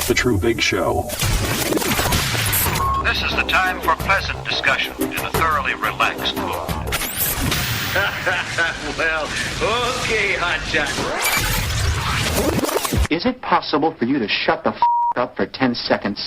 The Treubig Show. This is the time for pleasant discussion in a thoroughly relaxed mood. Well, okay, hotshot. Is it possible for you to shut the up for 10 seconds?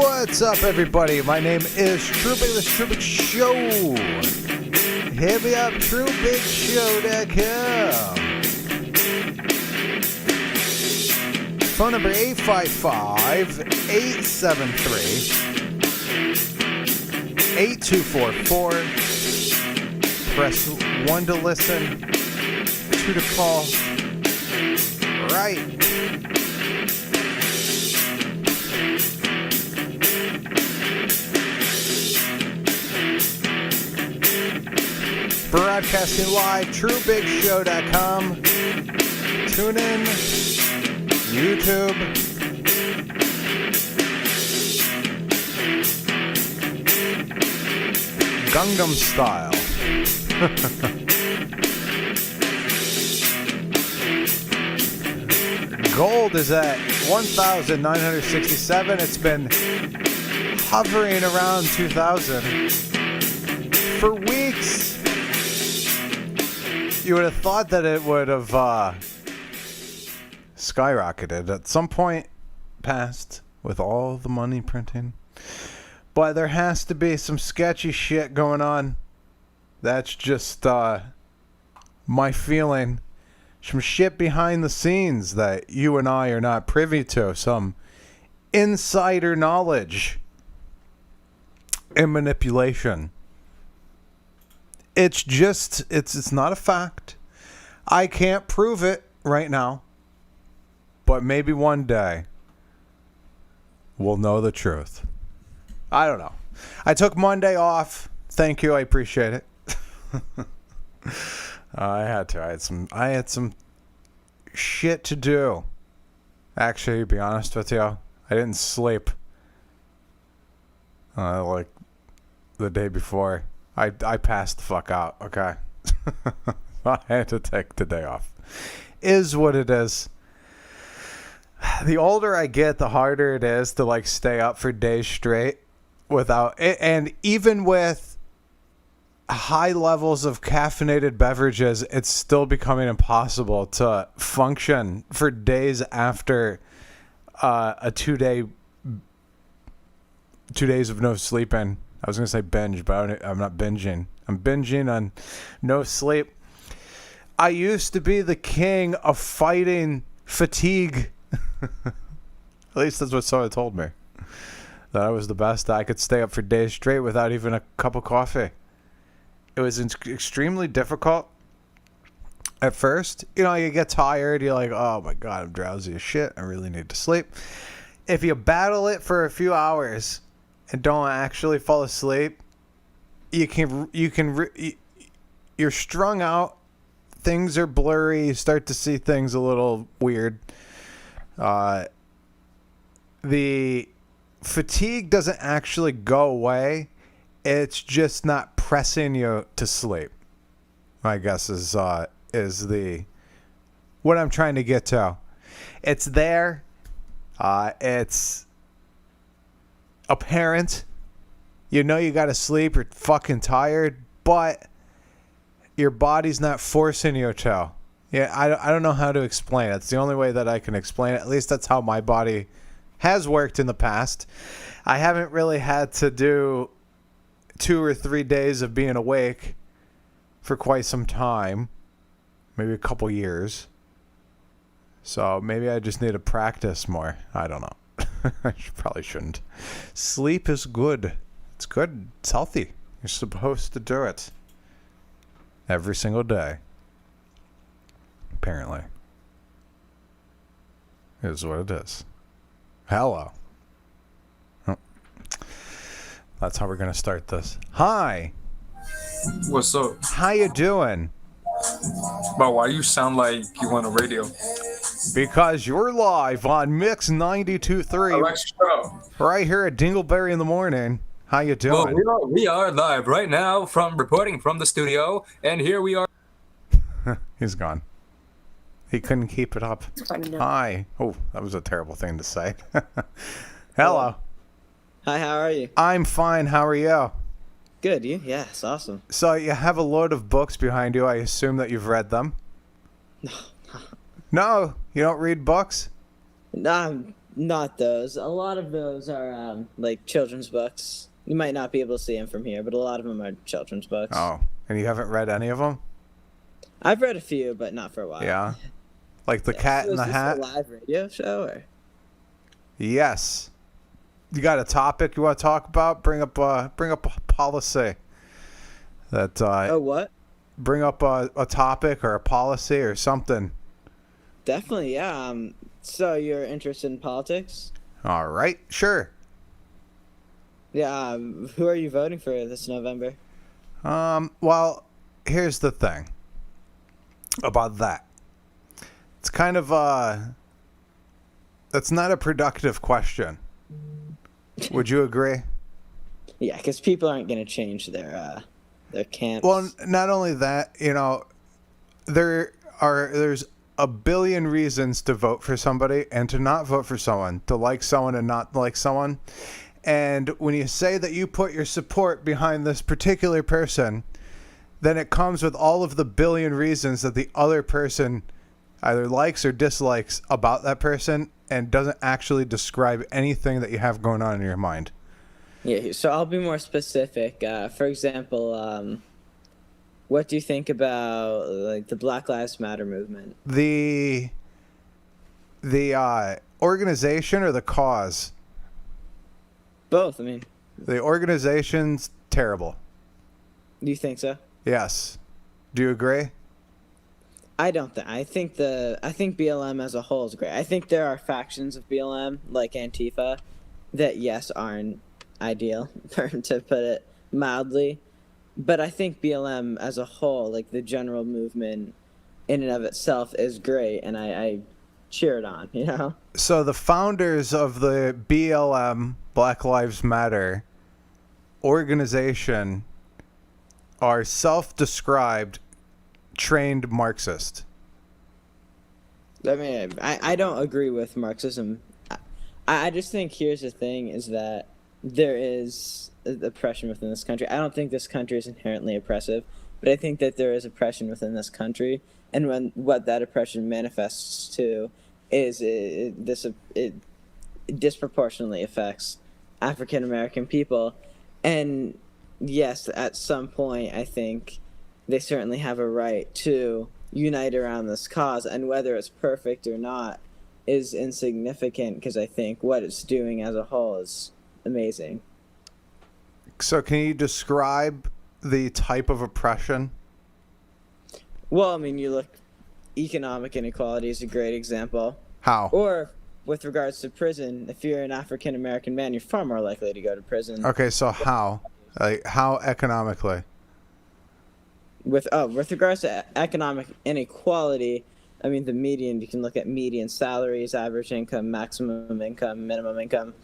What's up, everybody? My name is Treubig, the Treubig Show. Hit me up, TreubigShow.com. Phone number 855-873-8244. Press 1 to listen, 2 to call. Right. Broadcasting live, TreubigShow.com. Tune in, YouTube. Gangnam Style. Gold is at 1,967. It's been hovering around 2,000 for weeks. You would have thought that it would have skyrocketed at some point past with all the money printing. But there has to be some sketchy shit going on. That's just my feeling. Some shit behind the scenes that you and I are not privy to. Some insider knowledge and manipulation. It's just, it's not a fact. I can't prove it right now. But maybe one day we'll know the truth. I don't know. I took Monday off. Thank you. I appreciate it. I had to. I had some shit to do. Actually, to be honest with you, I didn't sleep. Like the day before. I passed the fuck out, okay? I had to take the day off. Is what it is. The older I get, the harder it is to like stay up for days straight without it. And even with high levels of caffeinated beverages, it's still becoming impossible to function for days after a 2 days of no sleeping. I was going to say binge, but I'm not binging. I'm binging on no sleep. I used to be the king of fighting fatigue. At least that's what someone told me. That I was the best. I could stay up for days straight without even a cup of coffee. It was extremely difficult at first. You know, you get tired. You're like, oh my God, I'm drowsy as shit. I really need to sleep. If you battle it for a few hours and don't actually fall asleep, you're strung out. Things are blurry. You start to see things a little weird. The fatigue doesn't actually go away. It's just not pressing you to sleep. I guess is the what I'm trying to get to. It's there. It's apparent. You know you got to sleep. You're fucking tired, but your body's not forcing you to. Yeah, I don't know how to explain it. It's the only way that I can explain it. At least that's how my body has worked in the past. I haven't really had to do 2 or 3 days of being awake for quite some time, maybe a couple years. So maybe I just need to practice more. I don't know. I probably shouldn't. Sleep is good. It's good. It's healthy. You're supposed to do it every single day. Apparently. It is what it is. Hello. Oh. That's how we're going to start this. Hi. What's up? How you doing? But why you sound like you on the radio? Because you're live on Mix 92.3 Alexa, shut up. right here at Dingleberry in the morning. How you doing? Well, we are live right now reporting from the studio, and here we are. He's gone. He couldn't keep it up. Hi. Oh, that was a terrible thing to say. Hello. Hi, how are you? I'm fine. How are you? Good, you? Yes, awesome. So you have a load of books behind you. I assume that you've read them. No, you don't read books? Not those. A lot of those are like children's books. You might not be able to see them from here, but a lot of them are children's books. Oh, and you haven't read any of them? I've read a few, but not for a while. Yeah. Like The Cat in the Hat? Is this a live radio show? Or? Yes. You got a topic you want to talk about? Bring up a policy. That Oh, what? Bring up a topic or a policy or something. Definitely, yeah. So you're interested in politics? All right, sure. Yeah. Who are you voting for this November? Well, here's the thing about that. It's kind of that's not a productive question. Would you agree? Yeah, because people aren't going to change their camps. Well, not only that, you know, there's a billion reasons to vote for somebody and to not vote for someone, to like someone and not like someone. And when you say that you put your support behind this particular person, then it comes with all of the billion reasons that the other person either likes or dislikes about that person and doesn't actually describe anything that you have going on in your mind. Yeah, so I'll be more specific. For example, what do you think about like the Black Lives Matter movement? The organization or the cause? Both. I mean, The organization's terrible. do you think so? Yes. Do you agree? I don't think. I think BLM as a whole is great. I think there are factions of BLM like Antifa that yes aren't ideal, to put it mildly. But I think BLM as a whole, like the general movement in and of itself, is great, and I cheer it on, you know? So the founders of the BLM, Black Lives Matter, organization are self-described trained Marxist. I mean, I don't agree with Marxism. I just think here's the thing is that there is oppression within this country. I don't think this country is inherently oppressive, but I think that there is oppression within this country, and what that oppression manifests to is it disproportionately affects African American people. And yes, at some point, I think they certainly have a right to unite around this cause, and whether it's perfect or not is insignificant because I think what it's doing as a whole is amazing. So can you describe the type of oppression? Well, I mean, you look, economic inequality is a great example. How? Or with regards to prison, if you're an African American man, you're far more likely to go to prison. Okay, so how? Like, how economically? With regards to economic inequality, I mean, the median, you can look at median salaries, average income, maximum income, minimum income.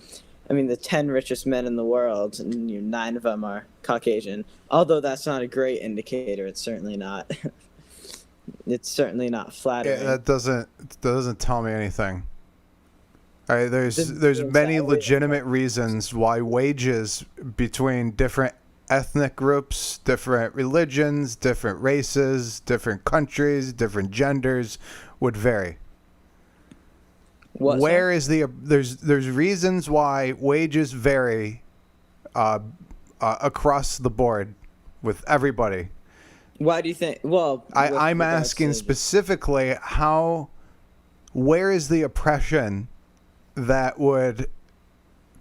I mean, the 10 richest men in the world, and 9 of them are Caucasian. Although that's not a great indicator, it's certainly not. It's certainly not flattering. Yeah, that doesn't tell me anything. All right, there's many legitimate reasons why wages between different ethnic groups, different religions, different races, different countries, different genders would vary. What, Where sir? is the there's reasons why wages vary across the board with everybody. Why do you think? Well, with I'm regards asking to specifically where is the oppression that would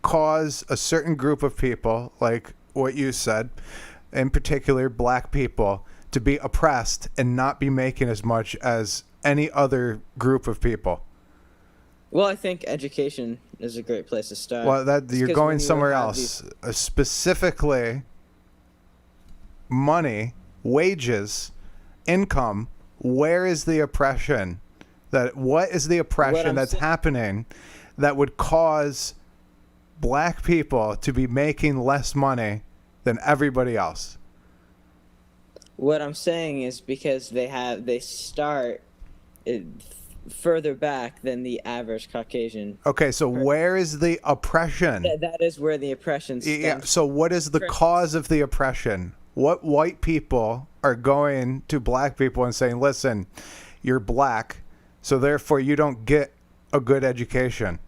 cause a certain group of people, like what you said, in particular black people, to be oppressed and not be making as much as any other group of people? Well, I think education is a great place to start. Well, that Just you're 'cause going when you somewhere have else. Specifically, money, wages, income. Where is the oppression? What is the oppression that's happening that would cause black people to be making less money than everybody else? What I'm saying is because they start further back than the average Caucasian. Okay, so where is the oppression? That is where the oppression stems. Yeah, so what is the cause of the oppression? What white people are going to black people and saying, listen, you're black, so therefore you don't get a good education?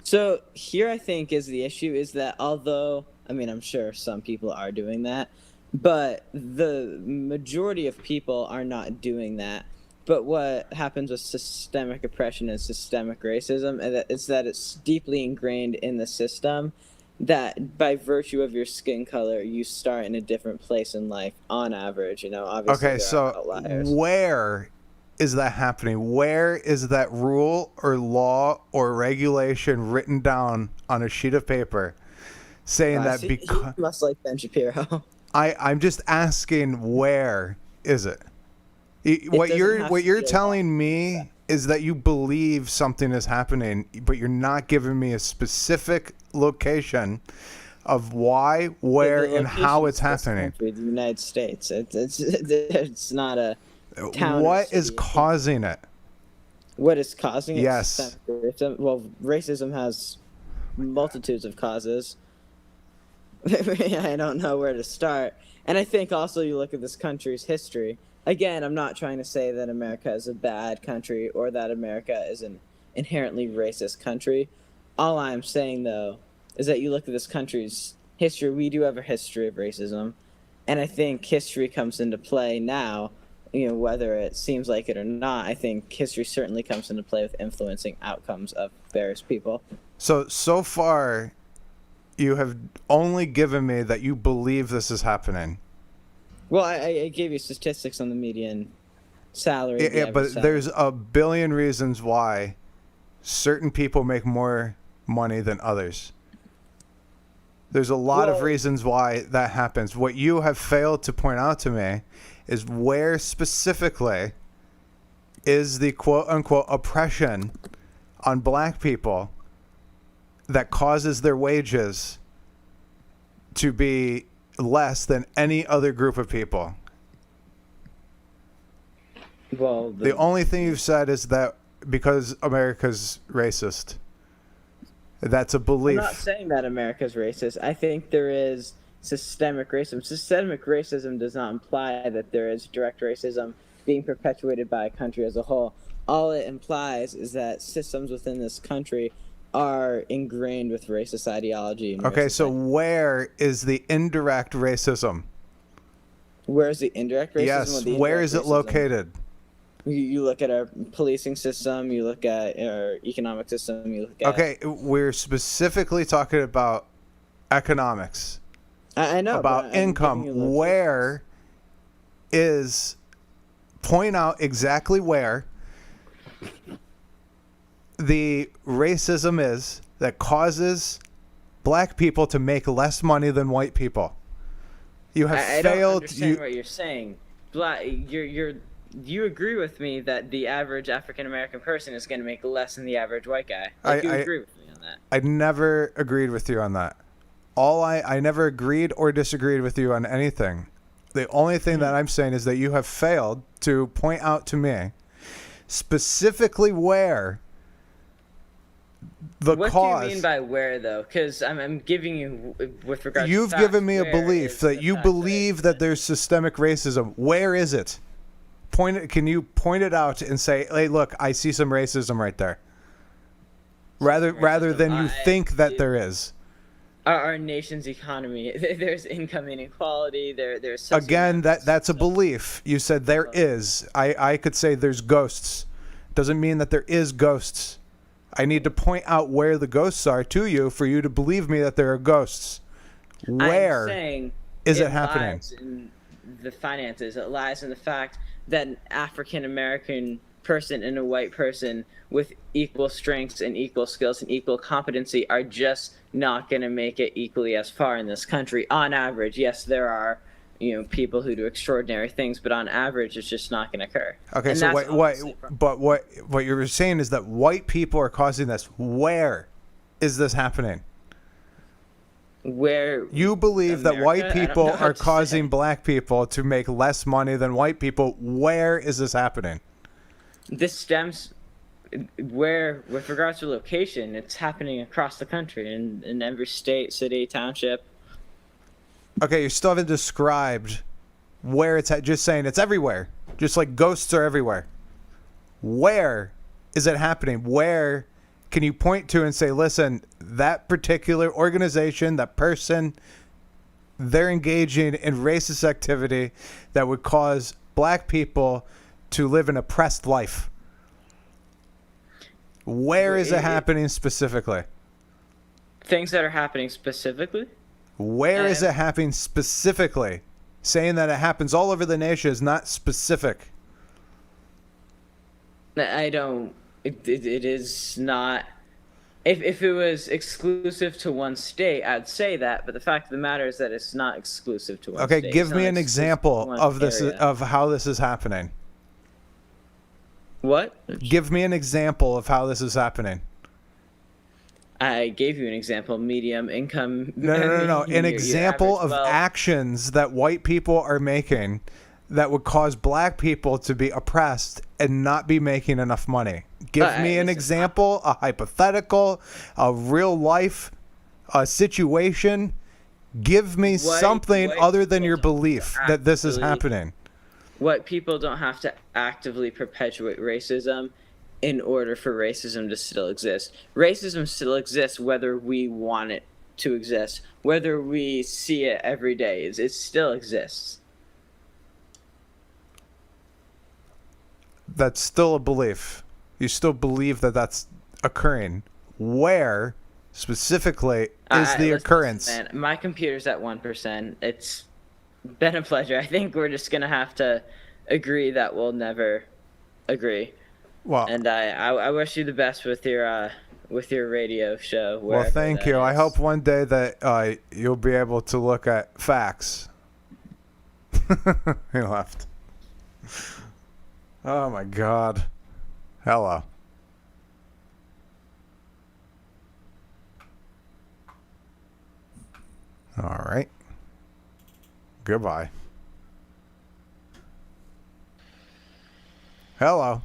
So here I think is the issue is that although, I mean, I'm sure some people are doing that, but the majority of people are not doing that. But what happens with systemic oppression and systemic racism is that it's deeply ingrained in the system that by virtue of your skin color, you start in a different place in life on average. Obviously Okay, there so are outliers. where is that happening? Where is that rule or law or regulation written down on a sheet of paper saying that So because... you must like Ben Shapiro. I'm just asking, where is it? What doesn't you're have what to you're be a telling me is that you believe something is happening, but you're not giving me a specific location of why, where, The and how location it's is this happening. country, the United States. It's not a town. or What is city. causing it? What is causing it? Yes. Systemic racism. Well, racism has multitudes of causes. I don't know where to start. And I think also you look at this country's history. Again, I'm not trying to say that America is a bad country or that America is an inherently racist country. All I'm saying, though, is that you look at this country's history. We do have a history of racism. And I think history comes into play now, whether it seems like it or not. I think history certainly comes into play with influencing outcomes of various people. So far, you have only given me that you believe this is happening. Well, I gave you statistics on the median salary. Yeah, but there's a billion reasons why certain people make more money than others. There's a lot of reasons why that happens. What you have failed to point out to me is where specifically is the quote-unquote oppression on black people that causes their wages to be less than any other group of people. Well, The only thing you've said is that because America's racist. That's a belief. I'm not saying that America's racist. I think there is systemic racism. Systemic racism does not imply that there is direct racism being perpetuated by a country as a whole. All it implies is that systems within this country are ingrained with racist ideology. And Okay, racist so where is the indirect racism? where's the indirect racism? Yes, Well, the where indirect is it racism- located? You look at our policing system, you look at our economic system, you look at... Okay, we're specifically talking about economics, I know, about but I'm giving you income. locations. Where is, point out exactly where the racism is that causes black people to make less money than white people. You have I failed. don't understand what you're saying. You agree with me that the average African American person is going to make less than the average white guy. You agree with me on that. I never agreed with you on that. I never agreed or disagreed with you on anything. The only thing that I'm saying is that you have failed to point out to me specifically where The What cause. do you mean by where, though? Because I'm giving you, with regards to You've facts, given me a where belief is that the you fact believe that there's systemic racism. Where is it? Can you point it out and say, "Hey, look, I see some racism right there." Rather racism, than you think that there is. our nation's economy, there's income inequality, there's Again, that's a belief. You said there is. I could say there's ghosts. Doesn't mean that there is ghosts. I need to point out where the ghosts are to you for you to believe me that there are ghosts. Where is it happening? Lies in the finances. It lies in the fact that an African American person and a white person with equal strengths and equal skills and equal competency are just not going to make it equally as far in this country. On average, yes, there are people who do extraordinary things, but on average, it's just not going to occur. Okay, And so that's what you were saying is that white people are causing this. Where is this happening? Where you believe that America? white people I don't know are what to causing say. black people to make less money than white people. Where is this happening? This stems where, with regards to location, it's happening across the country in every state, city, township. Okay, you still haven't described where it's at. Just saying it's everywhere. Just like ghosts are everywhere. Where is it happening? Where can you point to and say, listen, that particular organization, that person, they're engaging in racist activity that would cause black people to live an oppressed life? Where is it happening specifically? Things that are happening specifically? Where is it happening specifically? Saying that it happens all over the nation is not specific. I don't. It is not. If it was exclusive to one state, I'd say that. But the fact of the matter is that it's not exclusive to one state. Okay, give me an example of this, of how this is happening. What? Give me an example of how this is happening. I gave you an example. Medium income. No. An example of wealth. actions that white people are making that would cause black people to be oppressed and not be making enough money. Give me an example, a hypothetical, a real life, a situation. Give me something other than your belief that this is happening. White people don't have to actively perpetuate racism in order for racism to still exist. Racism still exists whether we want it to exist, whether we see it every day. It still exists. That's still a belief. You still believe that that's occurring. Where specifically is the occurrence? Listen, man, my computer's at 1%. It's been a pleasure. I think we're just gonna have to agree that we'll never agree. Well, and I wish you the best with your radio show. Well, thank you. I hope one day that you'll be able to look at facts. He left. Oh my God. Hello. All right. Goodbye. Hello.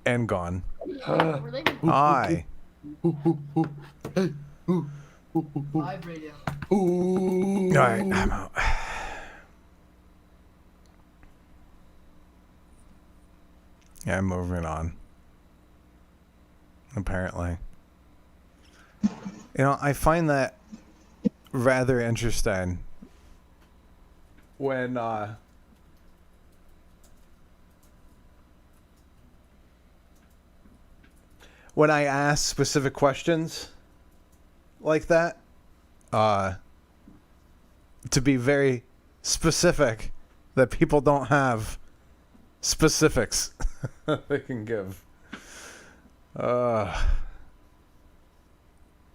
And gone. Hi. Live radio. All right, I'm out. Yeah, I'm moving on. Apparently. I find that rather interesting when I ask specific questions like that, to be very specific, that people don't have specifics they can give.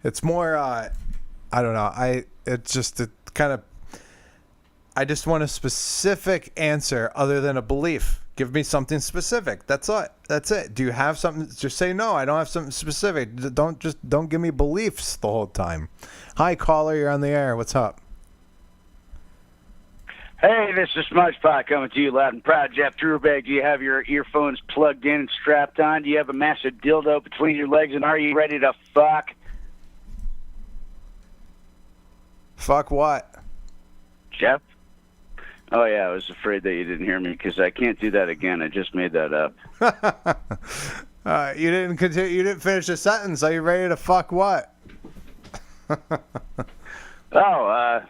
It's more, I don't know. I just want a specific answer other than a belief. Give me something specific. That's it. That's it. Do you have something? Just say no. I don't have something specific. Don't give me beliefs the whole time. Hi, caller. You're on the air. What's up? Hey, this is Smudgepot coming to you loud and proud. Jeff Treubig, do you have your earphones plugged in and strapped on? Do you have a massive dildo between your legs, and are you ready to fuck? Fuck what? Jeff? Oh, yeah, I was afraid that you didn't hear me because I can't do that again. I just made that up. You didn't continue. You didn't finish the sentence. Are you ready to fuck what? All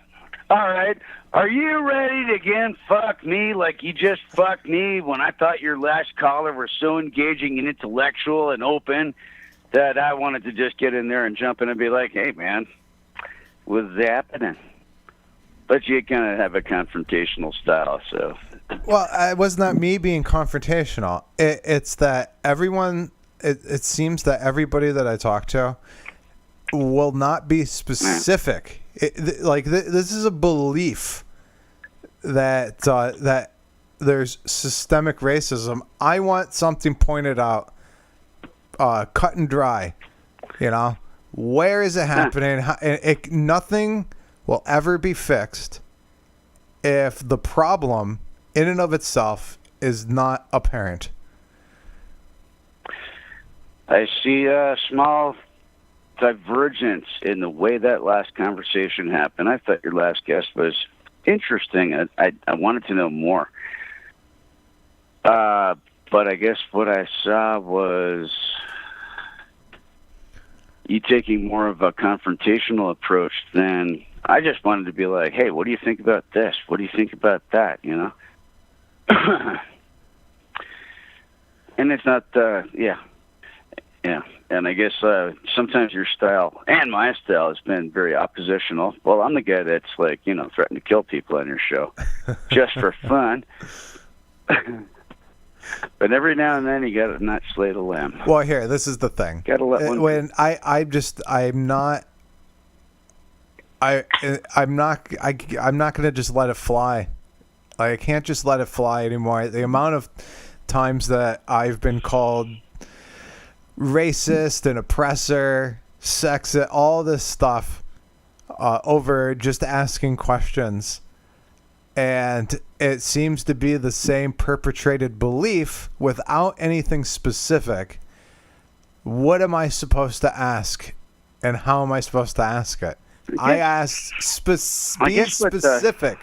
right. Are you ready to again fuck me like you just fucked me when I thought your last caller was so engaging and intellectual and open that I wanted to just get in there and jump in and be like, hey, man, what's happening? But you kind of have a confrontational style, so. Well, it was not me being confrontational. It's that everyone, it seems that everybody that I talk to will not be specific. This is a belief that that there's systemic racism. I want something pointed out, cut and dry. You know, where is it happening? Nothing will ever be fixed if the problem in and of itself is not apparent. I see a small divergence in the way that last conversation happened. I thought your last guest was interesting. I wanted to know more. But I guess what I saw was you taking more of a confrontational approach than I just wanted to be like, hey, what do you think about this? What do you think about that? You know? And it's not, yeah. And I guess sometimes your style and my style has been very oppositional. Well, I'm the guy that's like, you know, threatening to kill people on your show just for fun. But every now and then you got to not slay the lamb. Well, here, this is the thing. Got to let one. When I'm not going to just let it fly. Like, I can't just let it fly anymore. The amount of times that I've been called racist and oppressor, sexist, all this stuff over just asking questions. And it seems to be the same perpetrated belief without anything specific. What am I supposed to ask? And how am I supposed to ask it? I ask be specific.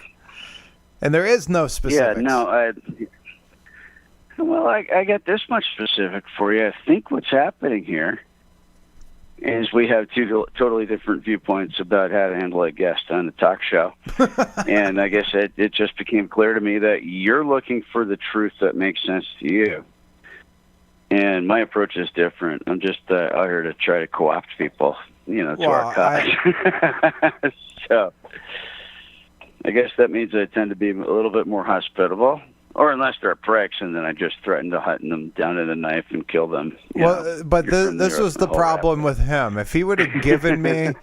And there is no specifics. Yeah, no. Well, I got this much specific for you. I think what's happening here is we have two totally different viewpoints about how to handle a guest on the talk show. And I guess it just became clear to me that you're looking for the truth that makes sense to you. And my approach is different. I'm just out here to try to co-opt people, you know, to our cause. So I guess that means I tend to be a little bit more hospitable. Or unless they're pricks, and then I just threaten to hunt them down with a knife and kill them. But this was the problem with him. If he would have given me,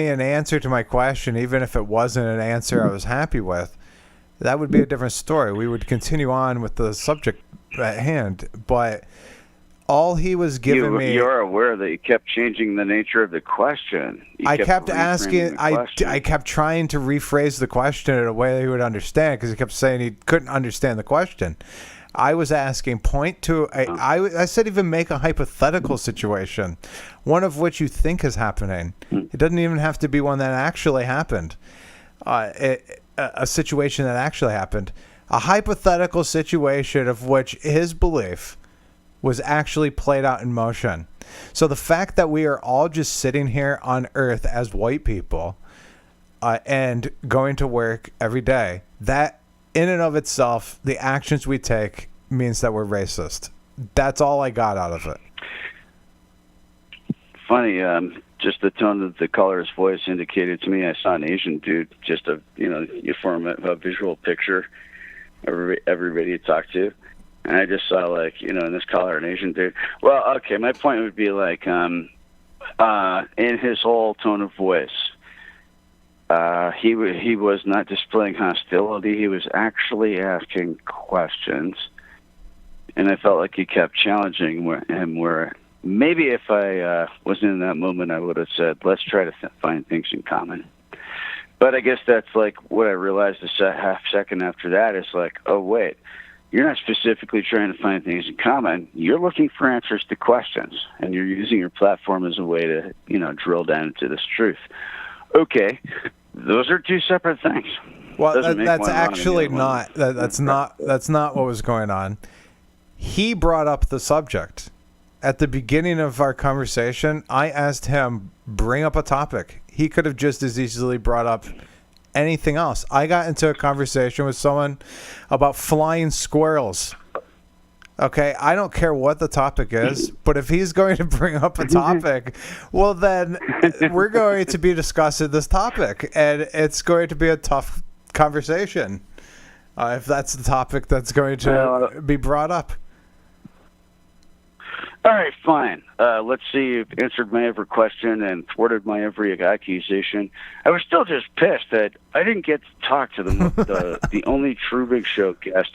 an answer to my question, even if it wasn't an answer I was happy with, that would be a different story. We would continue on with the subject at hand. But all he was giving me... You're aware that you kept changing the nature of the question. I kept asking... I kept trying to rephrase the question in a way that he would understand, because he kept saying he couldn't understand the question. I was asking, point to... I said even make a hypothetical situation, one of which you think is happening. It doesn't even have to be one that actually happened. A situation that actually happened. A hypothetical situation of which his belief was actually played out in motion. So the fact that we are all just sitting here on Earth as white people and going to work every day, that in and of itself, the actions we take means that we're racist. That's all I got out of it. Funny, just the tone of the caller's voice indicated to me I saw an Asian dude, just you form a visual picture of everybody you talk to. And I just saw, like, you know, in this caller, an Asian dude. Well, okay, my point would be, like, in his whole tone of voice, he was not displaying hostility. He was actually asking questions. And I felt like he kept challenging him where maybe if I was in that moment, I would have said, let's try to find things in common. But I guess that's like what I realized half second after that is like, oh, wait, you're not specifically trying to find things in common. You're looking for answers to questions, and you're using your platform as a way to, drill down into this truth. Okay, those are two separate things. Well, that's actually not. That's not what was going on. He brought up the subject. At the beginning of our conversation, I asked him, bring up a topic. He could have just as easily brought up anything else. I got into a conversation with someone about flying squirrels. Okay, I don't care what the topic is, but if he's going to bring up a topic, well, then we're going to be discussing this topic, and it's going to be a tough conversation if that's the topic that's going to be brought up. All right, fine. Let's see. You've answered my every question and thwarted my every accusation. I was still just pissed that I didn't get to talk to the only Treubig show guest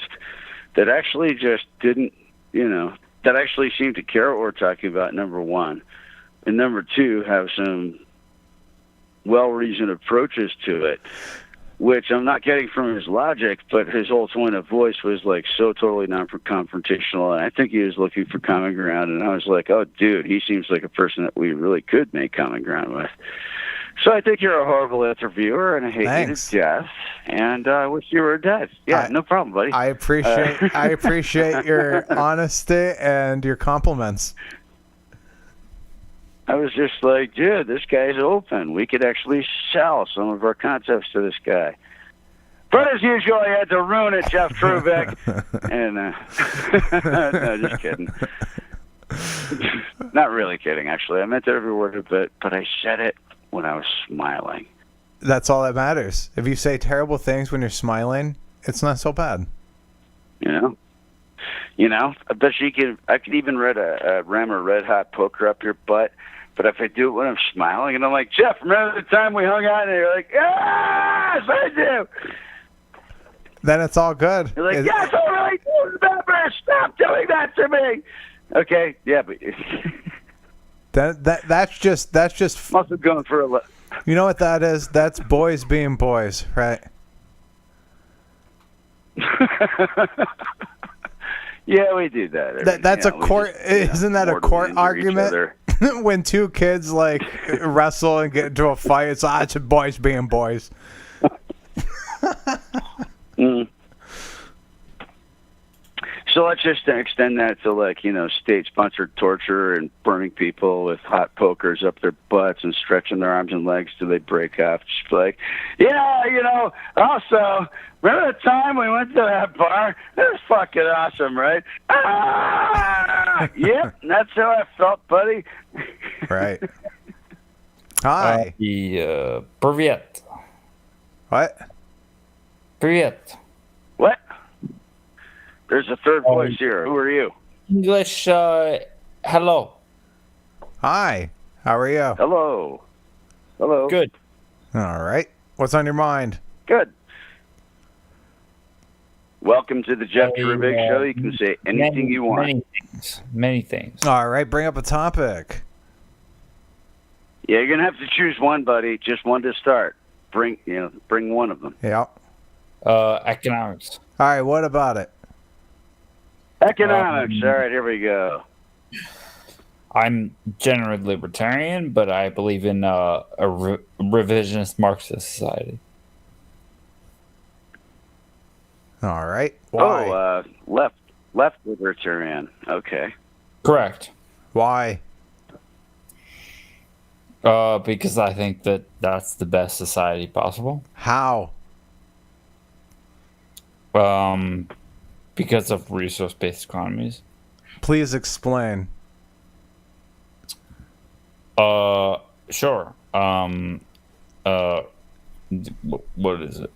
that actually just didn't, that actually seemed to care what we're talking about, number one. And number two, have some well-reasoned approaches to it, which I'm not getting from his logic, but his whole tone of voice was like so totally non-confrontational, and I think he was looking for common ground, and I was like, oh, dude, he seems like a person that we really could make common ground with. So I think you're a horrible interviewer, and I hate you to death, and I wish you were dead. Yeah, no problem, buddy. I appreciate your honesty and your compliments. I was just like, dude, this guy's open. We could actually sell some of our concepts to this guy. But as usual, I had to ruin it, Jeff Treubig. And no, just kidding. Not really kidding, actually. I meant every word of it, but I said it when I was smiling. That's all that matters. If you say terrible things when you're smiling, it's not so bad. I bet I could even ram a red hot poker up your butt. But if I do it when I'm smiling and I'm like, Jeff, remember the time we hung out? And you're like, yes, I do. Then it's all good. You're like, yes, I really do remember. Stop doing that to me. Okay, yeah, but that's just must have gone for a. You know what that is? That's boys being boys, right? Yeah, we do that. That's a court. Isn't that a court argument? When two kids like wrestle and get into a fight, it's boys being boys. So let's just extend that to state-sponsored torture and burning people with hot pokers up their butts and stretching their arms and legs till they break off. Just like, also, remember the time we went to that bar? It was fucking awesome, right? Yep, that's how I felt, buddy. Right. Hi. Привет. What? Привет. What? There's a third voice here. Who are you? English, hello. Hi. How are you? Hello. Hello. Good. All right. What's on your mind? Good. Welcome to the Jeff Treubig Show. You can say anything you want. Many things. All right. Bring up a topic. Yeah, you're gonna have to choose one, buddy. Just one to start. Bring one of them. Yeah. Economics. All right. What about it? Economics. All right, here we go. I'm generally libertarian, but I believe in a revisionist Marxist society. All right. Why? Oh, left libertarian. Okay. Correct. Why? Because I think that that's the best society possible. How? Because of resource-based economies. Please explain. Sure. What is it?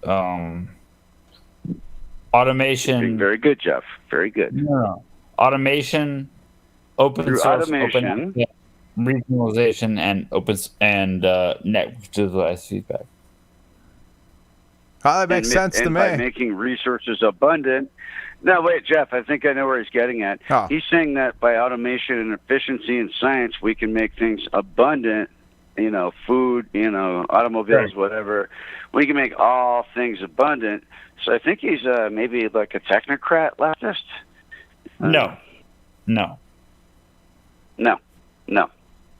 Automation. Very good, Jeff. Very good. No. Automation, open Through source, automation, regionalization, and network digitalized feedback. Oh, that makes sense to me. By making resources abundant. No, wait, Jeff, I think I know where he's getting at. Oh. He's saying that by automation and efficiency and science, we can make things abundant food, automobiles, whatever. We can make all things abundant. So I think he's maybe like a technocrat leftist. No.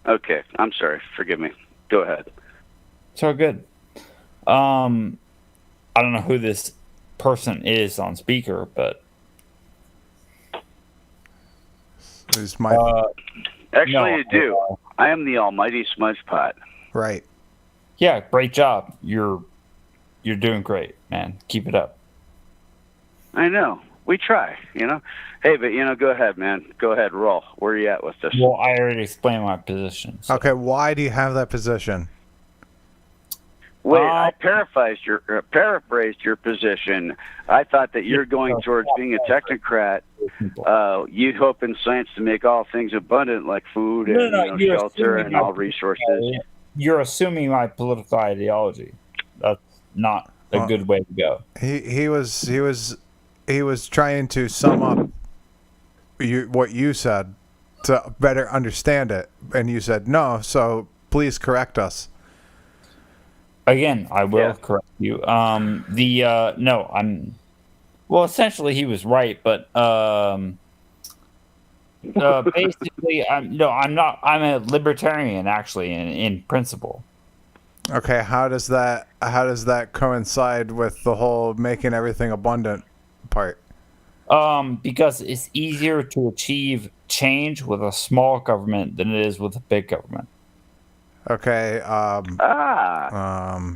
Okay, I'm sorry. Forgive me. Go ahead. It's all good. I don't know who this person is on speaker, but It's my Actually, No, you do. I am the almighty smudge pot. right. yeah, great job. You're doing great, man. Keep it up. I know. We try, Hey, but, go ahead, man. Go ahead, roll. Where are you at with this? Well, I already explained my position. So. Okay, why do you have that position? Wait, I paraphrased your position. I thought that you're going towards being a technocrat. You'd hope in science to make all things abundant, like food and shelter and all resources. You're assuming my political ideology. That's not a good way to go. He was trying to sum up what you said to better understand it, and you said no. So please correct us. Again, I will correct you. No, I'm. Well, essentially, he was right, but basically, I'm not. I'm a libertarian, actually, in principle. Okay, how does that coincide with the whole making everything abundant part? Because it's easier to achieve change with a small government than it is with a big government. Okay.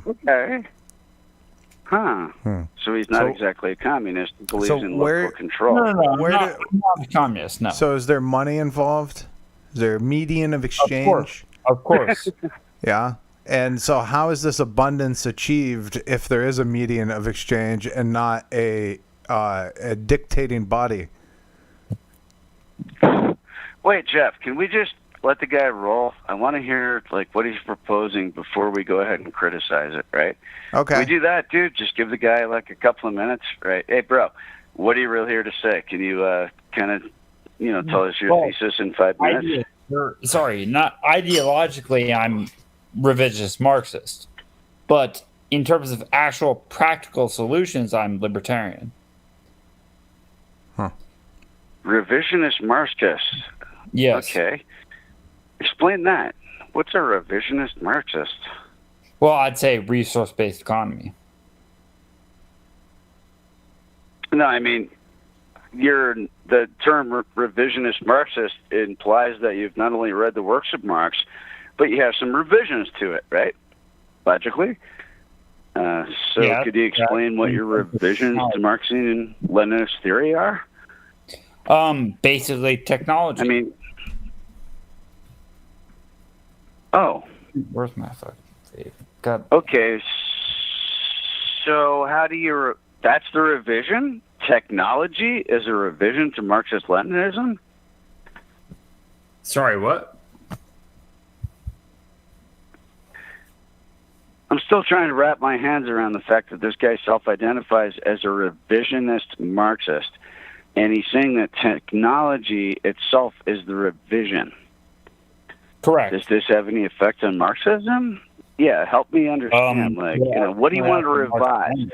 Okay. Huh. So he's not exactly a communist. He believes in local control. No, I'm not a communist, no. So is there money involved? Is there a median of exchange? Of course. Yeah. And so how is this abundance achieved if there is a median of exchange and not a dictating body? Wait, Jeff, can we just let the guy roll? I want to hear what he's proposing before we go ahead and criticize it, right? Okay. Can we do that, dude? Just give the guy a couple of minutes, right? Hey, bro, what are you really here to say? Can you kind of, tell us your thesis in 5 minutes? Not ideologically, I'm revisionist Marxist, but in terms of actual practical solutions, I'm libertarian. Revisionist Marxist. Yes. Okay. Explain that. What's a revisionist Marxist? Well, I'd say resource-based economy. No, I mean, the term revisionist Marxist implies that you've not only read the works of Marx, but you have some revisions to it, right? Logically. Could you explain what your revisions to Marxian and Leninist theory are? Basically technology. I mean, where's my fucking save? God. Okay, so how do you? That's the revision. Technology is a revision to Marxist-Leninism. Sorry, what? I'm still trying to wrap my hands around the fact that this guy self-identifies as a revisionist Marxist, and he's saying that technology itself is the revision. Correct. Does this have any effect on Marxism? Yeah, help me understand. What do you want to revise?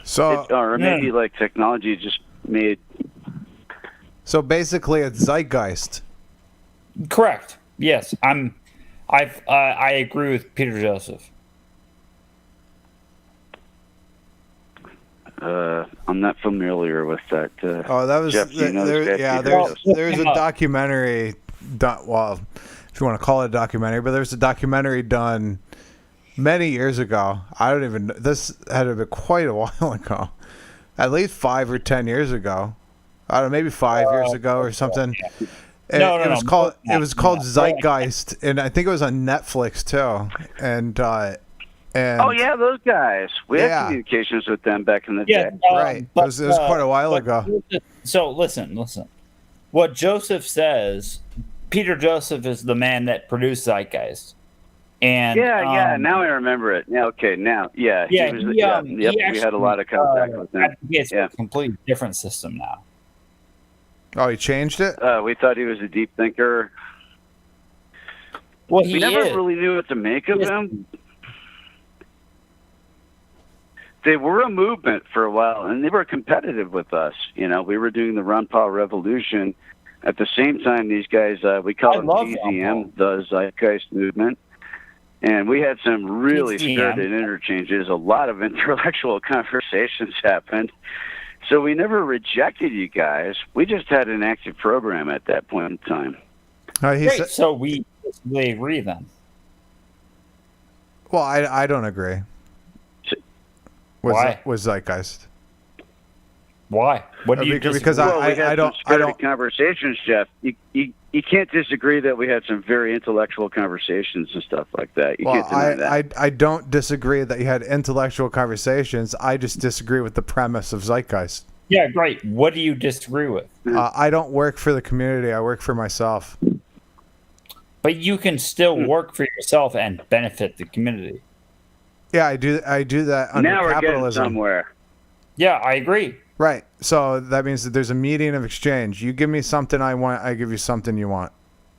So, maybe technology just made. So basically, it's zeitgeist. Correct. Yes, I agree with Peter Joseph. I'm not familiar with that. That was Jeff, there's a documentary. Well, if you want to call it a documentary, but there's a documentary done many years ago. I don't even. This had to be quite a while ago, at least 5 or 10 years ago. I don't know, maybe 5 years ago or something. It was called Zeitgeist, and I think it was on Netflix too. And oh yeah, those guys. We had communications with them back in the day. Right. It was quite a while ago. So listen. What Joseph says, Peter Joseph is the man that produced Zeitgeist. And now I remember it. Yeah, okay, now, we had a lot of contact with him. It's a completely different system now. Oh, he changed it? We thought he was a deep thinker. Well, we he never is. really knew what to make of them. They were a movement for a while, and they were competitive with us. We were doing the Ron Paul Revolution. At the same time, these guys, we call them GZM, the Zeitgeist Movement. And we had some really spirited interchanges. A lot of intellectual conversations happened. So we never rejected you guys. We just had an active program at that point in time. Great, so we agree then. Well, I don't agree. Why? With Zeitgeist. Why? What do you because I don't conversations, Jeff. You can't disagree that we had some very intellectual conversations and stuff like that. You can't deny that. I don't disagree that you had intellectual conversations. I just disagree with the premise of Zeitgeist. Yeah, great. What do you disagree with? I don't work for the community. I work for myself. But you can still work for yourself and benefit the community. Yeah, I do that under now we're capitalism. getting somewhere. Yeah, I agree. Right. So that means that there's a median of exchange. You give me something I want, I give you something you want.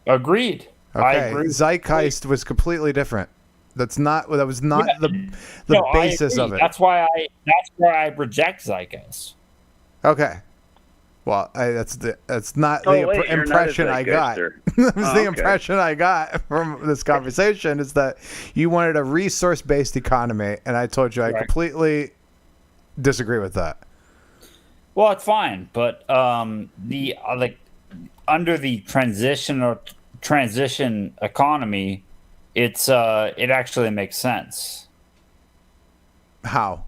Agreed. Okay. I agree. Zeitgeist was completely different. That was not the basis of it. That's why I reject Zeitgeist. Okay. Well, that's not the impression I got. That was the impression I got from this conversation is that you wanted a resource-based economy, and I told you I completely disagree with that. Well, it's fine, but under the transition economy, it actually makes sense. How?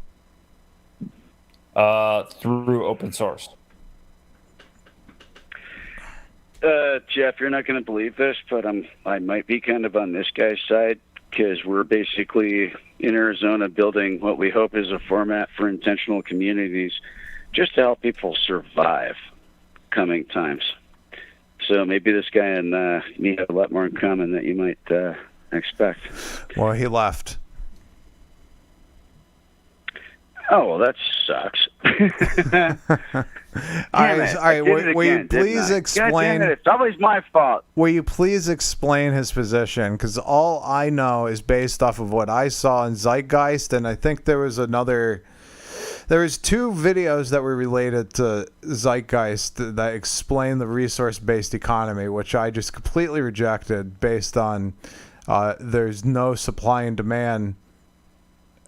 Through open source. Jeff, you're not going to believe this, but I might be kind of on this guy's side because we're basically in Arizona building what we hope is a format for intentional communities just to help people survive coming times. So maybe this guy and me have a lot more in common than you might expect. Well, he left. Oh, well, that sucks. All right. Will you please explain? God damn it, it's always my fault. Will you please explain his position? Because all I know is based off of what I saw in Zeitgeist, and I think there was two videos that were related to Zeitgeist that explain the resource-based economy, which I just completely rejected based on there's no supply and demand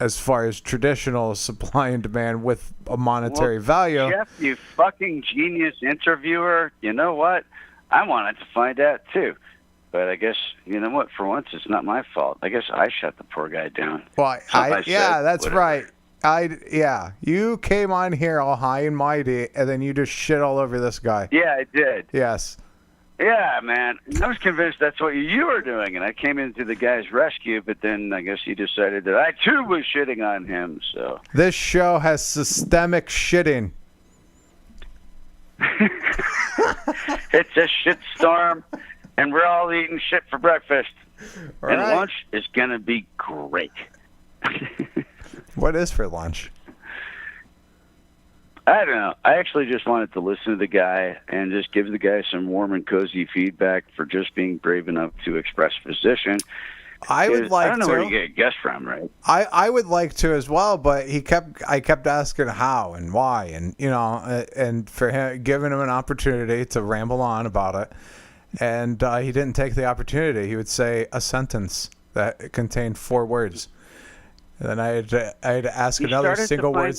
as far as traditional supply and demand with a monetary value. Jeff, you fucking genius interviewer. You know what? I wanted to find out too. But I guess, you know what? For once, it's not my fault. I guess I shut the poor guy down. Well, that's right. You came on here all high and mighty, and then you just shit all over this guy. Yeah, I did. Yes. Yeah, man. I was convinced that's what you were doing, and I came into the guy's rescue, but then I guess you decided that I, too, was shitting on him, so. This show has systemic shitting. It's a shitstorm, and we're all eating shit for breakfast. All and right. lunch is going to be great. What is for lunch? I don't know. I actually just wanted to listen to the guy and just give the guy some warm and cozy feedback for just being brave enough to express position. I would like to. I don't know where you get a guess from, right? I would like to as well, but I kept asking how and why, and and for him, giving him an opportunity to ramble on about it, and he didn't take the opportunity. He would say a sentence that contained 4 words, and then I had to ask another single word.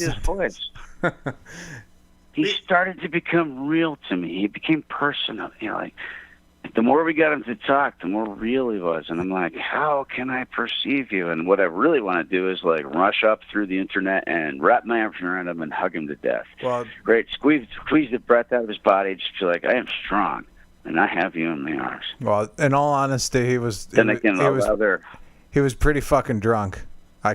He started to become real to me. He became personal. The more we got him to talk, the more real he was. And I'm like, how can I perceive you? And what I really want to do is rush up through the internet and wrap my arms around him and hug him to death. Well, great. Squeeze the breath out of his body. Just feel like I am strong, and I have you in my arms. Well, in all honesty, he was. He was pretty fucking drunk.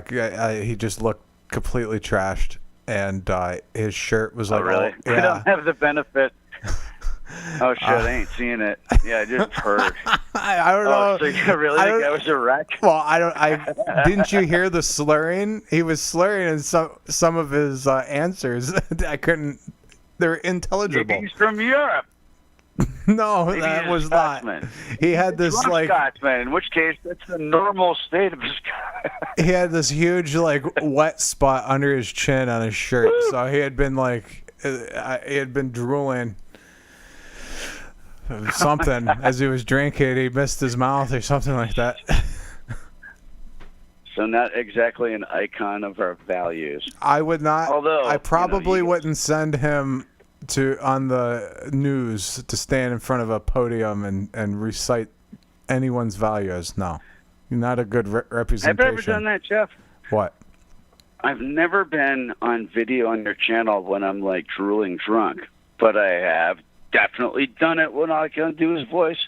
He just looked completely trashed. And his shirt was like, oh, really? Yeah. I don't have the benefit. Oh, shit, I ain't seeing it. Yeah, I just heard. I don't know. So you really think I was a wreck? Well, didn't you hear the slurring? He was slurring in some of his answers. I couldn't, they're intelligible. Maybe he's from Europe. No, Maybe that he's was a not. Scotsman. He had this Drunk like Scotsman, in which case that's the normal state of his. he had this huge like wet spot under his chin on his shirt, so he had been like he had been drooling something as he was drinking. He missed his mouth or something like that. So not exactly an icon of our values. I would not. Although, I probably you wouldn't send him on the news to stand in front of a podium and recite anyone's values. No, not a good representation. Have you ever done that, Jeff? What? I've never been on video on your channel when I'm like drooling drunk, but I have definitely done it when I can do his voice.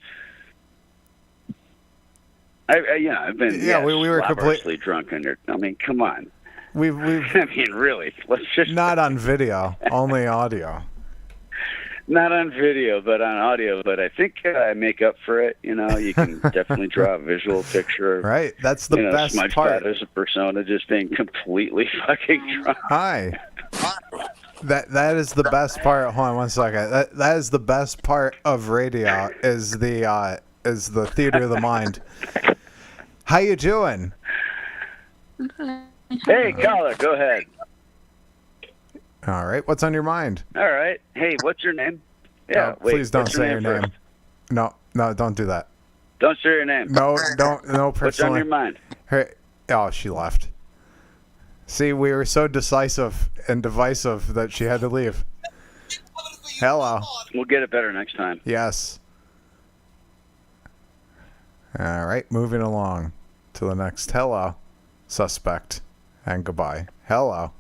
I've been we were slobberously drunk under. I mean, come on. We've I mean, really. Let's just not on video, only audio. Not on video, but on audio. But I think I make up for it. You know, you can definitely draw a visual picture. Right, that's the best Smudge part. As a persona, just being completely fucking drunk. Hi. That is the best part. Hold on one second. That is the best part of radio. Is the theater of the mind. How you doing? Hey, caller, go ahead. All right. What's on your mind? All right. Hey, what's your name? Yeah. No, please don't what's say your name. first? No, don't do that. Don't say your name. No, don't. No, What's on personally. your mind? Oh, she left. See, we were so decisive and divisive that she had to leave. Hello. We'll get it better next time. Yes. All right, moving along to the next hello suspect and goodbye. Hello.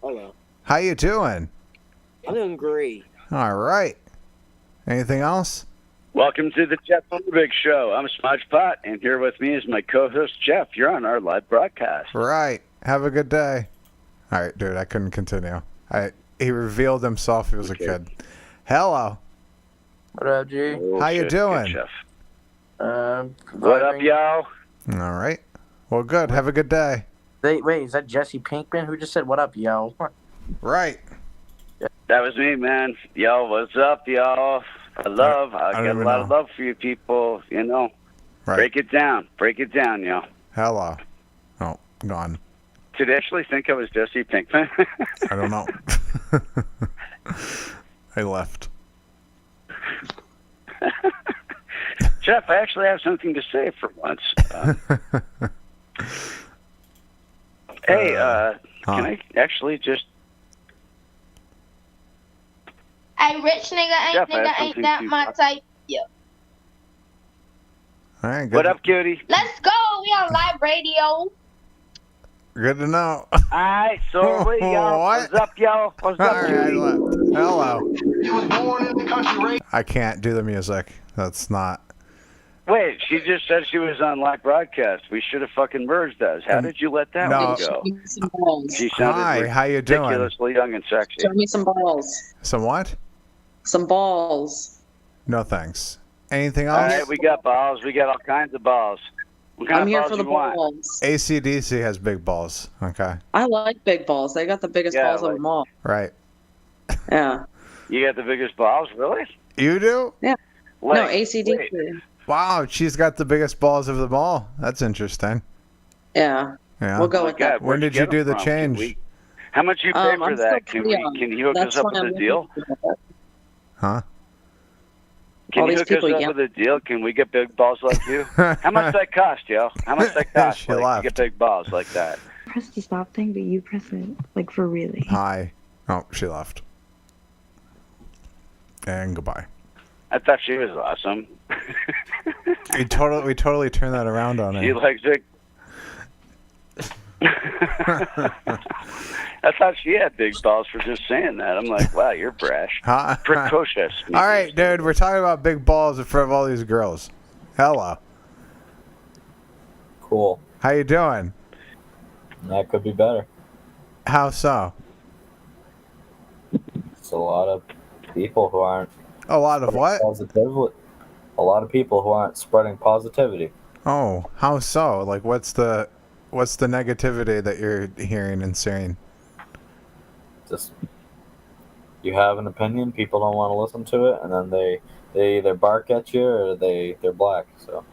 Hello. How you doing? I'm doing great. All right. Anything else? Welcome to the Jeff Treubig Show. I'm Smudgepot, and here with me is my co-host Jeff. You're on our live broadcast. Right. Have a good day. All right, dude. I couldn't continue. He revealed himself. He was a kid. Hello. What up, G? Oh, How you shit, doing? good, Jeff. What up, y'all? All right. Well, good. Have a good day. Wait, is that Jesse Pinkman who just said, what up, yo? Right. That was me, man. Yo, what's up, y'all? I don't got a even lot of know. love for you people, you know. Right. Break it down, yo. Hello. Oh, gone. Did you actually think I was Jesse Pinkman? I don't know. I left. Jeff, I actually have something to say for once. Hey, can I actually just... Hey, rich nigga, Jeff, I have ain't something that to my talk- type? Yeah. All right. Good. What up, cutie? Let's go. We on live radio. Good to know. All right, so wait, y'all. What? What's up, y'all? What's All up, right, cutie? I left. Hello. He was born in the country, right? I can't do the music. That's not. Wait, she just said she was on live broadcast. We should have fucking merged us. How did you let that No. one go? Some balls. She sounded Hi. How you doing? ridiculously young and sexy. Show me some balls. Some what? Some balls. No thanks. Anything All else? right, we got balls. We got all kinds of balls. What kind I'm of here balls for the you want? balls. AC/DC has big balls. Okay. I like big balls. They got the biggest Yeah, balls of them all. Right. Yeah. You got the biggest balls, really? You do? No, Like, ACDC. wait. Wow. She's got the biggest balls of them all. That's interesting. Yeah. Yeah. We'll go Oh my with that. God, When where'd did get you do them the from? change? How much you pay for I'm that? still Can young. you hook That's us up why with I'm a deal? looking for it. Huh? Can All you these hook us people up yell- with a deal? Can we get big balls like you? How much that cost, yo? How much that cost She like, laughed. to get big balls like that? Press the stop thing, but you press it like for really. Hi. Oh, she left. And goodbye. I thought she was awesome. We totally turned that around on She her. likes it. I thought she had big balls for just saying that. I'm like, wow, you're brash. Huh? Precocious. All right, dude. We're talking about big balls in front of all these girls. Hello. Cool. How you doing? That could be better. How so? It's a lot of people who aren't A lot of what? positively. A lot of people who aren't spreading positivity. Oh, how so? Like, what's the negativity that you're hearing and seeing? Just you have an opinion, people don't want to listen to it, and then they they either bark at you or they're black. So.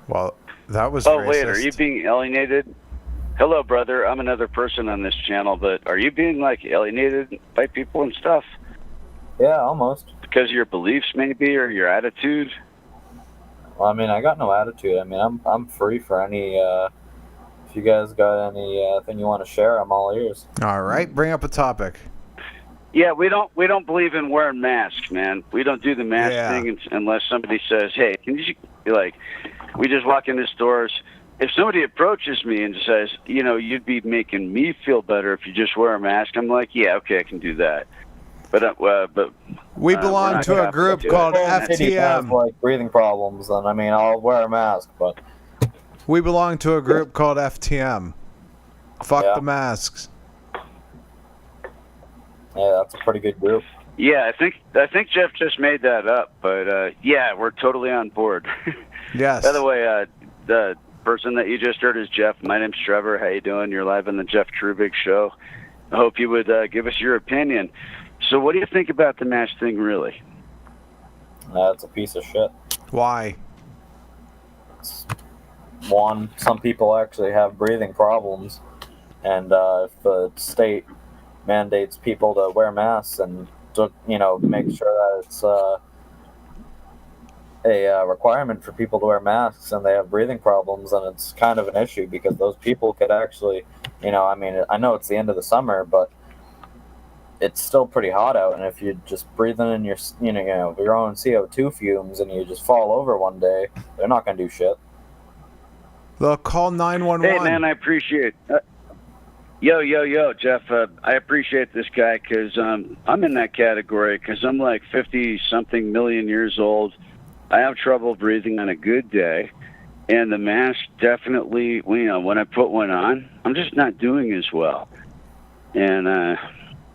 Well, that was Oh, racist. wait, are you being alienated? Hello, brother. I'm another person on this channel, but are you being, like, alienated by people and stuff? Yeah, almost. Because of your beliefs, maybe, or your attitude? Well, I mean, I got no attitude. I mean, I'm free for any. If you guys got any thing you want to share, I'm all ears. All right, bring up a topic. Yeah, we don't believe in wearing masks, man. We don't do the mask thing unless somebody says, "Hey, can you?" Like, we just walk into stores. If somebody approaches me and says, "You know, you'd be making me feel better if you just wear a mask," I'm like, "Yeah, okay, I can do that." But we belong to a group called FTM. Like breathing problems, then I mean, I'll wear a mask, but we belong to a group called FTM. Fuck the masks. Yeah, that's a pretty good group. Yeah, I think Jeff just made that up, but yeah, we're totally on board. Yes. By the way, the person that you just heard is Jeff. My name's Trevor. How you doing? You're live on the Jeff Treubig show. I hope you would give us your opinion. So, what do you think about the mask thing, really? It's a piece of shit. Why? One, some people actually have breathing problems, and if the state mandates people to wear masks and to, make sure that it's a requirement for people to wear masks and they have breathing problems, and it's kind of an issue because those people could actually, I mean, I know it's the end of the summer, but it's still pretty hot out, and if you're just breathing in your, your own CO2 fumes and you just fall over one day, they're not going to do shit. They'll call 911. Hey, man, I appreciate Yo, Jeff, I appreciate this guy because I'm in that category because I'm like 50-something million years old. I have trouble breathing on a good day, and the mask definitely, when I put one on, I'm just not doing as well. And,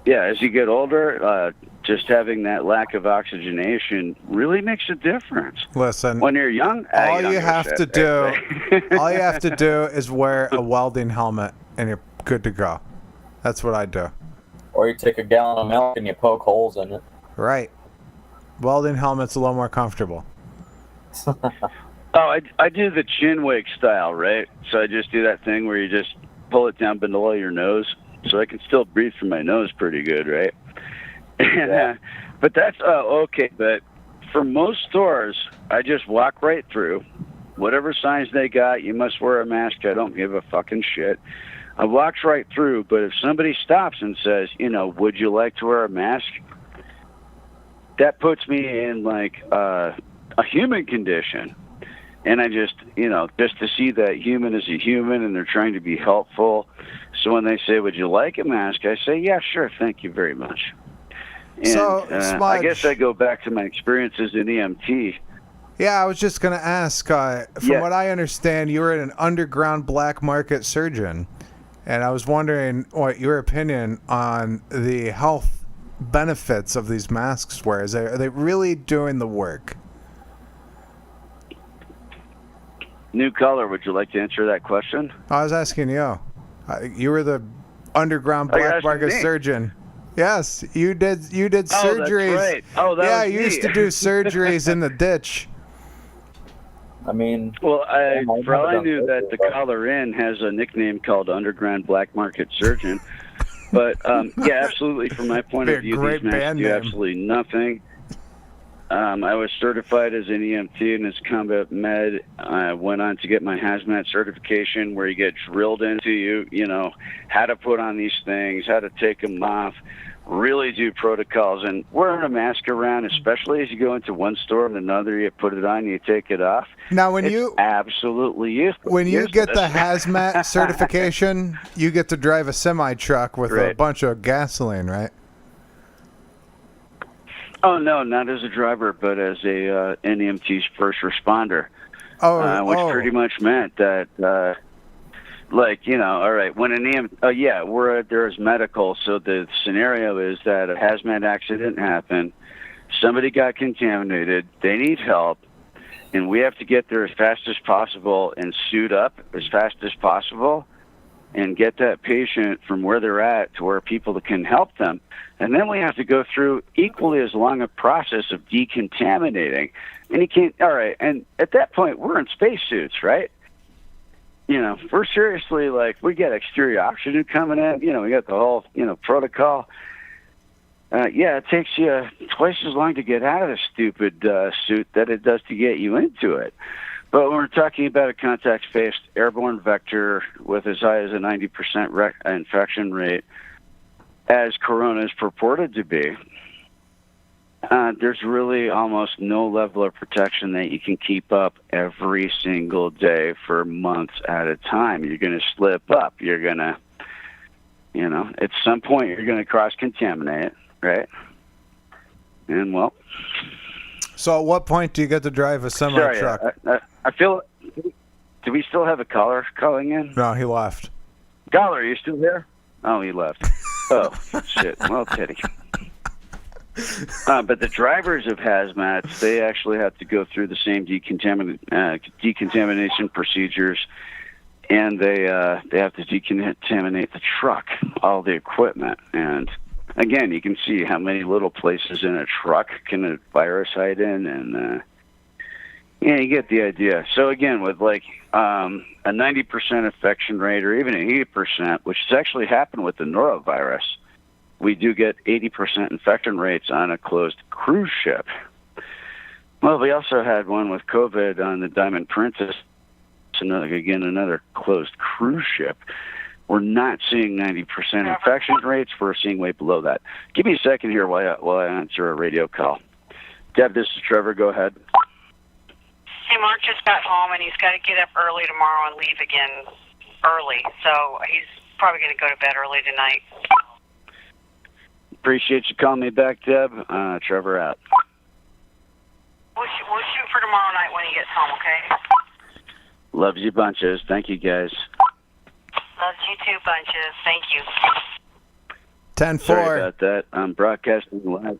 yeah, as you get older, just having that lack of oxygenation really makes a difference. Listen, when you're young, all you have to do is wear a welding helmet, and you're good to go. That's what I do. Or you take a gallon of milk and you poke holes in it. Right. Welding helmet's a little more comfortable. I do the chin wake style, right? So I just do that thing where you just pull it down below your nose, so I can still breathe through my nose pretty good, right? And, but that's okay. But for most stores, I just walk right through. Whatever signs they got, you must wear a mask. I don't give a fucking shit. I walk right through. But if somebody stops and says, would you like to wear a mask? That puts me in like a human condition. And I just, just to see that human is a human and they're trying to be helpful. So when they say, would you like a mask? I say, yeah, sure. Thank you very much. And so, I guess I go back to my experiences in EMT. Yeah, I was just going to ask, from what I understand, you were an underground black market surgeon. And I was wondering what your opinion on the health benefits of these masks were. Are they really doing the work? New caller, would you like to answer that question? I was asking you. You were the underground black market surgeon. Yes, you did surgeries. That's right. Oh, that yeah, was you me. used to do surgeries in the ditch. I mean, well, for all I knew, that the caller in has a nickname called Underground Black Market Surgeon. But yeah, absolutely. From my point of view, these masks do absolutely nothing. I was certified as an EMT and as combat med. I went on to get my hazmat certification, where you get drilled into how to put on these things, how to take them off, really do protocols. And wearing a mask around, especially as you go into one store and another, you put it on, you take it off. Now, when it's you absolutely useless. When you get the hazmat certification, you get to drive a semi truck with a bunch of gasoline, right? Oh, no, not as a driver, but as an EMT's first responder. Which pretty much meant that, all right, when an there's medical, so the scenario is that a hazmat accident happened, somebody got contaminated, they need help, and we have to get there as fast as possible and suit up as fast as possible. and get that patient from where they're at to where people can help them. And then we have to go through equally as long a process of decontaminating. And you can't, all right, and at that point, we're in spacesuits, right? You know, we're seriously like, we got exterior oxygen coming in, you know, we got the whole, you know, protocol. Yeah, it takes you twice as long to get out of the stupid suit that it does to get you into it. But when we're talking about a contact-based airborne vector with as high as a 90% infection rate, as corona is purported to be, there's really almost no level of protection that you can keep up every single day for months at a time. You're going to slip up. You're going to, you know, at some point you're going to cross-contaminate, right? And, well... So at what point do you get to drive a semi-truck? I feel... Do we still have a caller calling in? No, he left. Caller, are you still there? Oh, he left. Oh, shit. Well, pity. But the drivers of hazmats, they actually have to go through the same decontamination procedures, and they have to decontaminate the truck, all the equipment. And again, you can see how many little places in a truck can a virus hide in, and yeah, you get the idea. So again, with like a 90% infection rate, or even an 80%, which has actually happened with the norovirus, we do get 80% infection rates on a closed cruise ship. Well, we also had one with COVID on the Diamond Princess, another closed cruise ship. We're not seeing 90% infection rates. We're seeing way below that. Give me a second here while I answer a radio call. Deb, this is Trevor. Go ahead. Hey, Mark just got home, and he's got to get up early tomorrow and leave again early. So he's probably going to go to bed early tonight. Appreciate you calling me back, Deb. Trevor out. We'll shoot for tomorrow night when he gets home, okay? Loves you bunches. Thank you, guys. Loves you too, bunches. Thank you. 10-4. Sorry about that. I'm broadcasting live.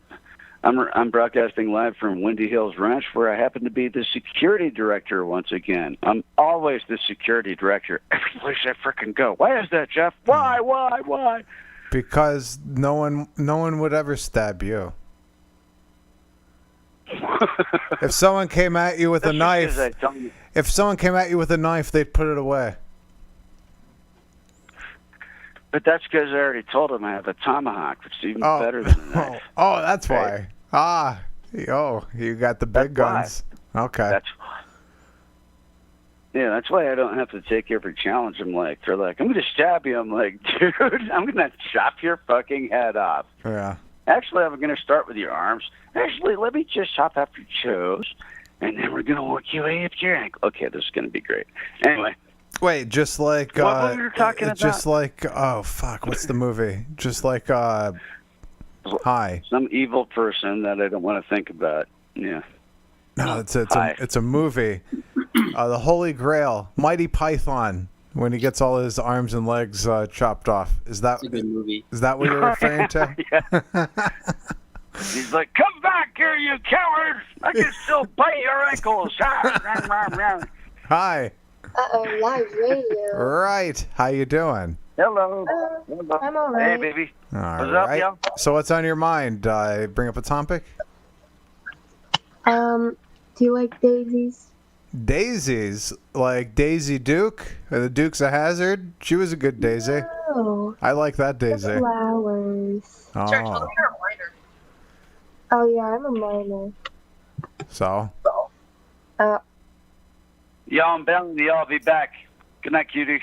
I'm broadcasting live from Windy Hills Ranch, where I happen to be the security director once again. I'm always the security director every place I frickin' go. Why is that, Jeff? Why? Because no one would ever stab you. If someone came at you with a knife, they'd put it away. But that's because I already told him I have a tomahawk, which is even better than a knife. Oh, that's why. You got the big guns. Okay. That's why I don't have to take every challenge. They're like, I'm going to stab you. I'm like, dude, I'm going to chop your fucking head off. Yeah. Actually, I'm going to start with your arms. Actually, let me just chop off your toes, and then we're going to work your way up to your ankle. Okay, this is going to be great. Anyway. Wait, just like what were you talking about? Just like what's the movie? Just like Hi. Some evil person that I don't want to think about. Yeah. No, it's a movie. The Holy Grail, Mighty Python, when he gets all his arms and legs chopped off. Is that a good movie? Is that what you're referring to? He's like, come back here, you coward! I can still bite your ankles. Hi. Uh-oh, live radio. Right. How you doing? Hello. I'm all right. Hey, baby. All What's right. up, y'all? So what's on your mind? Bring up a topic? Do you like daisies? Daisies? Like Daisy Duke? Or the Dukes of Hazzard? She was a good daisy. No. I like that daisy. Flowers. Oh. Oh, yeah, I'm a minor. So? Y'all, I'm bound to y'all be back. Good night, cutie.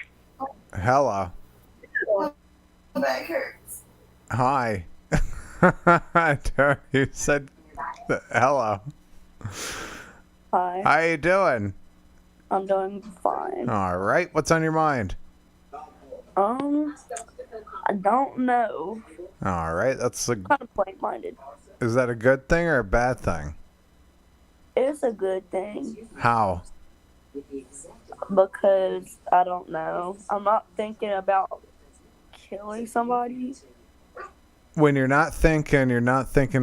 Hello. My back hurts. Hi. You said hello. Hi. How you doing? I'm doing fine. All right. What's on your mind? I don't know. All right. That's a kind of plain-minded. Is that a good thing or a bad thing? It's a good thing. How? Because I don't know. I'm not thinking about killing somebody. When you're not thinking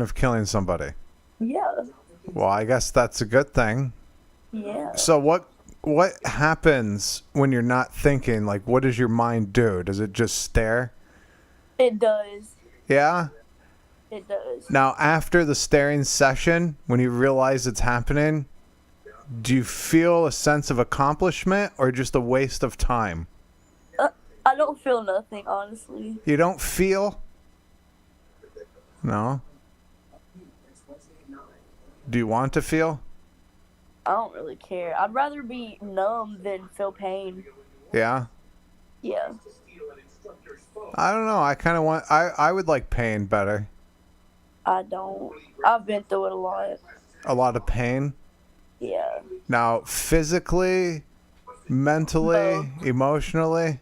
of killing somebody. Yeah. Well, I guess that's a good thing. Yeah. So what what happens when you're not thinking? Like, what does your mind do? Does it just stare? It does. Yeah? It does. Now, after the staring session, when you realize it's happening, do you feel a sense of accomplishment or just a waste of time? I don't feel nothing, honestly. You don't feel? No? Do you want to feel? I don't really care. I'd rather be numb than feel pain. Yeah? Yeah. I don't know. I kind of want... I would like pain better. I don't. I've been through it a lot. A lot of pain? Yeah. Now, physically, mentally, emotionally?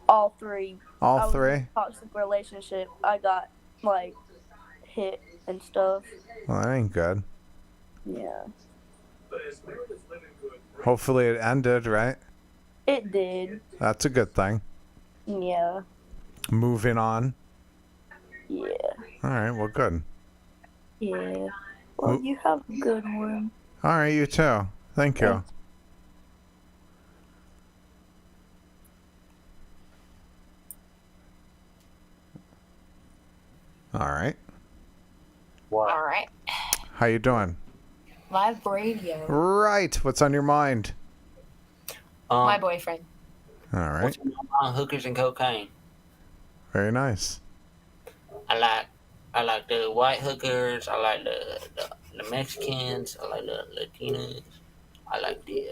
All three. All I three? was in a toxic relationship. I got, like, hit and stuff. Well, that ain't good. Yeah. Hopefully it ended, right? It did. That's a good thing. Yeah. Moving on. Yeah. All right, well, good. Yeah. Well, you have a good one. All right, you too. Thank you. All right. What? All right. How you doing? Live radio. Right. What's on your mind? My boyfriend. All right. Hookers and cocaine. Very nice. I like the white hookers. I like the Mexicans. I like the Latinos. I like the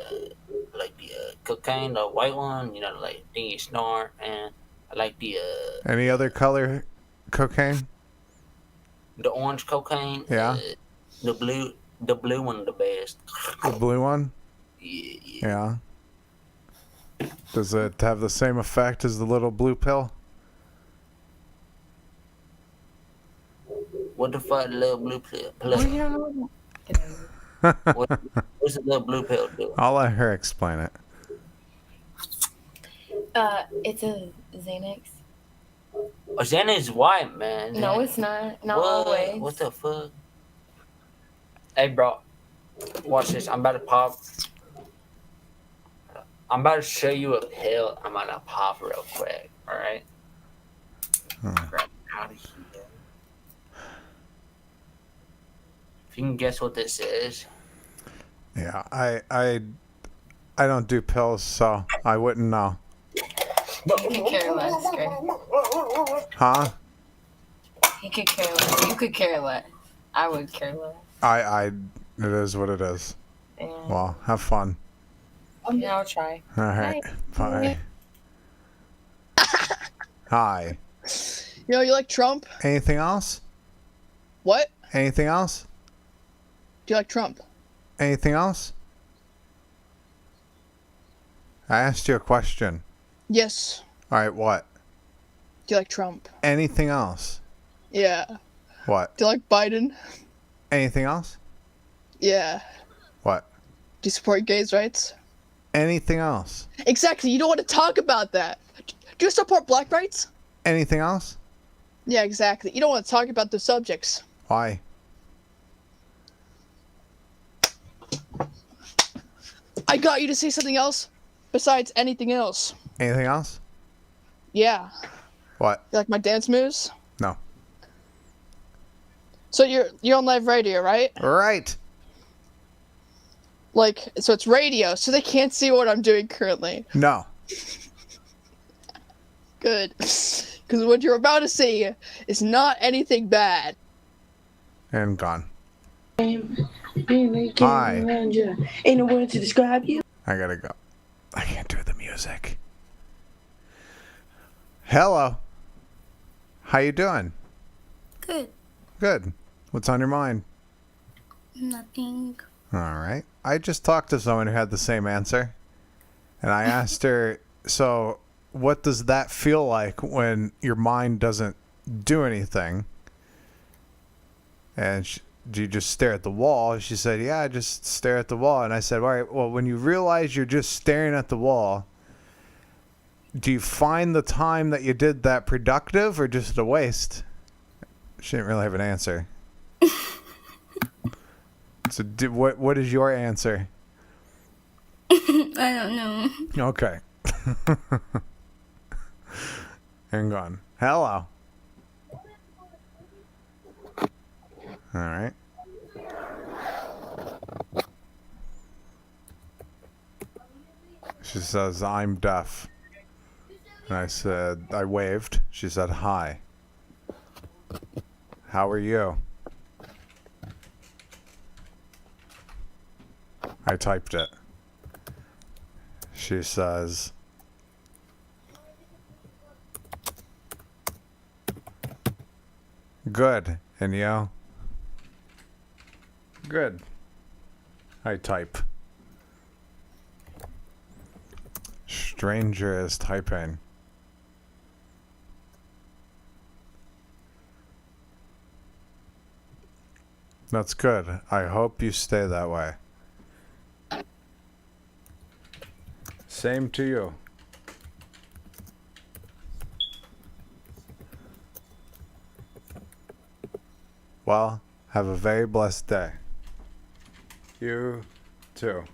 cocaine, the white one. You know, like thing you snort, and I like the Any other color cocaine? the orange cocaine. Yeah. The blue one the best. The blue one? Yeah. Yeah. Does it have the same effect as the little blue pill? What the fuck, the little blue pill? What's the little blue pill do? I'll let her explain it. It's a Xanax. Oh, Xanax is white, man. No, it's not. Not What? always. What the fuck? Hey, bro. Watch this. I'm about to pop. I'm about to show you a pill. I'm about to pop real quick. All right? Grab it out of here. If you can guess what this is. Yeah, I don't do pills, so I wouldn't know. You could care less, Greg. Huh? You could care less. You could care less. I would care less. It is what it is. Yeah. Well, have fun. Yeah, I'll try. All right. Bye. Hi. You know, you like Trump? Anything else? What? Anything else? Do you like Trump? Anything else? I asked you a question. Yes. All right, what? Do you like Trump? Anything else? Yeah. What? Do you like Biden? Anything else? Yeah. What? Do you support gays' rights? Anything else? Exactly. You don't want to talk about that. Do you support black rights? Anything else? Yeah, exactly. You don't want to talk about those subjects. Why? I got you to say something else besides anything else. Anything else? Yeah. What? You like my dance moves? No. So you're on live radio, right? Right. Like, so it's radio, so they can't see what I'm doing currently. No. Good. Because what you're about to see is not anything bad. And gone. Hi. Ain't no word to describe you. I gotta go. I can't do the music. Hello. How you doing? Good. Good. What's on your mind? Nothing. All right. I just talked to someone who had the same answer. And I asked her, so what does that feel like when your mind doesn't do anything? And do you just stare at the wall? She said, yeah, I just stare at the wall. And I said, all right, well, when you realize you're just staring at the wall, do you find the time that you did that productive or just a waste? She didn't really have an answer. So what is your answer? I don't know. Okay. Hang on. Hello. All right. She says, I'm deaf. And I said, I waved. She said, hi. How are you? I typed it. She says, good. And you? Good. I type. Stranger is typing. That's good. I hope you stay that way. Same to you. Well, have a very blessed day. You too.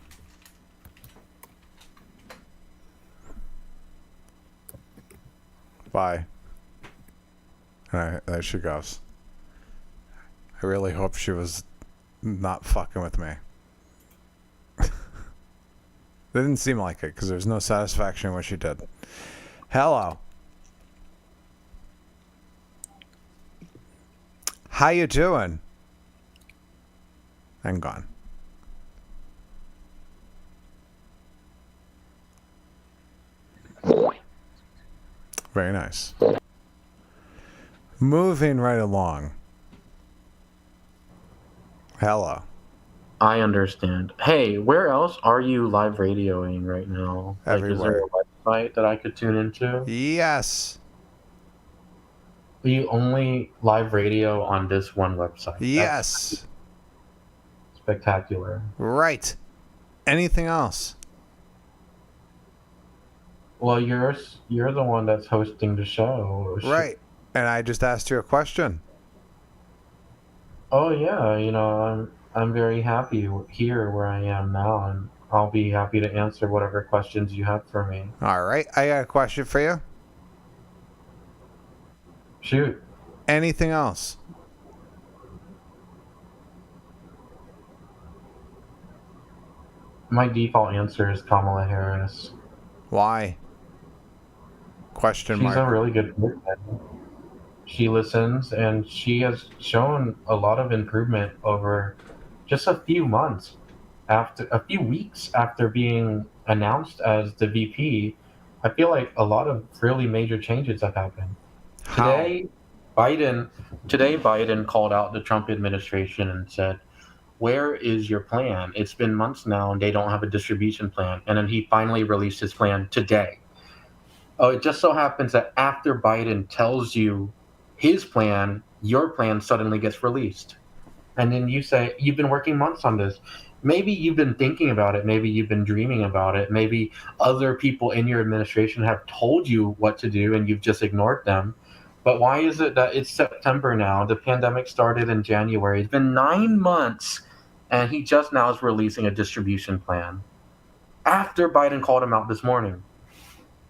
Bye. And there she goes. I really hope she was not fucking with me. It didn't seem like it because there was no satisfaction in what she did. Hello. How you doing? I'm gone. Very nice. Moving right along. Hello. I understand. Hey, where else are you live radioing right now? Everywhere. Is there a website that I could tune into? Yes. You only live radio on this one website? Yes. That's spectacular. Right. Anything else? Well, you're the one that's hosting the show. Right. And I just asked you a question. Oh yeah, I'm very happy here where I am now, and I'll be happy to answer whatever questions you have for me. All right. I got a question for you. Shoot. Anything else? My default answer is Kamala Harris. Why? Question mark. She's a really good person. She listens, and she has shown a lot of improvement over just a few weeks after being announced as the VP. I feel like a lot of really major changes have happened. Today, Biden called out the Trump administration and said, "Where is your plan? It's been months now, and they don't have a distribution plan." And then he finally released his plan today. Oh, it just so happens that after Biden tells you his plan, your plan suddenly gets released. And then you say, you've been working months on this. Maybe you've been thinking about it. Maybe you've been dreaming about it. Maybe other people in your administration have told you what to do and you've just ignored them. But why is it that it's September now? The pandemic started in January. It's been 9 months, and he just now is releasing a distribution plan after Biden called him out this morning.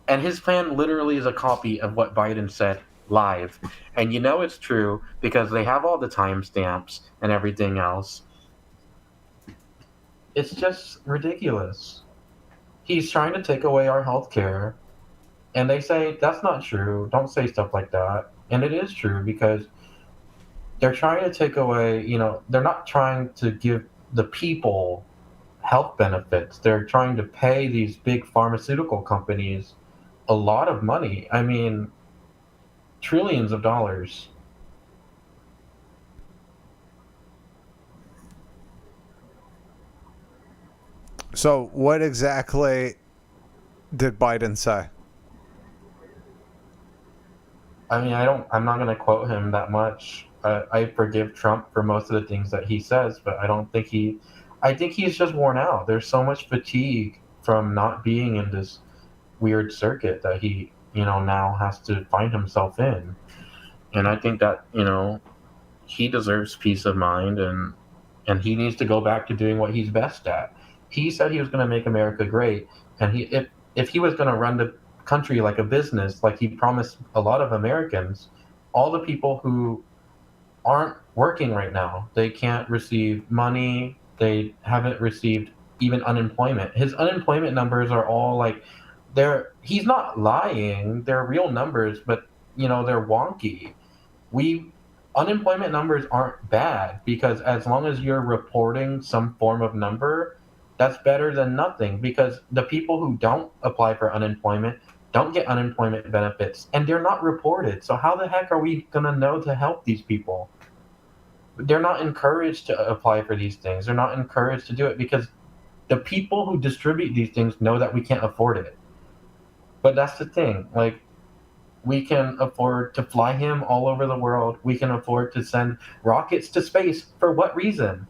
And his plan literally is a copy of what Biden said live. And you know it's true because they have all the timestamps and everything else. It's just ridiculous. He's trying to take away our health care. And they say, that's not true. Don't say stuff like that. And it is true because they're trying to take away, they're not trying to give the people health benefits. They're trying to pay these big pharmaceutical companies a lot of money. I mean, trillions of dollars. So what exactly did Biden say? I mean, I'm not going to quote him that much. I forgive Trump for most of the things that he says, but I think he's just worn out. There's so much fatigue from not being in this weird circuit that he, now has to find himself in. And I think that, he deserves peace of mind and he needs to go back to doing what he's best at. He said he was going to make America great, and if he was going to run the country like a business, like he promised a lot of Americans, all the people who aren't working right now, they can't receive money, they haven't received even unemployment. His unemployment numbers are all like he's not lying, they're real numbers, but they're wonky. Unemployment numbers aren't bad because as long as you're reporting some form of number, that's better than nothing, because the people who don't apply for unemployment don't get unemployment benefits and they're not reported. So how the heck are we going to know to help these people? They're not encouraged to apply for these things. They're not encouraged to do it because the people who distribute these things know that we can't afford it. But that's the thing. Like, we can afford to fly him all over the world. We can afford to send rockets to space. For what reason?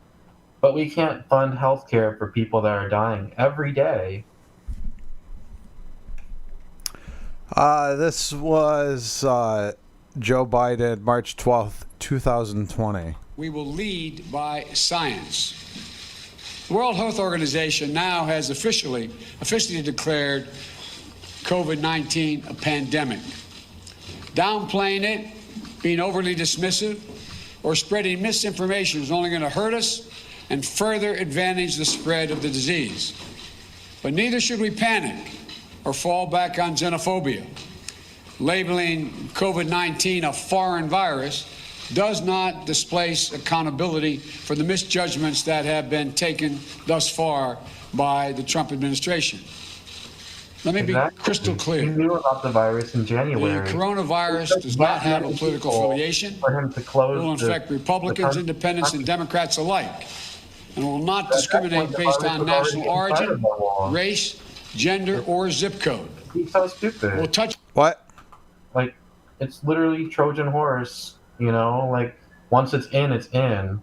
But we can't fund healthcare for people that are dying every day. This was Joe Biden, March 12th, 2020. We will lead by science. The World Health Organization now has officially declared COVID-19 a pandemic. Downplaying it, being overly dismissive, or spreading misinformation is only going to hurt us and further advantage the spread of the disease. But neither should we panic or fall back on xenophobia. Labeling COVID-19 a foreign virus does not displace accountability for the misjudgments that have been taken thus far by the Trump administration. Let me be crystal clear. He knew about the virus in January. The coronavirus does not have a political affiliation. For him to close It will infect Republicans, Independents, and Democrats alike, and will not discriminate based on national origin, race, gender, or zip code. He's so stupid. We'll touch. What? Like, it's literally Trojan horse. Like, once it's in, it's in.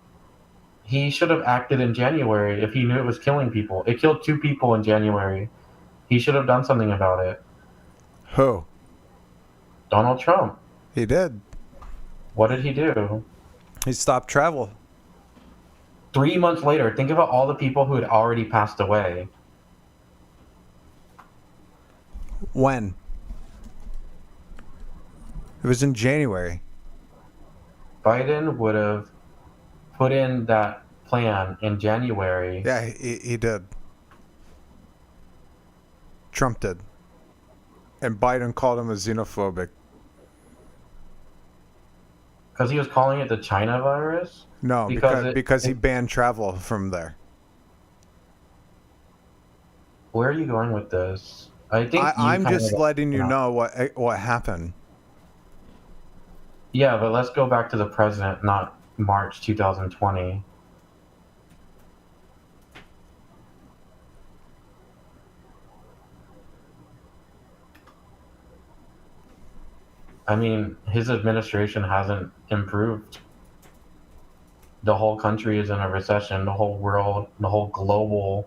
He should have acted in January if he knew it was killing people. It killed 2 people in January. He should have done something about it. Who? Donald Trump. He did. What did he do? He stopped travel. 3 months later, think about all the people who had already passed away. When? It was in January. Biden would have put in that plan in January. Yeah, he did. Trump did. And Biden called him a xenophobic. Because he was calling it the China virus? No, because he banned travel from there. Where are you going with this? I'm just letting you know what happened. Yeah, but let's go back to the president, not March 2020. I mean, his administration hasn't improved. The whole country is in a recession. The whole world, the whole global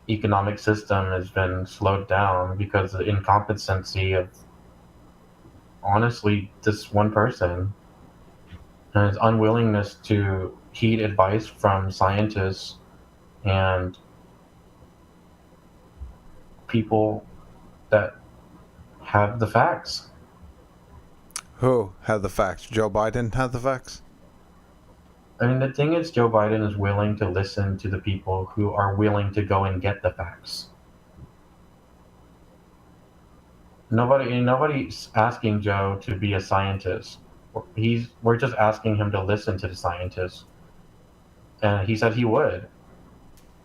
economic system has been slowed down because of the incompetency of, honestly, this one person and his unwillingness to heed advice from scientists and people that have the facts. Who had the facts? Joe Biden had the facts? I mean, the thing is, Joe Biden is willing to listen to the people who are willing to go and get the facts. Nobody's asking Joe to be a scientist. We're just asking him to listen to the scientists. And he said he would.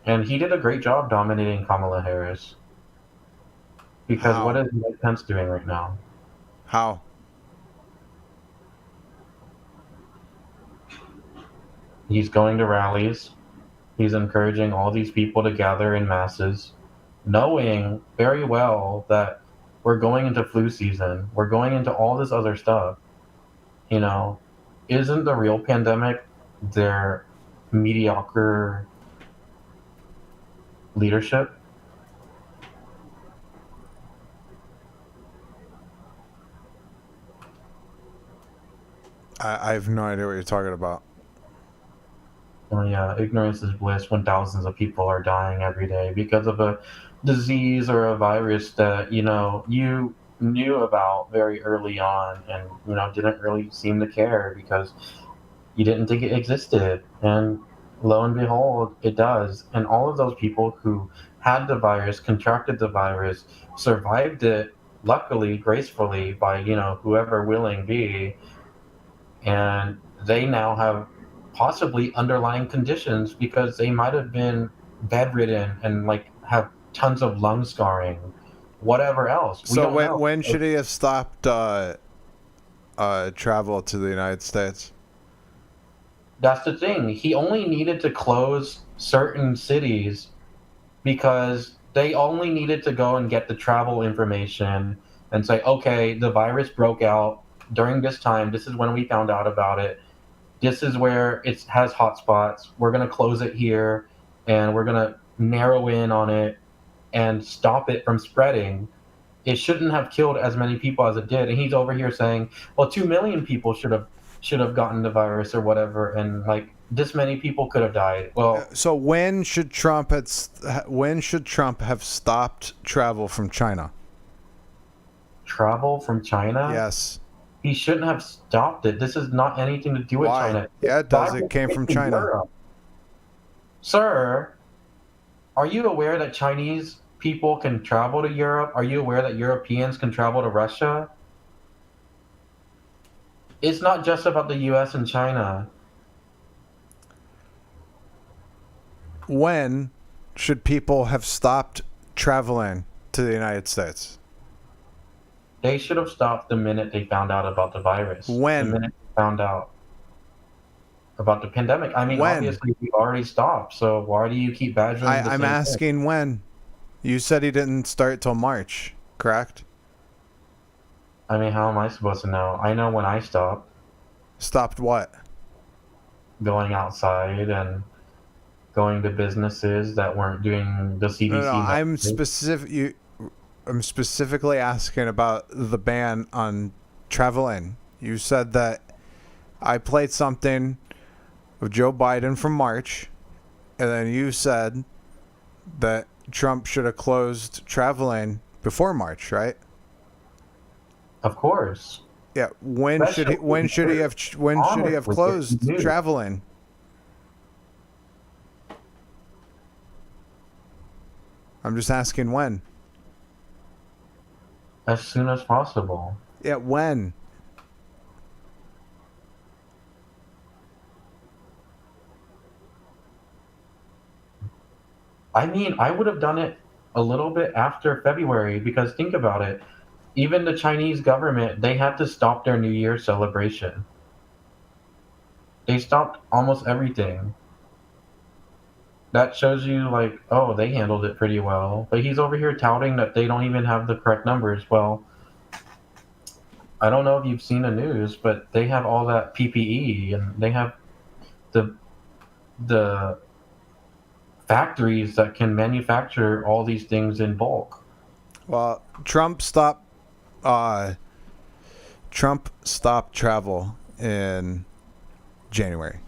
And he did a great job dominating Kamala Harris. Because How? What is Mike Pence doing right now? How? He's going to rallies. He's encouraging all these people to gather in masses, knowing very well that we're going into flu season. We're going into all this other stuff. Isn't the real pandemic their mediocre leadership? I have no idea what you're talking about. Oh yeah, ignorance is bliss when thousands of people are dying every day because of a disease or a virus that, you knew about very early on and, didn't really seem to care because you didn't think it existed. And lo and behold, it does. And all of those people who had the virus, contracted the virus, survived it, luckily, gracefully by, whoever willing be, and they now have possibly underlying conditions because they might have been bedridden and like have tons of lung scarring, whatever else. We So don't know. when should he have stopped travel to the United States? That's the thing. He only needed to close certain cities because they only needed to go and get the travel information and say, okay, the virus broke out during this time. This is when we found out about it. This is where it has hotspots. We're going to close it here and we're going to narrow in on it and stop it from spreading. It shouldn't have killed as many people as it did. And he's over here saying, well, 2 million people should have gotten the virus or whatever. And like this many people could have died. Well, so when should Trump have stopped travel from China? Travel from China? Yes. He shouldn't have stopped it. This is not anything to do with Why? China. Yeah, it does. It came from China. Europe. Sir, are you aware that Chinese people can travel to Europe? Are you aware that Europeans can travel to Russia? It's not just about the US and China. When should people have stopped traveling to the United States? They should have stopped the minute they found out about the virus. When? The minute they found out about the pandemic. I mean, obviously, we already stopped. So why do you keep badgering? I'm asking when. You said he didn't start till March, correct? I mean, how am I supposed to know? I know when I stopped. Stopped what? Going outside and going to businesses that weren't doing the CDC. No, I'm specifically asking about the ban on traveling. You said that I played something of Joe Biden from March, and then you said that Trump should have closed traveling before March, right? Of course. Yeah. When should he have closed traveling? I'm just asking when. As soon as possible. Yeah, when? I mean, I would have done it a little bit after February because think about it. Even the Chinese government, they had to stop their New Year celebration. They stopped almost everything. That shows you, like, oh, they handled it pretty well. But he's over here touting that they don't even have the correct numbers. Well, I don't know if you've seen the news, but they have all that PPE and they have the factories that can manufacture all these things in bulk. Well, Trump stopped travel in January,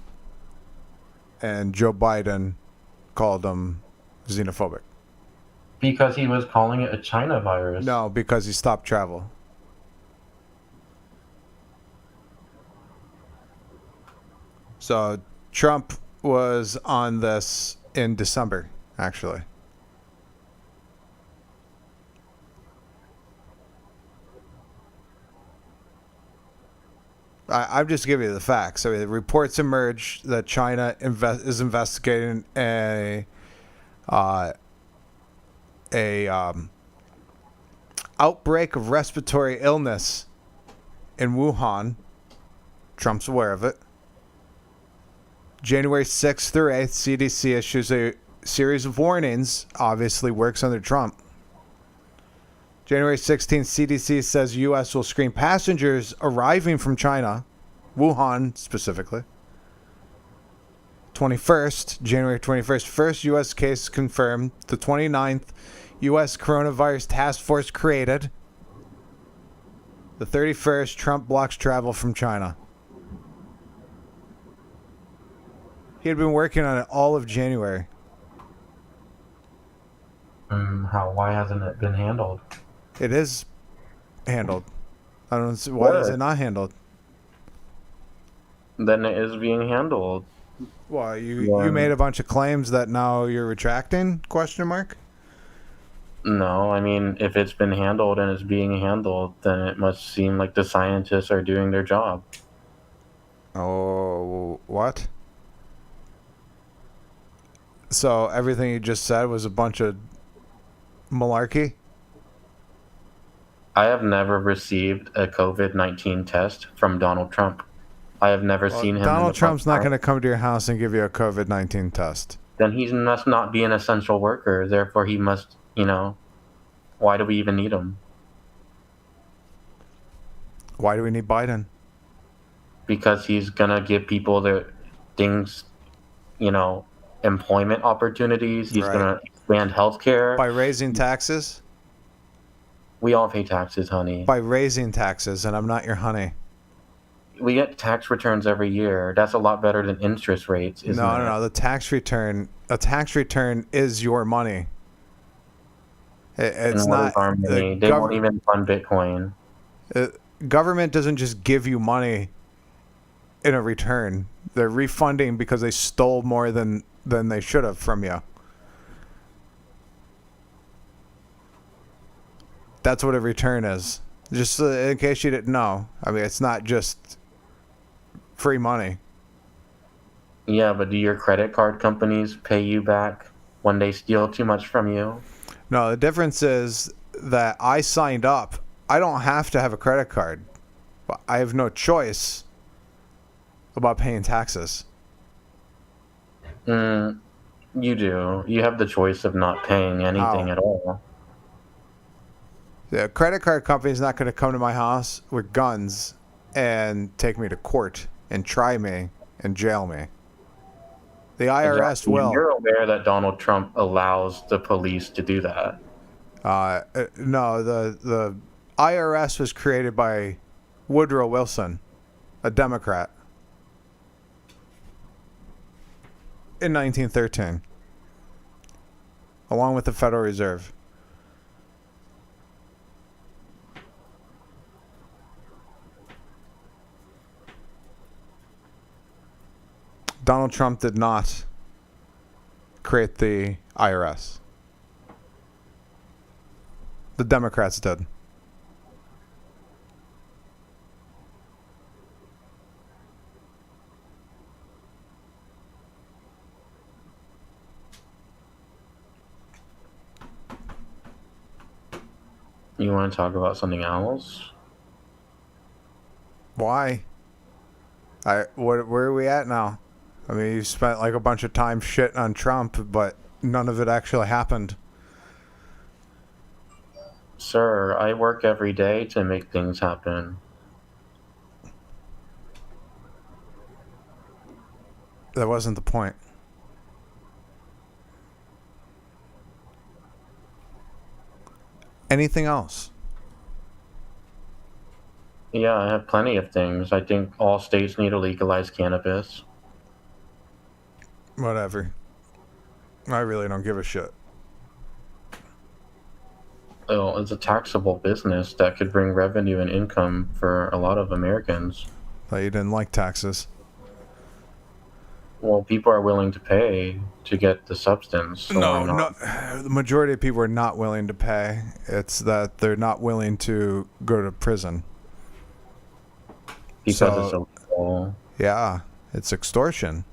and Joe Biden called him xenophobic. Because he was calling it a China virus. No, because he stopped travel. So Trump was on this in December, actually. I'm just giving you the facts. I mean, the reports emerged that China is investigating a outbreak of respiratory illness in Wuhan. Trump's aware of it. January 6th through 8th, CDC issues a series of warnings. Obviously works under Trump. January 16th, CDC says U.S. will screen passengers arriving from China, Wuhan specifically. January 21st, first U.S. case confirmed. The 29th, U.S. coronavirus task force created. The 31st, Trump blocks travel from China. He had been working on it all of January. How? Why hasn't it been handled? It is handled. I don't see why is it not handled. Then it is being handled. Well, you made a bunch of claims that now you're retracting? Question mark. No, I mean, if it's been handled and it's being handled, then it must seem like the scientists are doing their job. Oh, what? So everything you just said was a bunch of malarkey? I have never received a COVID-19 test from Donald Trump. I have never seen him. Donald Trump's not going to come to your house and give you a COVID-19 test. Then he must not be an essential worker. Therefore, he must, why do we even need him? Why do we need Biden? Because he's going to give people the things, employment opportunities. He's going to expand healthcare. By raising taxes? We all pay taxes, honey. By raising taxes, and I'm not your honey. We get tax returns every year. That's a lot better than interest rates, isn't it? No. A tax return is your money. It's not our money. They won't even fund Bitcoin. Government doesn't just give you money in a return. They're refunding because they stole more than they should have from you. That's what a return is. Just in case you didn't know. I mean, it's not just free money. Yeah, but do your credit card companies pay you back when they steal too much from you? No, the difference is that I signed up. I don't have to have a credit card. I have no choice about paying taxes. You do. You have the choice of not paying anything at all. The credit card company is not going to come to my house with guns and take me to court and try me and jail me. The IRS will. You're aware that Donald Trump allows the police to do that? No, the IRS was created by Woodrow Wilson, a Democrat, in 1913, along with the Federal Reserve. Donald Trump did not create the IRS. The Democrats did. You want to talk about something else? Why? Where are we at now? I mean, you spent like a bunch of time shitting on Trump, but none of it actually happened. Sir, I work every day to make things happen. That wasn't the point. Anything else? Yeah, I have plenty of things. I think all states need to legalize cannabis. Whatever. I really don't give a shit. Oh, it's a taxable business that could bring revenue and income for a lot of Americans. Thought you didn't like taxes. Well, people are willing to pay to get the substance. So No. The majority of people are not willing to pay. It's that they're not willing to go to prison. Because it's illegal. Yeah, it's extortion.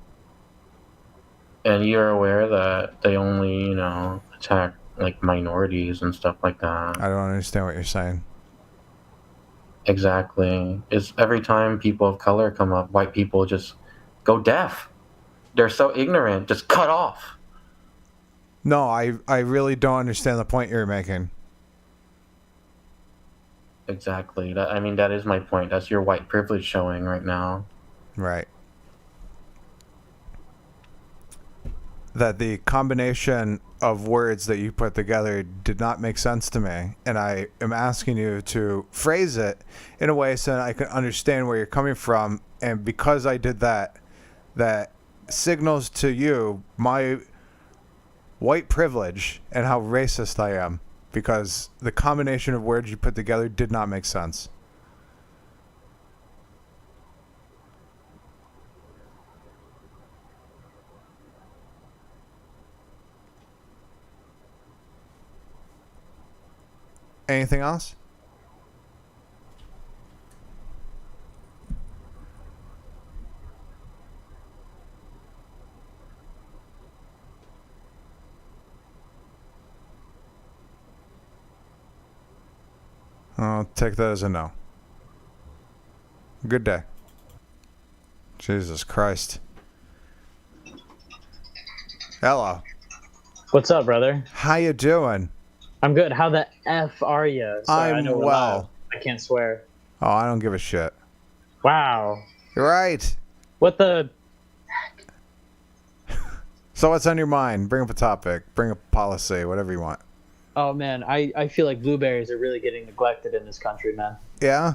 And you're aware that they only, attack like minorities and stuff like that. I don't understand what you're saying. Exactly. It's every time people of color come up, white people just go deaf. They're so ignorant. Just cut off. No, I really don't understand the point you're making. Exactly. That is my point. That's your white privilege showing right now. Right. That the combination of words that you put together did not make sense to me, and I am asking you to phrase it in a way so that I can understand where you're coming from, and because I did that signals to you my white privilege and how racist I am, because the combination of words you put together did not make sense. Anything else? I'll take that as a no. Good day. Jesus Christ. Hello. What's up, brother? How you doing? I'm good. How the F are you? I'm well. I can't swear. Oh, I don't give a shit. Wow. You're right. What the... So what's on your mind? Bring up a topic. Bring up a policy. Whatever you want. Oh, man. I feel like blueberries are really getting neglected in this country, man. Yeah?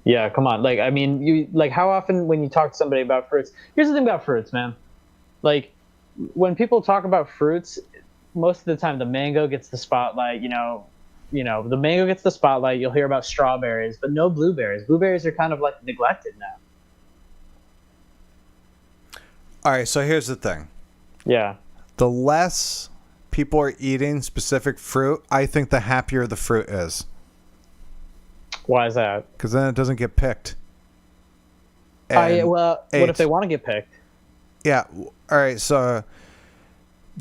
Yeah, come on. Like, I mean, how often when you talk to somebody about fruits... Here's the thing about fruits, man. Like, when people talk about fruits... Most of the time, the mango gets the spotlight. You know, the mango gets the spotlight. You'll hear about strawberries, but no blueberries. Blueberries are kind of like neglected now. All right, so here's the thing. Yeah. The less people are eating specific fruit, I think the happier the fruit is. Why is that? Because then it doesn't get picked. What if they want to get picked? Yeah. All right, so...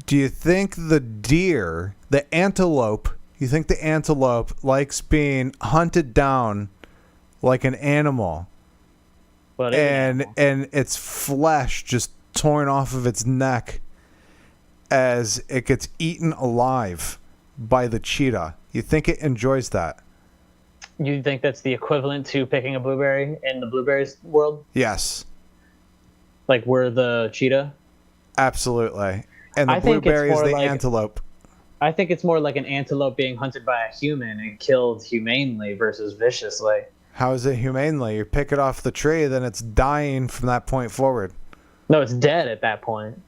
Do you think the deer, the antelope, likes being hunted down like an animal? And its flesh just torn off of its neck as it gets eaten alive by the cheetah? You think it enjoys that? You think that's the equivalent to picking a blueberry in the blueberries world? Yes. Like we're the cheetah? Absolutely. And the blueberry is the antelope. I think it's more like an antelope being hunted by a human and killed humanely versus viciously. How is it humanely? You pick it off the tree, then it's dying from that point forward. No, it's dead at that point.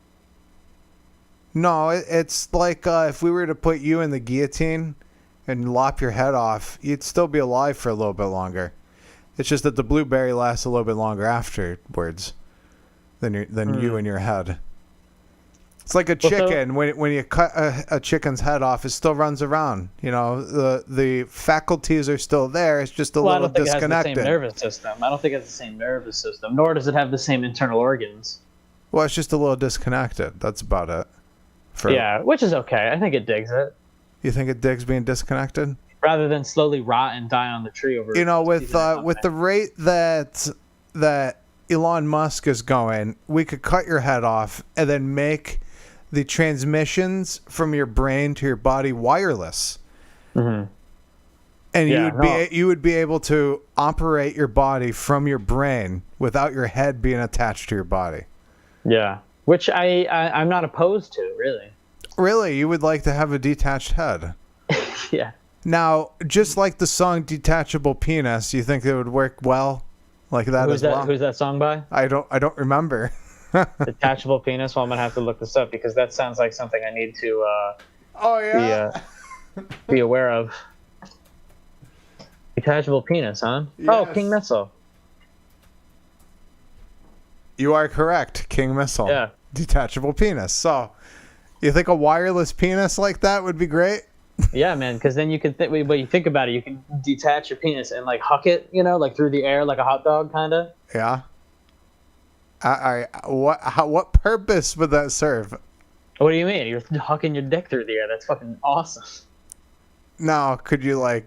No, it's like if we were to put you in the guillotine and lop your head off, you'd still be alive for a little bit longer. It's just that the blueberry lasts a little bit longer afterwards than you in your head. It's like a chicken. When you cut a chicken's head off, it still runs around. You know, the faculties are still there. It's just a little disconnected. I don't think it has the same nervous system. I don't think it has the same nervous system, nor does it have the same internal organs. Well, it's just a little disconnected. That's about it. Yeah, which is okay. I think it digs it. You think it digs being disconnected? Rather than slowly rot and die on the tree over. You know, with the rate that Elon Musk is going, we could cut your head off and then make the transmissions from your brain to your body wireless. Mm-hmm. And you would be able to operate your body from your brain without your head being attached to your body. Yeah, which I'm not opposed to, really. Really? You would like to have a detached head? Yeah. Now, just like the song Detachable Penis, you think it would work well like that as well? Who's that song by? I don't remember. Detachable penis. Well, I'm gonna have to look this up because that sounds like something I need to be aware of. Detachable penis, huh? Yes. Oh, King Missile. You are correct, King Missile. Yeah. Detachable penis. So, you think a wireless penis like that would be great? Yeah, man. Because then you can when you think about it, you can detach your penis and like huck it, like through the air, like a hot dog, kind of. Yeah. What purpose would that serve? What do you mean? You're hucking your dick through the air. That's fucking awesome. Now, could you like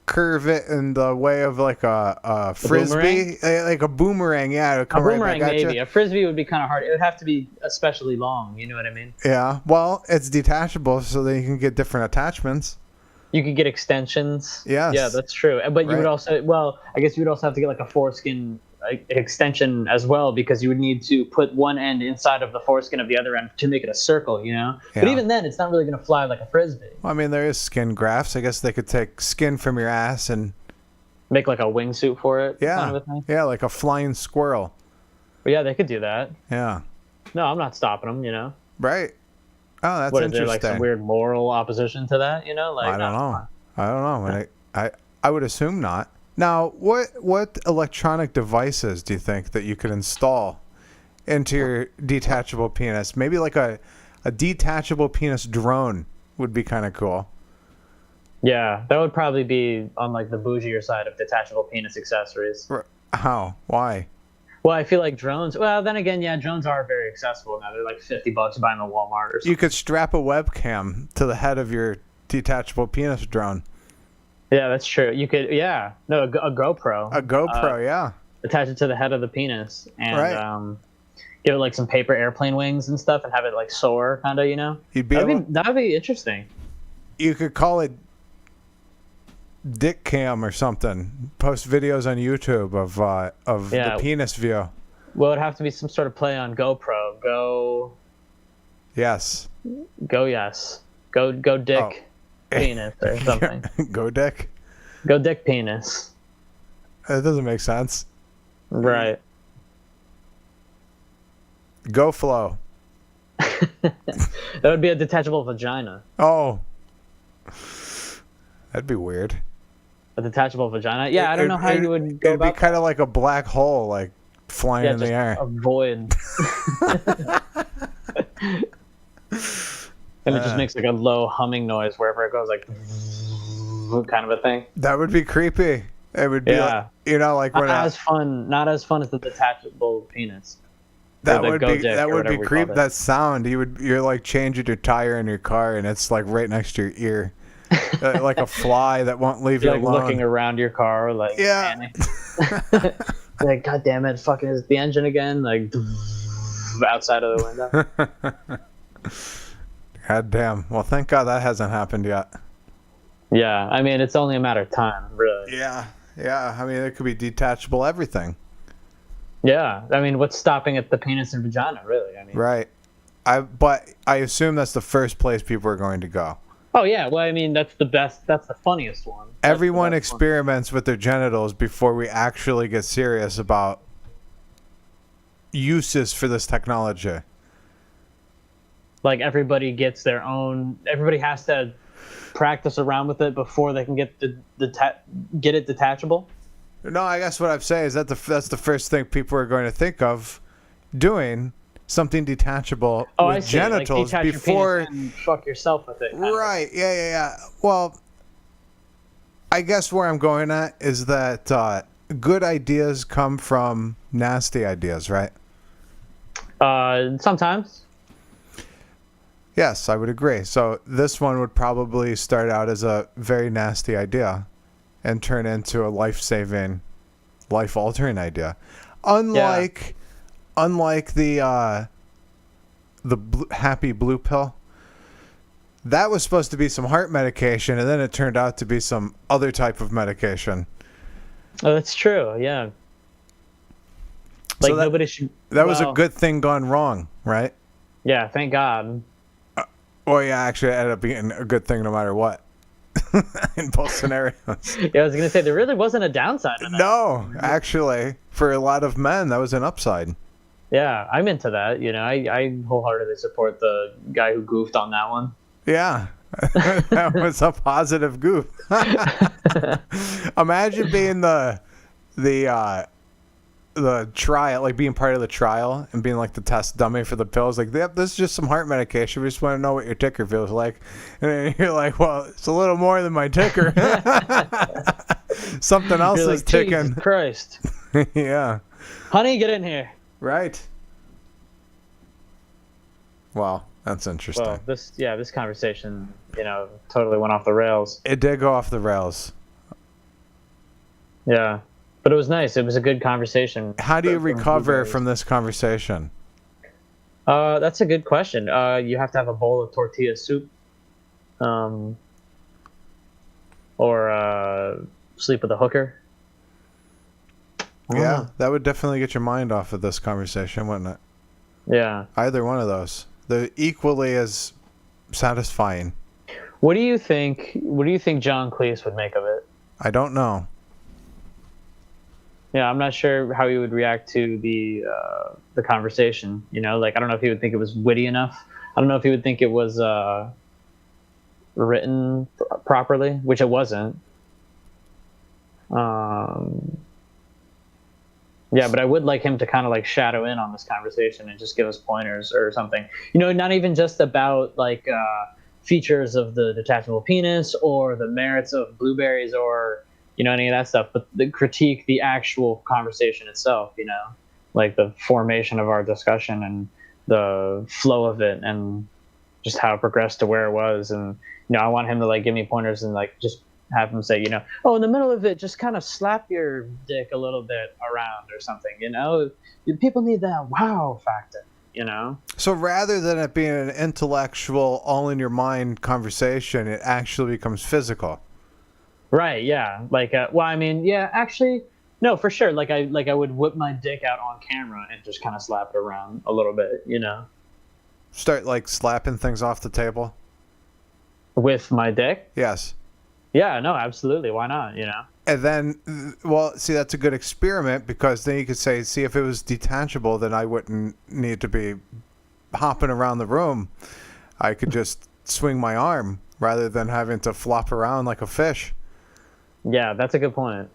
curve it in the way of like a frisbee, like a boomerang? Yeah, a boomerang maybe. A frisbee would be kind of hard. It would have to be especially long. You know what I mean? Yeah. Well, it's detachable, so that you can get different attachments. You could get extensions. Yes. Yeah, that's true. But you would also, I guess you would also have to get like a foreskin extension as well, because you would need to put one end inside of the foreskin of the other end to make it a circle, Yeah. But even then, it's not really going to fly like a frisbee. Well, I mean, there is skin grafts. I guess they could take skin from your ass and make like a wingsuit for it. Yeah. Kind of a thing. Yeah, like a flying squirrel. But yeah, they could do that. Yeah. No, I'm not stopping them. You know. Right. Oh, that's What is interesting. there like some weird moral opposition to that? You know, like I don't know. I don't know. And I would assume not. Now, what electronic devices do you think that you could install into your detachable penis? Maybe like a detachable penis drone would be kind of cool. Yeah, that would probably be on like the bougier side of detachable penis accessories. How? Why? Well, I feel like drones. Well, then again, yeah, drones are very accessible now. They're like $50 buying them at Walmart or something. You could strap a webcam to the head of your detachable penis drone. Yeah, that's true. You could, yeah, no, a GoPro. A GoPro, yeah. Attach it to the head of the penis and Right. give it like some paper airplane wings and stuff, and have it like soar, kind of, you know. You'd be that'd be interesting. You could call it Dick Cam or something. Post videos on YouTube of Yeah. the penis view. Well, it'd have to be some sort of play on GoPro. Yes. Yes. Go dick penis or something. Go dick. Go dick penis. That doesn't make sense. Right. Go flow. That would be a detachable vagina. Oh. That'd be weird. A detachable vagina? Yeah, I don't know how you would go It'd be about kind of like a black hole, like flying in the just air. a void. And it just makes like a low humming noise wherever it goes, like kind of a thing. That would be creepy. It would be like, you know, like when not as fun as the detachable penis. that Or the would go be dick that or would be whatever we creep. called it. That sound you're like changing your tire in your car and it's like right next to your ear, like a fly that won't leave you You're like alone. looking around your car, like Yeah. like God damn it, fucking is the engine again, like outside of the window. God damn. Well, thank God that hasn't happened yet. Yeah, I mean it's only a matter of time, really. Yeah. Yeah. I mean, it could be detachable everything. Yeah, I mean, what's stopping at the penis and vagina, really? I mean, Right. But I assume that's the first place people are going to go. oh yeah, well, I mean, that's the best, that's the funniest one. Everyone experiments with their genitals before we actually get serious about uses for this technology. Like everybody gets their own. Everybody has to practice around with it before they can get get it detachable. No, I guess what I'm saying is that that's the first thing people are going to think of doing, something detachable Oh, I with see. genitals like detach before. your penis and fuck yourself with it. Right. Yeah. Well, I guess where I'm going at is that good ideas come from nasty ideas, right? Sometimes. Yes, I would agree. So this one would probably start out as a very nasty idea and turn into a life-saving, life-altering idea. Unlike the happy blue pill. That was supposed to be some heart medication, and then it turned out to be some other type of medication. Oh, that's true. Yeah. Like So that- nobody should. That was a well, good thing gone wrong, right? Yeah, thank God. Well, yeah, actually, it ended up being a good thing no matter what. In both scenarios. Yeah, I was gonna say there really wasn't a downside to that. No, actually, for a lot of men, that was an upside. Yeah, I'm into that. You know, I wholeheartedly support the guy who goofed on that one. Yeah, that was a positive goof. Imagine being the trial, like being part of the trial and being like the test dummy for the pills. Like, yep, this is just some heart medication. We just want to know what your ticker feels like. And then you're like, well, it's a little more than my ticker. Something else You're is like, ticking. Jesus Christ. Yeah. Honey, get in here. Right. Wow, that's interesting. Well, this conversation, you know, totally went off the rails. It did go off the rails. Yeah. But it was nice. It was a good conversation. How do you recover from this conversation? That's a good question. You have to have a bowl of tortilla soup. Or sleep with a hooker. Yeah, that would definitely get your mind off of this conversation, wouldn't it? Yeah. Either one of those. They're equally as satisfying. What do you think John Cleese would make of it? I don't know. Yeah, I'm not sure how he would react to the conversation. You know, like I don't know if he would think it was witty enough. I don't know if he would think it was written properly, which it wasn't. Yeah, but I would like him to kind of like shadow in on this conversation and just give us pointers or something. You know, not even just about like features of the detachable penis or the merits of blueberries or any of that stuff, but critique the actual conversation itself. You know, like the formation of our discussion and the flow of it and just how it progressed to where it was. And I want him to like give me pointers and like just have him say, oh, in the middle of it, just kind of slap your dick a little bit around or something. People need that wow factor. So rather than it being an intellectual, all in your mind conversation, it actually becomes physical. Right. Yeah. Like, well, I mean, yeah, actually, no, for sure. Like I would whip my dick out on camera and just kind of slap it around a little bit. Start like slapping things off the table. With my dick? Yes. Yeah, no, absolutely. Why not, And then, well, see, that's a good experiment because then you could say, see, if it was detachable, then I wouldn't need to be hopping around the room. I could just swing my arm rather than having to flop around like a fish. Yeah, that's a good point.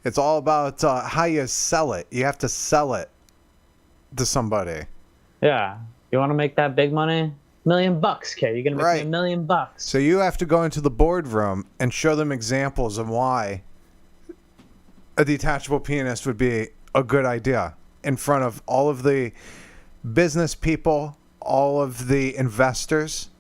It's all about how you sell it. You have to sell it to somebody. Yeah. You want to make that big money? $1 million, kid. You're gonna make me $1 million. So you have to go into the boardroom and show them examples of why a detachable penis would be a good idea in front of all of the business people, all of the investors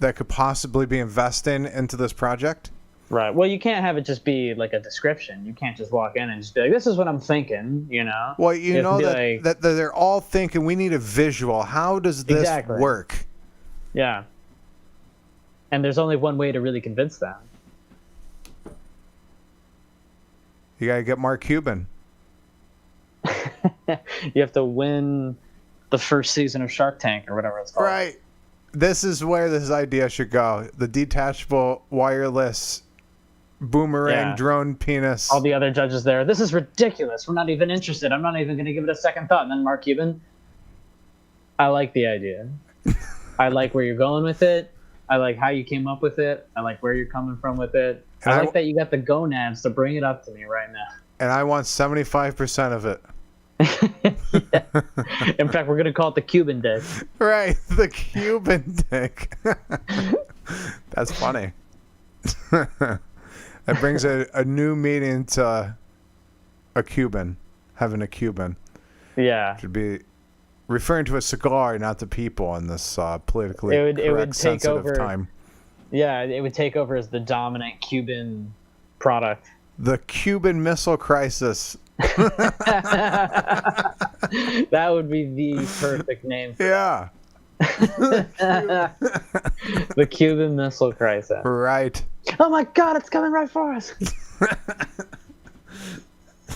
that could possibly be investing into this project. Right. Well, you can't have it just be like a description. You can't just walk in and just be like, "This is what I'm thinking," Well, that they're all thinking we need a visual. How does this work? Yeah. And there's only one way to really convince them. You gotta get Mark Cuban. You have to win the first season of Shark Tank or whatever it's called. Right. This is where this idea should go. The detachable wireless boomerang drone penis. All the other judges there. This is ridiculous. We're not even interested. I'm not even going to give it a second thought. And then Mark Cuban. I like the idea. I like where you're going with it. I like how you came up with it. I like where you're coming from with it. I like that you got the gonads to bring it up to me right now. And I want 75% of it. In fact, we're going to call it the Cuban dick. Right, the Cuban dick. That's funny. That brings a new meaning to a Cuban, having a Cuban. Yeah. Should be referring to a cigar, not the people in this politically correct, sensitive time. Yeah, it would take over as the dominant Cuban product. The Cuban Missile Crisis. That would be the perfect name. Yeah. The Cuban Missile Crisis. Right. Oh my God! It's coming right for us.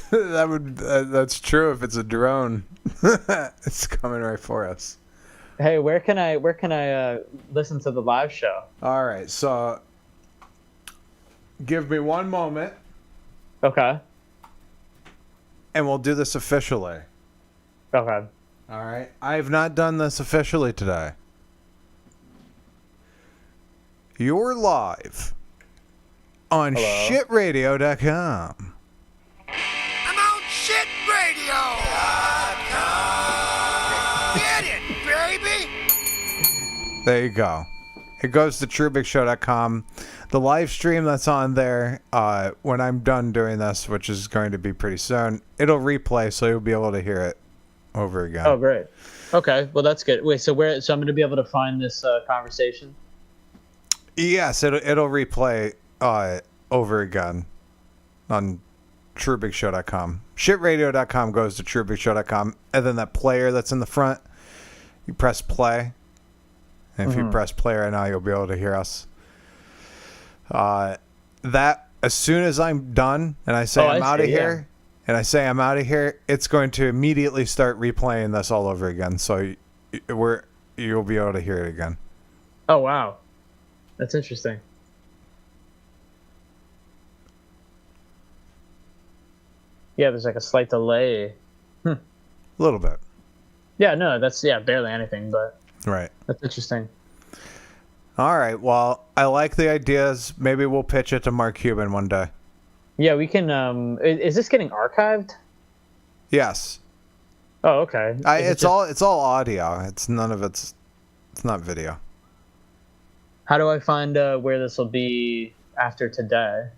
That's true if it's a drone. It's coming right for us. Hey, where can I listen to the live show? All right, so give me one moment. Okay. And we'll do this officially. Okay. All right. I have not done this officially today. You're live on shitradio.com. I'm on shitradio.com. Get it, baby. There you go. It goes to TreubigShow.com. The live stream that's on there, when I'm done doing this, which is going to be pretty soon, it'll replay, so you'll be able to hear it over again. Oh, great. Okay, well that's good. Wait, so I'm going to be able to find this conversation? Yes, it'll replay over again on TreubigShow.com. Shitradio.com goes to TreubigShow.com, and then that player that's in the front, you press play. And if you press play right now, you'll be able to hear us. That as soon as I'm done and I say I'm out of here, it's going to immediately start replaying this all over again. So you'll be able to hear it again. Oh wow, that's interesting. Yeah, there's like a slight delay. A little bit. Yeah, no, that's barely anything, but Right. that's interesting. All right. Well, I like the ideas. Maybe we'll pitch it to Mark Cuban one day. Yeah, we can. Is this getting archived? Yes. Oh, okay. It's all audio. It's not video. How do I find where this will be after today?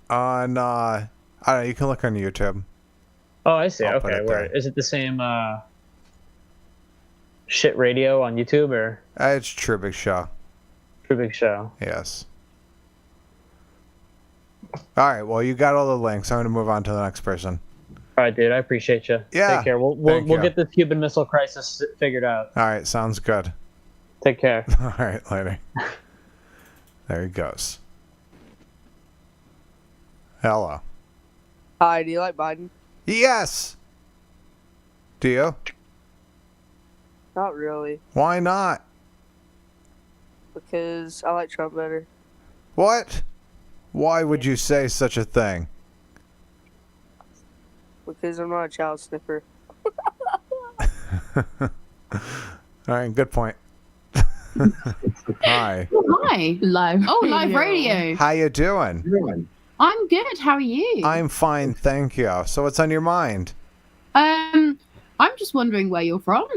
On I don't know. You can look on YouTube. Oh, I see. I'll put Okay, it where there. is it? The same shit radio on YouTube or It's Treubig Show. Treubig Show? Yes. All right. Well, you got all the links. I'm going to move on to the next person. All right, dude. I appreciate you. Yeah, Take care. We'll thank you. get the Cuban Missile Crisis figured out. All right. Sounds good. Take care. All right. Later. There he goes. Hello. Hi, do you like Biden? Yes. Do you? Not really, Why not? because I like Trump better. What? Why would you say such a thing? Because I'm not a child sniffer. All right. Good point. Hi. Oh, hi. Live. Oh, live radio. How you doing? I'm good. How are you? I'm fine, thank you. So what's on your mind? I'm just wondering where you're from.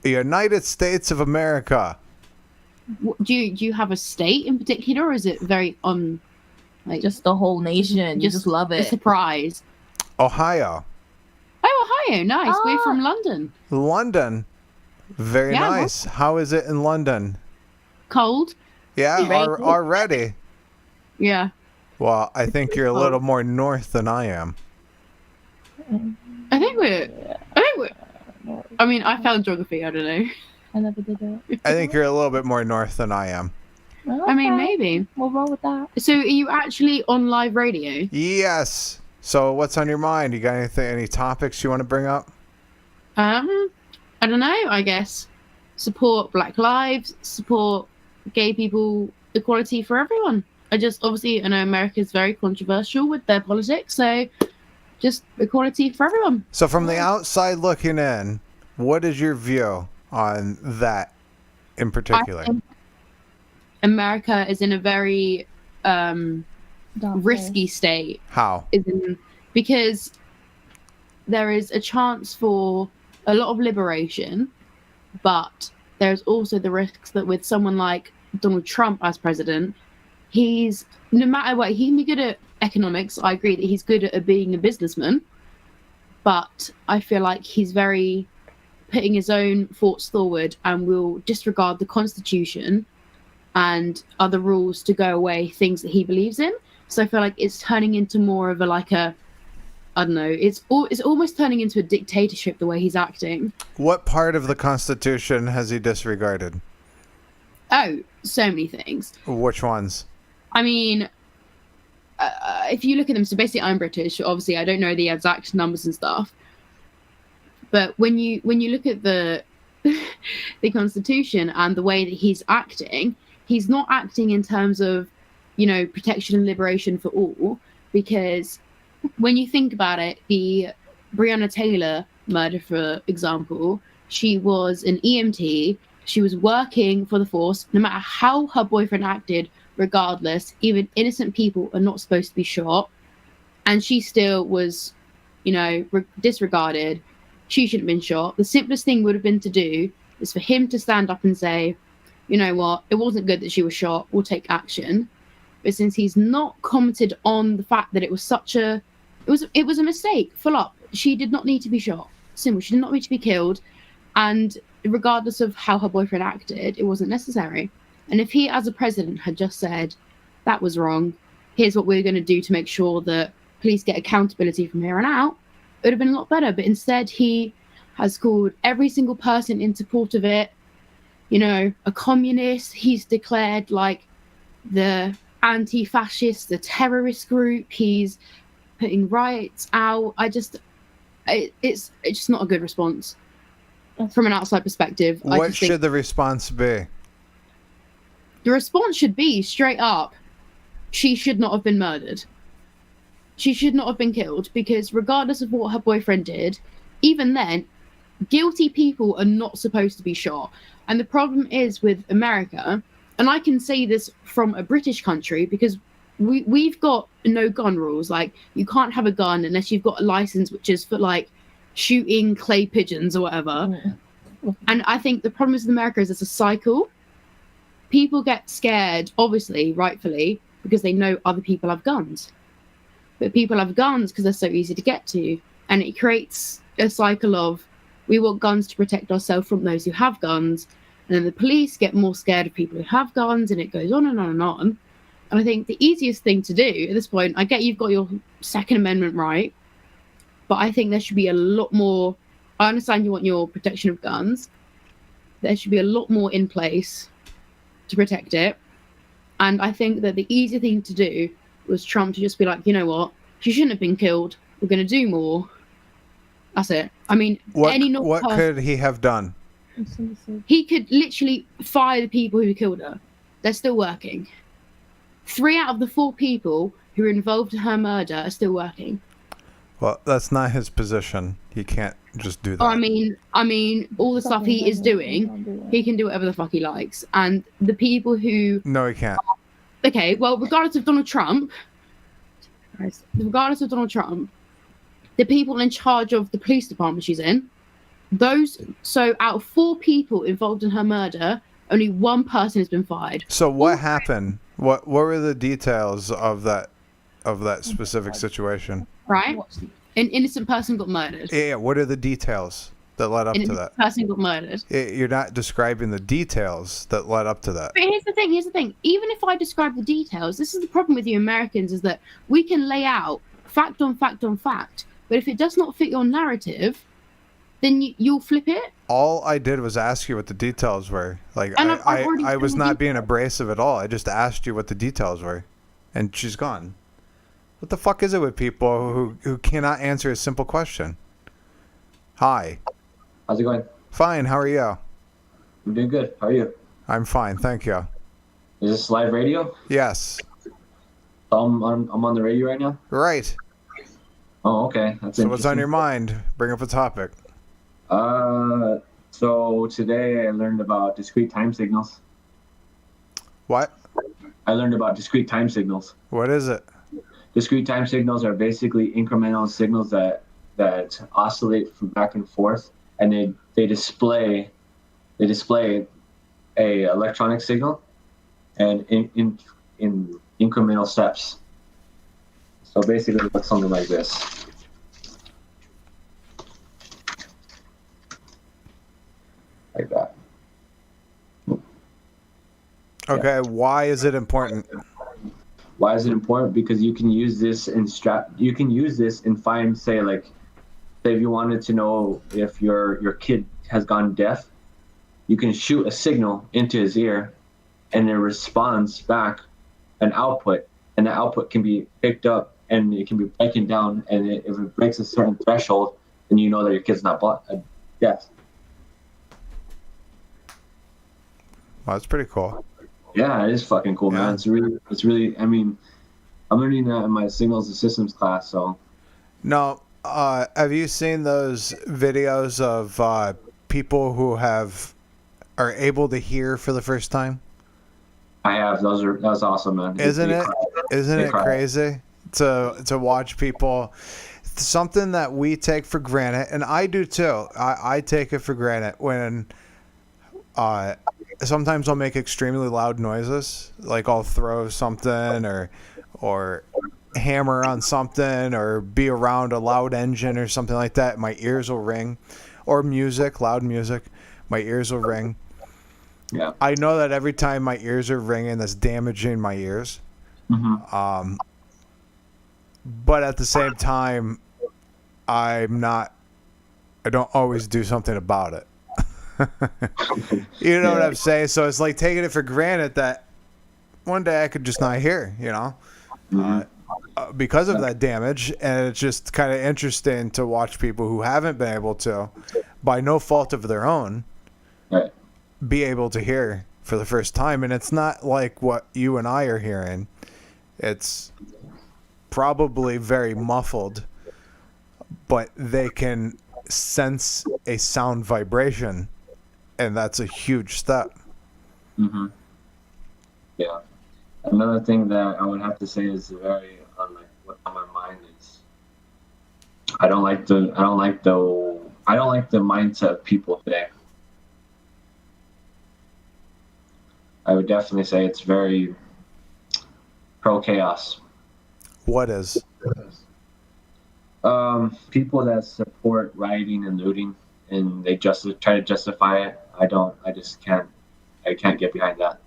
The United States of America. Do you have a state in particular, or is it very like Just the whole nation. You just love a it. surprise? Ohio. Oh, Ohio, nice. We're from London. London. Very Yeah, nice. How is it in London? Cold. Yeah, Very- already. Yeah. Well, I think you're a little more north than I am. I think we're. I mean, I found geography. I don't know. I never did that. I think you're a little bit more north than I am. I mean, maybe. We'll roll with that. So, are you actually on live radio? Yes. So what's on your mind? You got any topics you want to bring up? I don't know. I guess support Black lives, support gay people, equality for everyone. I know America's very controversial with their politics, so just equality for everyone. So from the outside looking in, what is your view on that in particular? I think America is in a very risky state. How? Because there is a chance for a lot of liberation, but there's also the risks that with someone like Donald Trump as president, he's, no matter what, he can be good at economics. I agree that he's good at being a businessman, but I feel like he's very putting his own thoughts forward and will disregard the Constitution and other rules to go away things that he believes in. So I feel like it's turning into more of I don't know, it's almost turning into a dictatorship the way he's acting. What part of the Constitution has he disregarded? Oh, so many things. Which ones? I mean, if you look at them, so basically I'm British. Obviously, I don't know the exact numbers and stuff. But when you look at the the Constitution and the way that he's not acting in terms of, protection and liberation for all. Because when you think about it, the Breonna Taylor murder, for example, she was an EMT. She was working for the force. No matter how her boyfriend acted, regardless, even innocent people are not supposed to be shot. And she still was, disregarded. She shouldn't have been shot. The simplest thing would have been to do is for him to stand up and say, you know what, it wasn't good that she was shot. We'll take action. But since he's not commented on the fact that it was it was a mistake, full up. She did not need to be shot. Simple. She did not need to be killed. And regardless of how her boyfriend acted, it wasn't necessary. And if he, as a president, had just said, that was wrong, here's what we're going to do to make sure that police get accountability from here on out, it would have been a lot better. But instead, he has called every single person in support of it, a communist. He's declared the anti-fascist, the terrorist group. He's putting riots out. It's just not a good response from an outside perspective. What should the response be? The response should be straight up, she should not have been murdered. she should not have been killed, because regardless of what her boyfriend did, even then, guilty people are not supposed to be shot. And the problem is with America, and I can say this from a British country, because we've got no gun rules. Like, you can't have a gun unless you've got a license, which is for like shooting clay pigeons or whatever. And I think the problem is with America is it's a cycle. People get scared, obviously, rightfully, because they know other people have guns. But people have guns because they're so easy to get to. And it creates a cycle of, we want guns to protect ourselves from those who have guns. And then the police get more scared of people who have guns, and it goes on and on and on. And I think the easiest thing to do at this point, I get you've got your Second Amendment right, but I think there should be a lot more. I understand you want your protection of guns. There should be a lot more in place to protect it. And I think that the easy thing to do was Trump to just be like, you know what, she shouldn't have been killed. We're going to do more. That's it. I mean, what could he have done? He could literally fire the people who killed her. They're still working. 3 out of the 4 people who were involved in her murder are still working. Well, that's not his position. He can't just do that. Oh, I mean, all the stuff he is doing, he can do whatever the fuck he likes. And the people who... No, he can't. Okay, well, regardless of Donald Trump, the people in charge of the police department she's in, so out of 4 people involved in her murder, only 1 person has been fired. So what happened? What were the details of that specific situation? Right? An innocent person got murdered. Yeah, what are the details that led up to that? An innocent person got murdered. You're not describing the details that led up to that. But here's the thing. Even if I describe the details, this is the problem with you Americans, is that we can lay out fact on fact on fact. But if it does not fit your narrative, then you'll flip it. All I did was ask you what the details were. Like, I was not being abrasive at all. I just asked you what the details were. And she's gone. What the fuck is it with people who cannot answer a simple question? Hi. How's it going? Fine, how are you? I'm doing good. How are you? I'm fine, thank you. Is this live radio? Yes. I'm on the radio right now? Right. Oh, okay. So what's on your mind? Bring up a topic. So today I learned about discrete time signals. What? I learned about discrete time signals. What is it? Discrete time signals are basically incremental signals that oscillate from back and forth, and they display a electronic signal, and in incremental steps. So basically, it looks something like this. Like that. Okay, yeah. Why is it important? Why is it important? Because you can use this and find, say if you wanted to know if your kid has gone deaf, you can shoot a signal into his ear, and it responds back an output, and the output can be picked up and it can be breaking down, and if it breaks a certain threshold, then you know that your kid's not deaf. Wow, that's pretty cool. Yeah, it is fucking cool, man. It's really. I mean, I'm learning that in my signals and systems class. So. No, have you seen those videos of people who are able to hear for the first time? I have. That's awesome, man. Isn't it crazy to watch people? Something that we take for granted, and I do too. I take it for granted when. Sometimes I'll make extremely loud noises, like I'll throw something or hammer on something or be around a loud engine or something like that. My ears will ring, or loud music, my ears will ring. Yeah. I know that every time my ears are ringing, that's damaging my ears. Mm-hmm. But at the same time, I don't always do something about it. You know what I'm saying? So it's like taking it for granted that one day I could just not hear, because of that damage. And it's just kind of interesting to watch people who haven't been able to, by no fault of their own, be able to hear for the first time. And it's not like what you and I are hearing. It's probably very muffled, but they can sense a sound vibration, and that's a huge step. Mm-hmm. Yeah. Another thing that I would have to say is very on what's on my mind is I don't like the mindset of people today. I would definitely say it's very pro chaos. What is? People that support rioting and looting, and they just try to justify it. I can't get behind that.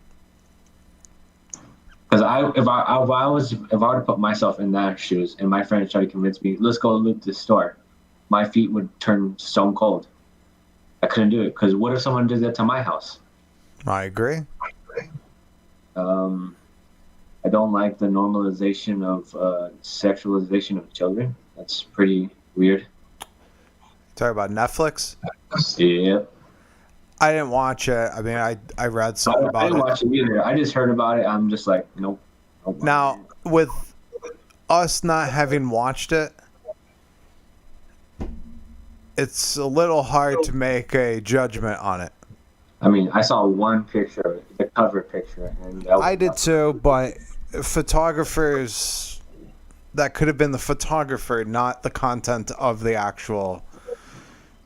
Because if I were to put myself in their shoes and my friends try to convince me, let's go loot this store, my feet would turn stone cold. I couldn't do it, because what if someone did that to my house? I agree. I don't like the normalization of sexualization of children. That's pretty weird. Talk about Netflix? Yeah. I didn't watch it. I mean, I read something about it. I didn't watch it either. I just heard about it. I'm just like, nope. Now, with us not having watched it, it's a little hard to make a judgment on it. I mean, I saw one picture, the cover picture, and I did too, but photographers, that could have been the photographer, not the content of the actual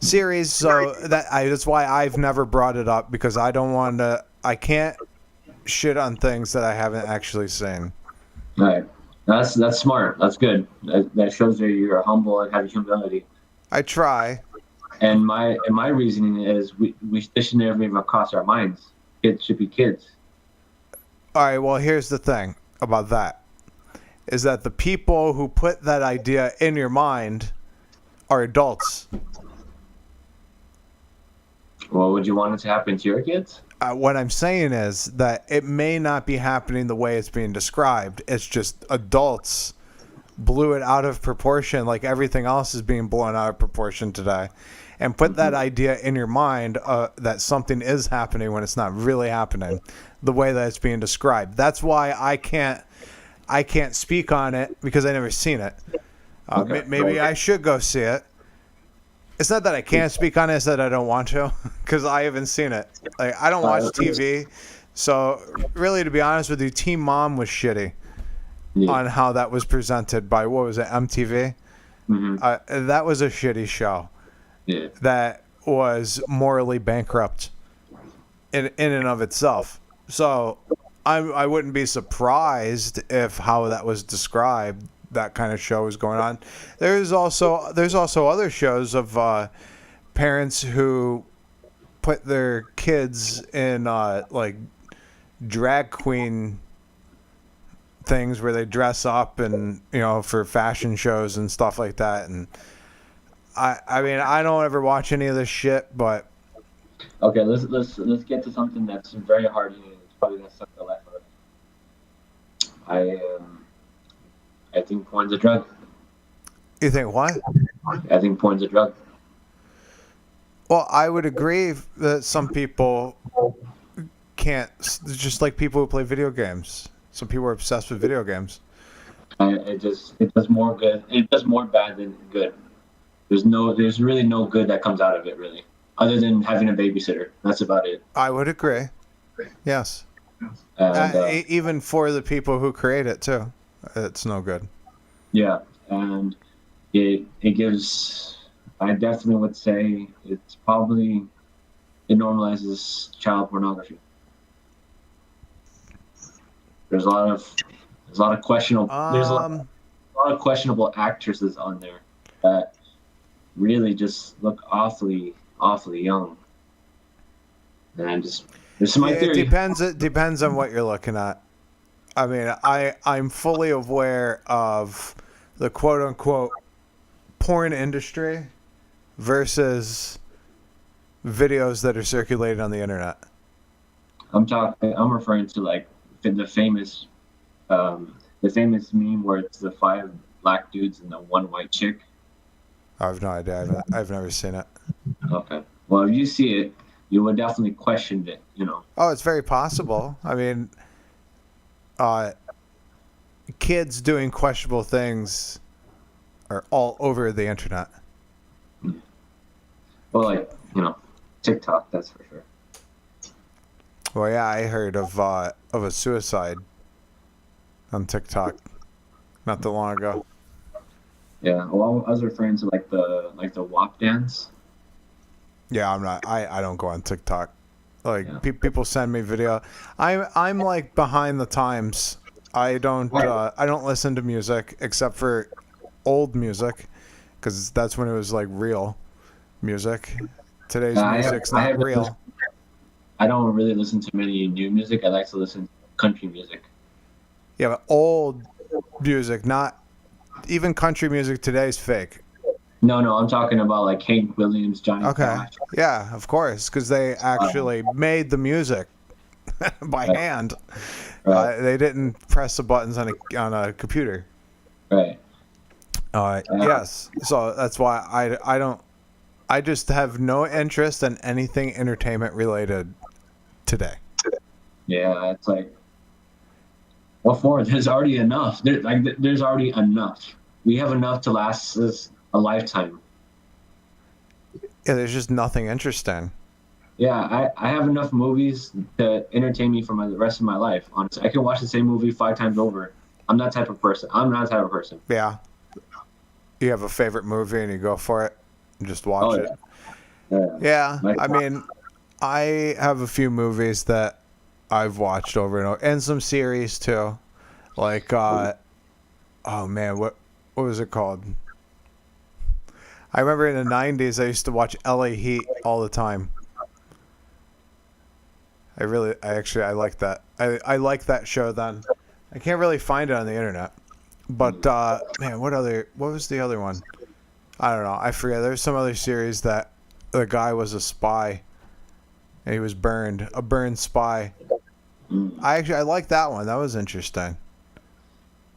series. So that's why I've never brought it up, because I don't want to. I can't shit on things that I haven't actually seen. Right. That's smart. That's good. That shows that you're humble and have humility. I try. And my reasoning is this should never even cross our minds. Kids should be kids. All right. Well, here's the thing about that: is that the people who put that idea in your mind are adults. Well, would you want it to happen to your kids? What I'm saying is that it may not be happening the way it's being described. It's just adults blew it out of proportion, like everything else is being blown out of proportion today, and put that idea in your mind that something is happening when it's not really happening the way that it's being described. That's why I can't speak on it, because I never seen it. Maybe I should go see it. It's not that I can't speak on it, it's that I don't want to, because I haven't seen it. Like, I don't watch TV, so really, to be honest with you, Teen Mom was shitty on how that was presented by, what was it, MTV? Mm-hmm. That was a shitty show. Yeah. That was morally bankrupt in and of itself. So I wouldn't be surprised if how that was described, that kind of show is going on. There's also other shows of parents who put their kids in like drag queen things where they dress up and, you know, for fashion shows and stuff like that. And I mean, I don't ever watch any of this shit, but okay, let's get to something that's very hard and it's probably gonna suck the life out of it. I think porn's a drug. You think what? I think porn's a drug. Well, I would agree that some people can't, just like people who play video games. Some people are obsessed with video games. It does more good. It does more bad than good. There's really no good that comes out of it, really, other than having a babysitter. That's about it. I would agree. Yes. And, even for the people who create it too, it's no good. Yeah, and it gives. I definitely would say it normalizes child pornography. There's a lot of questionable. There's a lot of questionable actresses on there that really just look awfully young. And this is my theory. It depends on what you're looking at. I mean, I'm fully aware of the quote unquote porn industry versus videos that are circulated on the internet. I'm referring to like the famous meme where it's the 5 black dudes and the 1 white chick. I have no idea. I've never seen it. Okay. Well, if you see it, you would definitely question it, you know. Oh, it's very possible. I mean, kids doing questionable things are all over the internet. Well, like, TikTok, that's for sure. Well, yeah, I heard of a suicide on TikTok not that long ago. Yeah, well, I was referring to like the WAP dance. Yeah, I'm not. I don't go on TikTok. Like people send me video. I'm like behind the times. I don't listen to music except for old music, because that's when it was like real music. Today's music's not real. I don't really listen to many new music. I like to listen to country music. Yeah, but old music, not even country music today is fake. No, I'm talking about like Hank Williams, Johnny Cash. Yeah, of course, because they actually made the music by hand. Right. They didn't press the buttons on a computer. Right. Yes. So that's why I don't. I just have no interest in anything entertainment related today. Yeah, it's like, what for? There's already enough. There's already enough. We have enough to last us a lifetime. Yeah, there's just nothing interesting. Yeah, I have enough movies to entertain me for the rest of my life. Honestly, I can watch the same movie 5 times over. I'm that type of person. Yeah. You have a favorite movie and you go for it and just watch it. Yeah. I mean, I have a few movies that I've watched over and over, and some series too. Like, oh man, what was it called? I remember in the 90s, I used to watch LA Heat all the time. I like that. I like that show then. I can't really find it on the internet. But, man, what was the other one? I don't know. I forget. There's some other series that the guy was a spy and he was a burned spy. I like that one. That was interesting.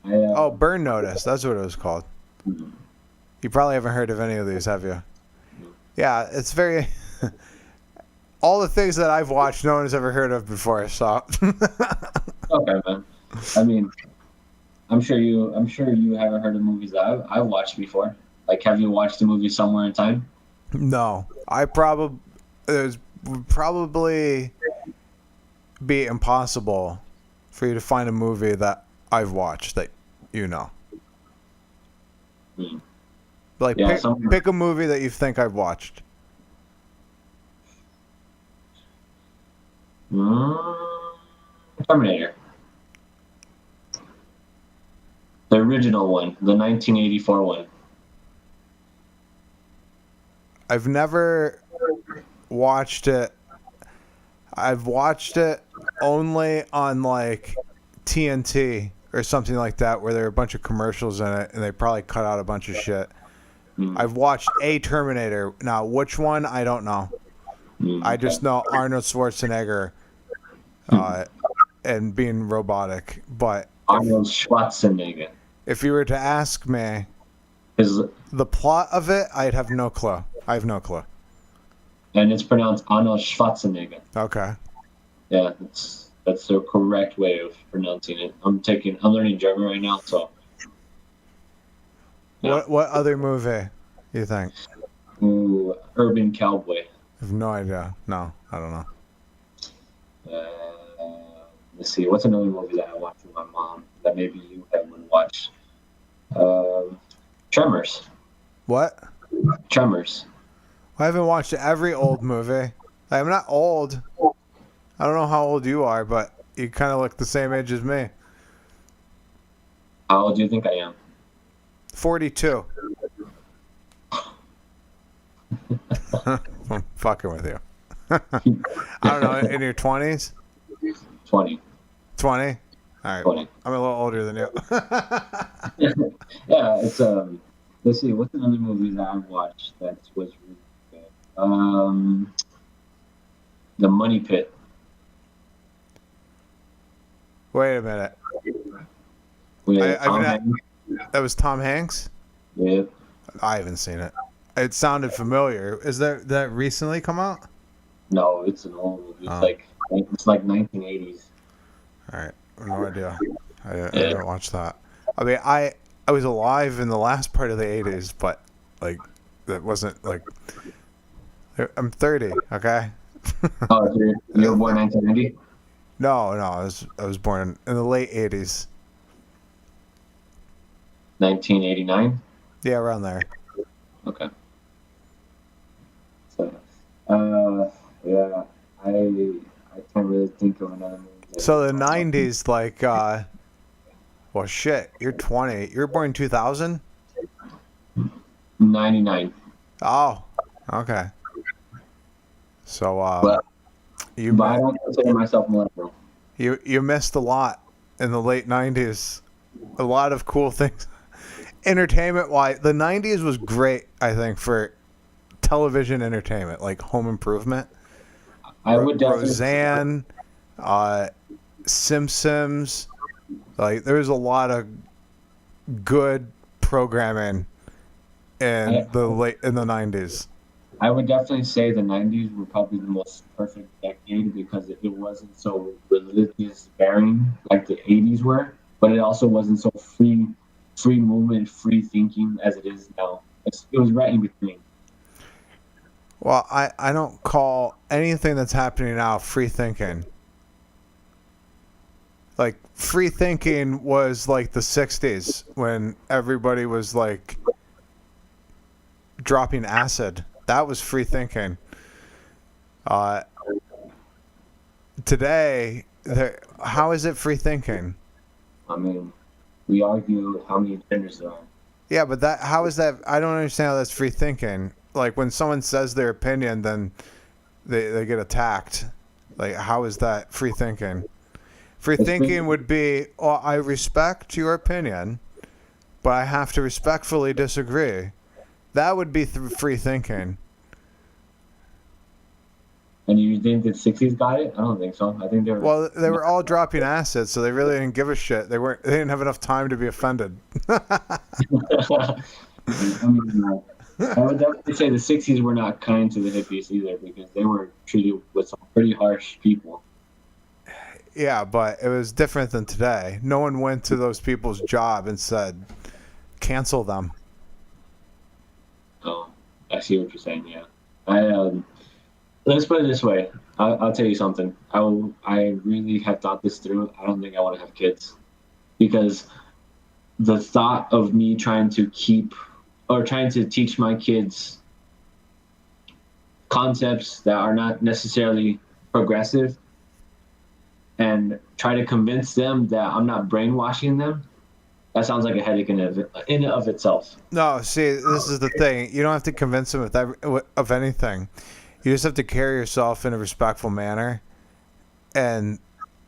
Burn Notice. That's what it was called. You probably haven't heard of any of these, have you? Yeah, it's very... all the things that I've watched, no one has ever heard of before, so... Okay, man. I mean, I'm sure you haven't heard of movies that I've watched before. Like, have you watched the movie Somewhere in Time? No. It would probably be impossible for you to find a movie that I've watched that you know. Like, pick a movie that you think I've watched. Terminator. The original one, the 1984 one. I've never watched it. I've watched it only on like TNT or something like that, where there are a bunch of commercials in it and they probably cut out a bunch of shit. I've watched a Terminator. Now, which one, I don't know. I just know Arnold Schwarzenegger and being robotic. But Arnold Schwarzenegger. If you were to ask me the plot of it, I'd have no clue. I have no clue. And it's pronounced Arnold Schwarzenegger. Okay. Yeah, that's the correct way of pronouncing it. I'm learning German right now, so. Yeah. What other movie you think? Ooh, Urban Cowboy. I have no idea. No, I don't know. Let's see. What's another movie that I watched with my mom that maybe you haven't watched? Tremors. What? Tremors. I haven't watched every old movie. I'm not old. I don't know how old you are, but you kind of look the same age as me. How old do you think I am? 42. I'm fucking with you. I don't know, in your 20s? 20. 20? All right. 20. I'm a little older than you. Yeah, it's let's see, what's another movie that I've watched that was really good? The Money Pit. Wait a minute. That was Tom Hanks? Yep. I haven't seen it. It sounded familiar. Did that recently come out? No, it's an old movie. It's like 1980s. All right. no idea. I didn't watch that. I mean, I was alive in the last part of the 80s, but like that wasn't like. I'm 30. Okay. Oh, so you were born 1990? No, I was born in the late 80s. 1989? Yeah, around there. Okay. So, yeah, I can't really think of another movie. So the 90s, like, well, shit, you're 20. You were born in 2000? 99. Oh, okay. So, But I don't consider myself millennial. You missed a lot in the late 90s. A lot of cool things. Entertainment-wise, the 90s was great, I think, for television entertainment, like Home Improvement. I would definitely Roseanne, Simpsons. Like, there was a lot of good programming in the 90s. I would definitely say the 90s were probably the most perfect decade because it wasn't so religious bearing like the 80s were, but it also wasn't so free movement, free thinking as it is now. It was right in between. Well, I don't call anything that's happening now free thinking. Like, free thinking was like the 60s when everybody was like dropping acid. That was free thinking. Today, how is it free thinking? I mean, we argue how many genders there are. Yeah, but how is that? I don't understand how that's free thinking. Like, when someone says their opinion, then they get attacked. Like, how is that free thinking? Free thinking would be, oh, I respect your opinion, but I have to respectfully disagree. That would be free thinking. And you think the 60s got it? I don't think so. I think they were. Well, they were all dropping acid, so they really didn't give a shit. They didn't have enough time to be offended. I would definitely say the 60s were not kind to the hippies either because they were treated with some pretty harsh people. Yeah, but it was different than today. No one went to those people's job and said, cancel them. Oh, I see what you're saying, yeah. Let's put it this way. I'll tell you something. I really have thought this through. I don't think I want to have kids because the thought of me trying to teach my kids concepts that are not necessarily progressive and try to convince them that I'm not brainwashing them, that sounds like a headache in and of itself. No, see, this is the thing. You don't have to convince them of anything. You just have to carry yourself in a respectful manner, and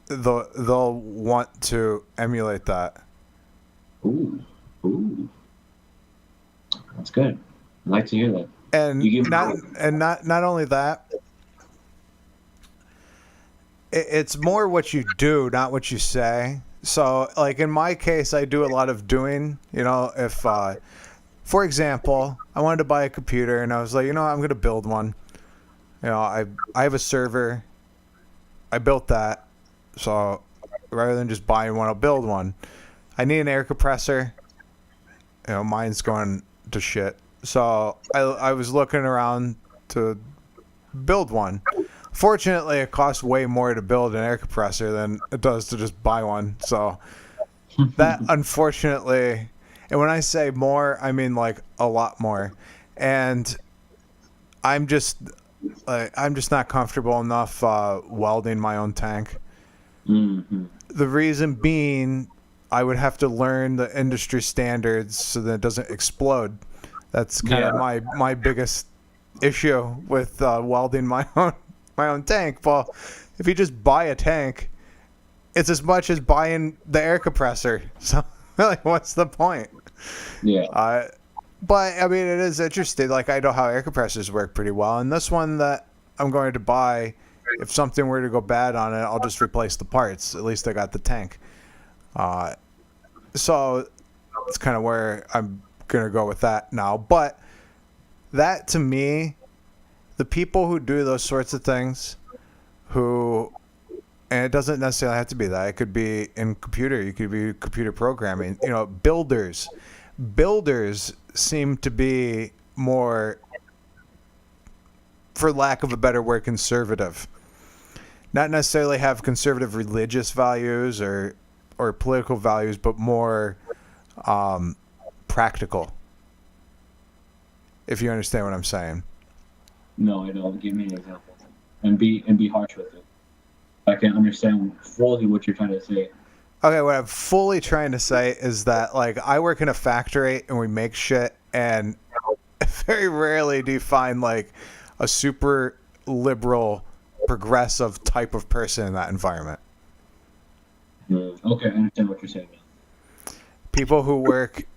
they'll want to emulate that. Ooh. That's good. I'd like to hear that. And not only that, it's more what you do, not what you say. So, like in my case, I do a lot of doing. You know, if, for example, I wanted to buy a computer, and I was like, I'm going to build one. You know, I have a server. I built that. So rather than just buying one, I'll build one. I need an air compressor. Mine's going to shit. So I was looking around to build one. Fortunately, it costs way more to build an air compressor than it does to just buy one. So that, unfortunately, and when I say more, I mean like a lot more. And I'm just not comfortable enough welding my own tank. Mm-hmm. The reason being, I would have to learn the industry standards so that it doesn't explode. That's kind of my biggest issue with welding my own tank. Well, if you just buy a tank, it's as much as buying the air compressor. So, like, what's the point? Yeah. But I mean, it is interesting. Like, I know how air compressors work pretty well, and this one that I'm going to buy, if something were to go bad on it, I'll just replace the parts. At least I got the tank. So it's kind of where I'm going to go with that now. But that, to me, the people who do those sorts of things, who And it doesn't necessarily have to be that. It could be in computer. You could be computer programming. You know, builders. Builders seem to be more, for lack of a better word, conservative. Not necessarily have conservative religious values or political values, but more practical. If you understand what I'm saying. No, I don't. Give me an example. And be harsh with it. I can understand fully what you're trying to say. Okay, what I'm fully trying to say is that, like, I work in a factory and we make shit, and very rarely do you find, like, a super liberal, progressive type of person in that environment. Okay, I understand what you're saying now. People who work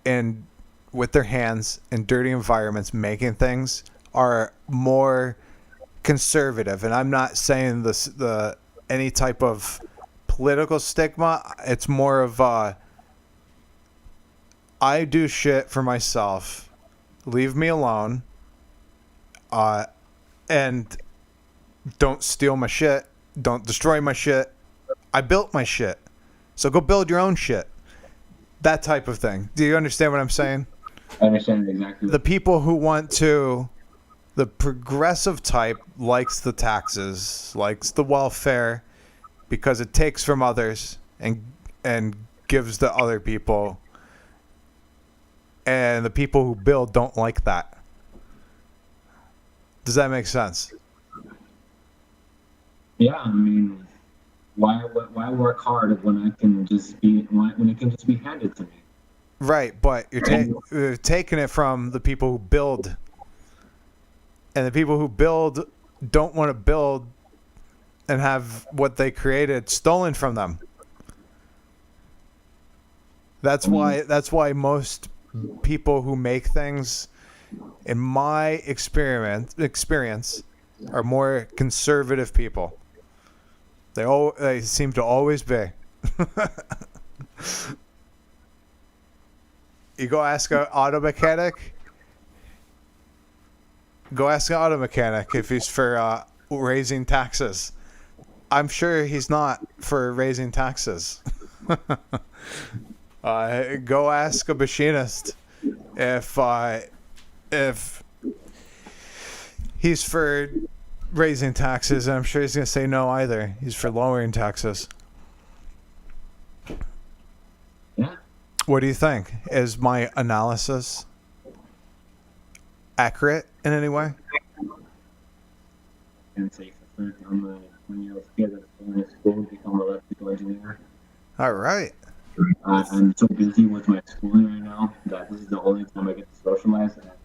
with their hands in dirty environments making things are more conservative, and I'm not saying the any type of political stigma. It's more of I do shit for myself, leave me alone, and don't steal my shit, don't destroy my shit. I built my shit, so go build your own shit. That type of thing. Do you understand what I'm saying? I understand exactly. The people who want to, the progressive type likes the taxes, likes the welfare, because it takes from others and gives to other people. And the people who build don't like that. Does that make sense? Yeah, I mean, why work hard when it can just be handed to me? Right, but you're taking it from the people who build. And the people who build don't want to build and have what they created stolen from them. That's why most people who make things, in my experience, are more conservative people. They seem to always be. You go ask an auto mechanic. Go ask an auto mechanic if he's for raising taxes. I'm sure he's not for raising taxes. Go ask a machinist if he's for raising taxes. I'm sure he's going to say no either. He's for lowering taxes. Yeah. What do you think? Is my analysis accurate in any way? And say for sure, I'm a 20-year-old kid that's going to school to become an electrical engineer. All right. I'm so busy with my schooling right now that this is the only time I get to socialize at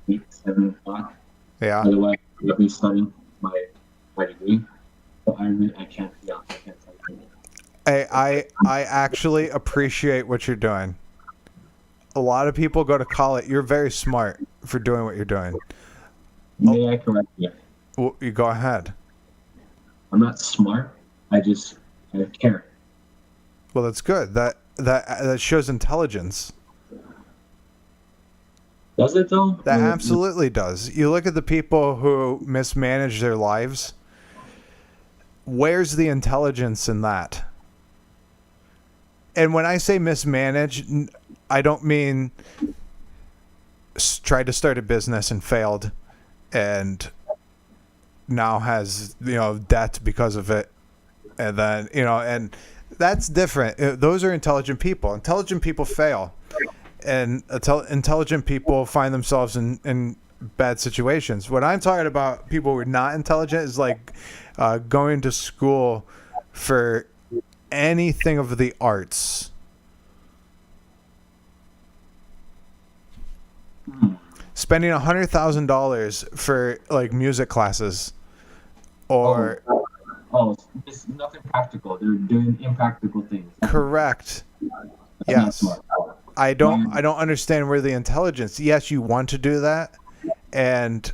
8, 7 o'clock. Yeah. Otherwise, I'll be studying my degree. So I can't. Yeah, I can't tell you. Hey, I actually appreciate what you're doing. A lot of people go to college. You're very smart for doing what you're doing. May I correct you? Well, you go ahead. I'm not smart. I care. Well, that's good. That shows intelligence. Does it though? That absolutely does. You look at the people who mismanage their lives. Where's the intelligence in that? And when I say mismanage, I don't mean tried to start a business and failed and now has, debt because of it. And then, and that's different. Those are intelligent people. Intelligent people fail. And intelligent people find themselves in bad situations. What I'm talking about, people who are not intelligent, is like going to school for anything of the arts. Spending $100,000 for like music classes, or it's nothing practical. They're doing impractical things. Correct. Yes. I don't understand where the intelligence. Yes, you want to do that, and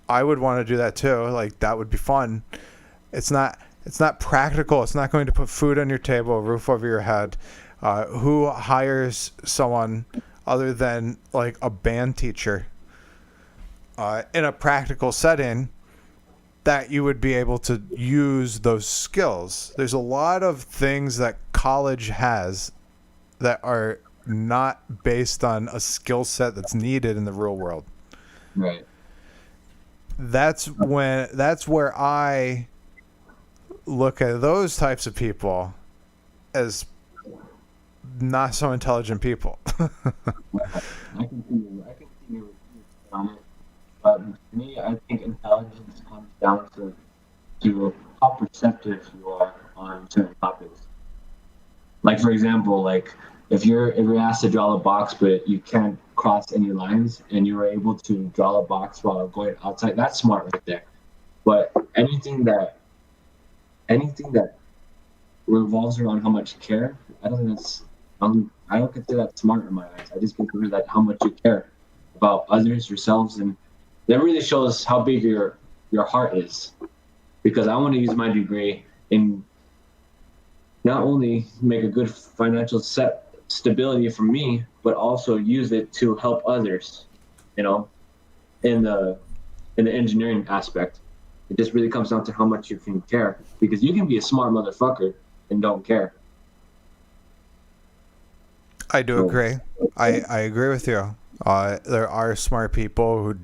I would want to do that too. Like, that would be fun. It's not practical. It's not going to put food on your table, a roof over your head. Who hires someone other than like a band teacher in a practical setting that you would be able to use those skills. There's a lot of things that college has that are not based on a skill set that's needed in the real world. Right. That's where I look at those types of people as not so intelligent people. I can see you on it. But to me, I think intelligence comes down to how perceptive you are on certain topics. Like, for example, like if you're asked to draw a box but you can't cross any lines and you were able to draw a box while going outside, that's smart right there. But anything that revolves around how much you care, I don't think that's I don't consider that smart in my eyes. I just consider that how much you care about others, yourselves, and that really shows how big your heart is. Because I want to use my degree in not only make a good financial stability for me, but also use it to help others, in the engineering aspect. It just really comes down to how much you can care, because you can be a smart motherfucker and don't care. I do agree. I agree with you. There are smart people who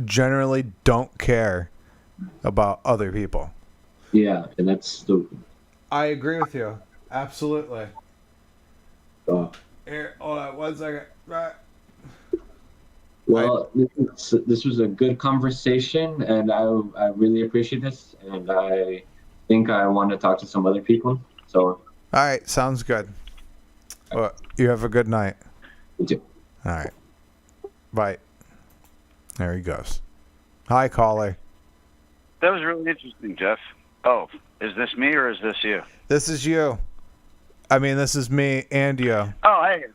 generally don't care about other people. Yeah, and that's stupid. I agree with you. Absolutely. Oh. Here, hold on 1 second. Right. Well, this was a good conversation, and I really appreciate this, and I think I want to talk to some other people. So. All right, sounds good. Well, you have a good night. You too. All right. Bye. There he goes. Hi, caller. That was really interesting, Jeff. Oh, is this me or is this you? This is you. I mean, this is me and you. Oh, hey.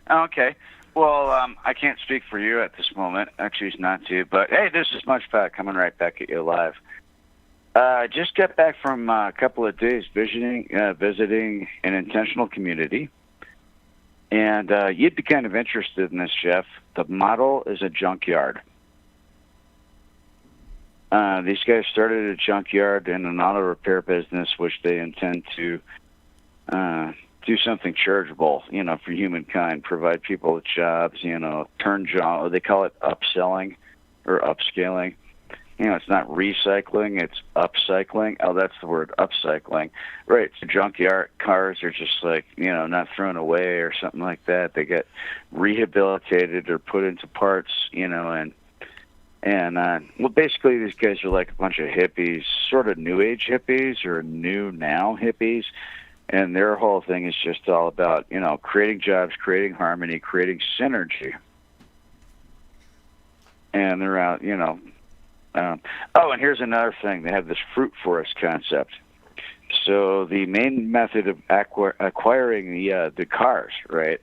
Okay. Well, I can't speak for you at this moment. I choose not to. But, hey, this is Munchpak coming right back at you live. Just got back from a couple of days visiting an intentional community. And you'd be kind of interested in this, Jeff. The model is a junkyard. These guys started a junkyard in an auto repair business, which they intend to do something charitable, for humankind, provide people with jobs, turn jobs. They call it upselling or upscaling. It's not recycling, it's upcycling. Oh, that's the word, upcycling. Right, so junkyard cars are just like, not thrown away or something like that. They get rehabilitated or put into parts, and well, basically these guys are like a bunch of hippies, sort of new age hippies or new now hippies. And their whole thing is just all about, creating jobs, creating harmony, creating synergy. And they're out, and here's another thing. They have this fruit forest concept. So the main method of acquiring the cars, right,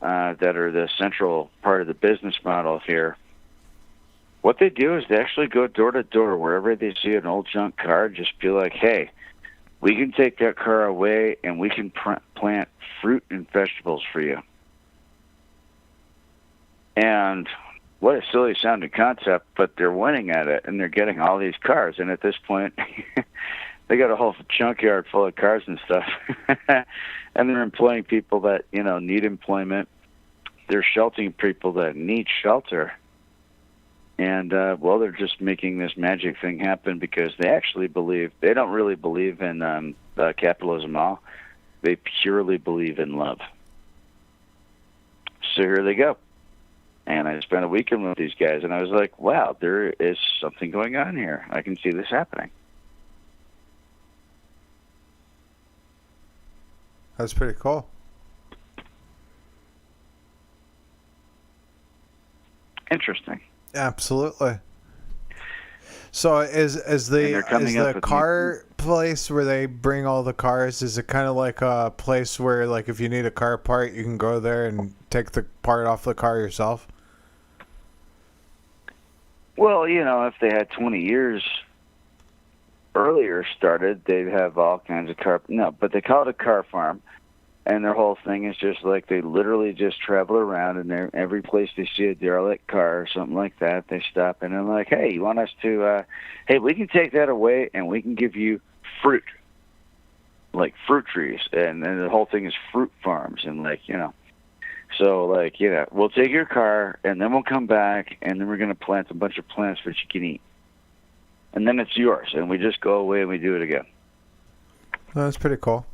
that are the central part of the business model here, what they do is they actually go door to door wherever they see an old junk car, just be like, hey, we can take that car away and we can plant fruit and vegetables for you. And what a silly sounding concept, but they're winning at it and they're getting all these cars. And at this point, they got a whole junkyard full of cars and stuff. And they're employing people that, need employment. They're sheltering people that need shelter. And, they're just making this magic thing happen because they actually they don't really believe in capitalism at all. They purely believe in love. So here they go. And I spent a weekend with these guys, and I was like, wow, there is something going on here. I can see this happening. That's pretty cool. Interesting. Absolutely. So is the car place where they bring all the cars, is it kind of like a place where, like, if you need a car part, you can go there and take the part off the car yourself? Well, if they had 20 years earlier started, they'd have all kinds of car. No, but they call it a car farm. And their whole thing is just like they literally just travel around, and every place they see a derelict car or something like that, they stop and they're like, hey, you want us to, hey, we can take that away and we can give you fruit, like fruit trees. And the whole thing is fruit farms. And like, you know, so like, you know, we'll take your car and then we'll come back and then we're going to plant a bunch of plants that you can eat. And then it's yours. And we just go away and we do it again. That's pretty cool.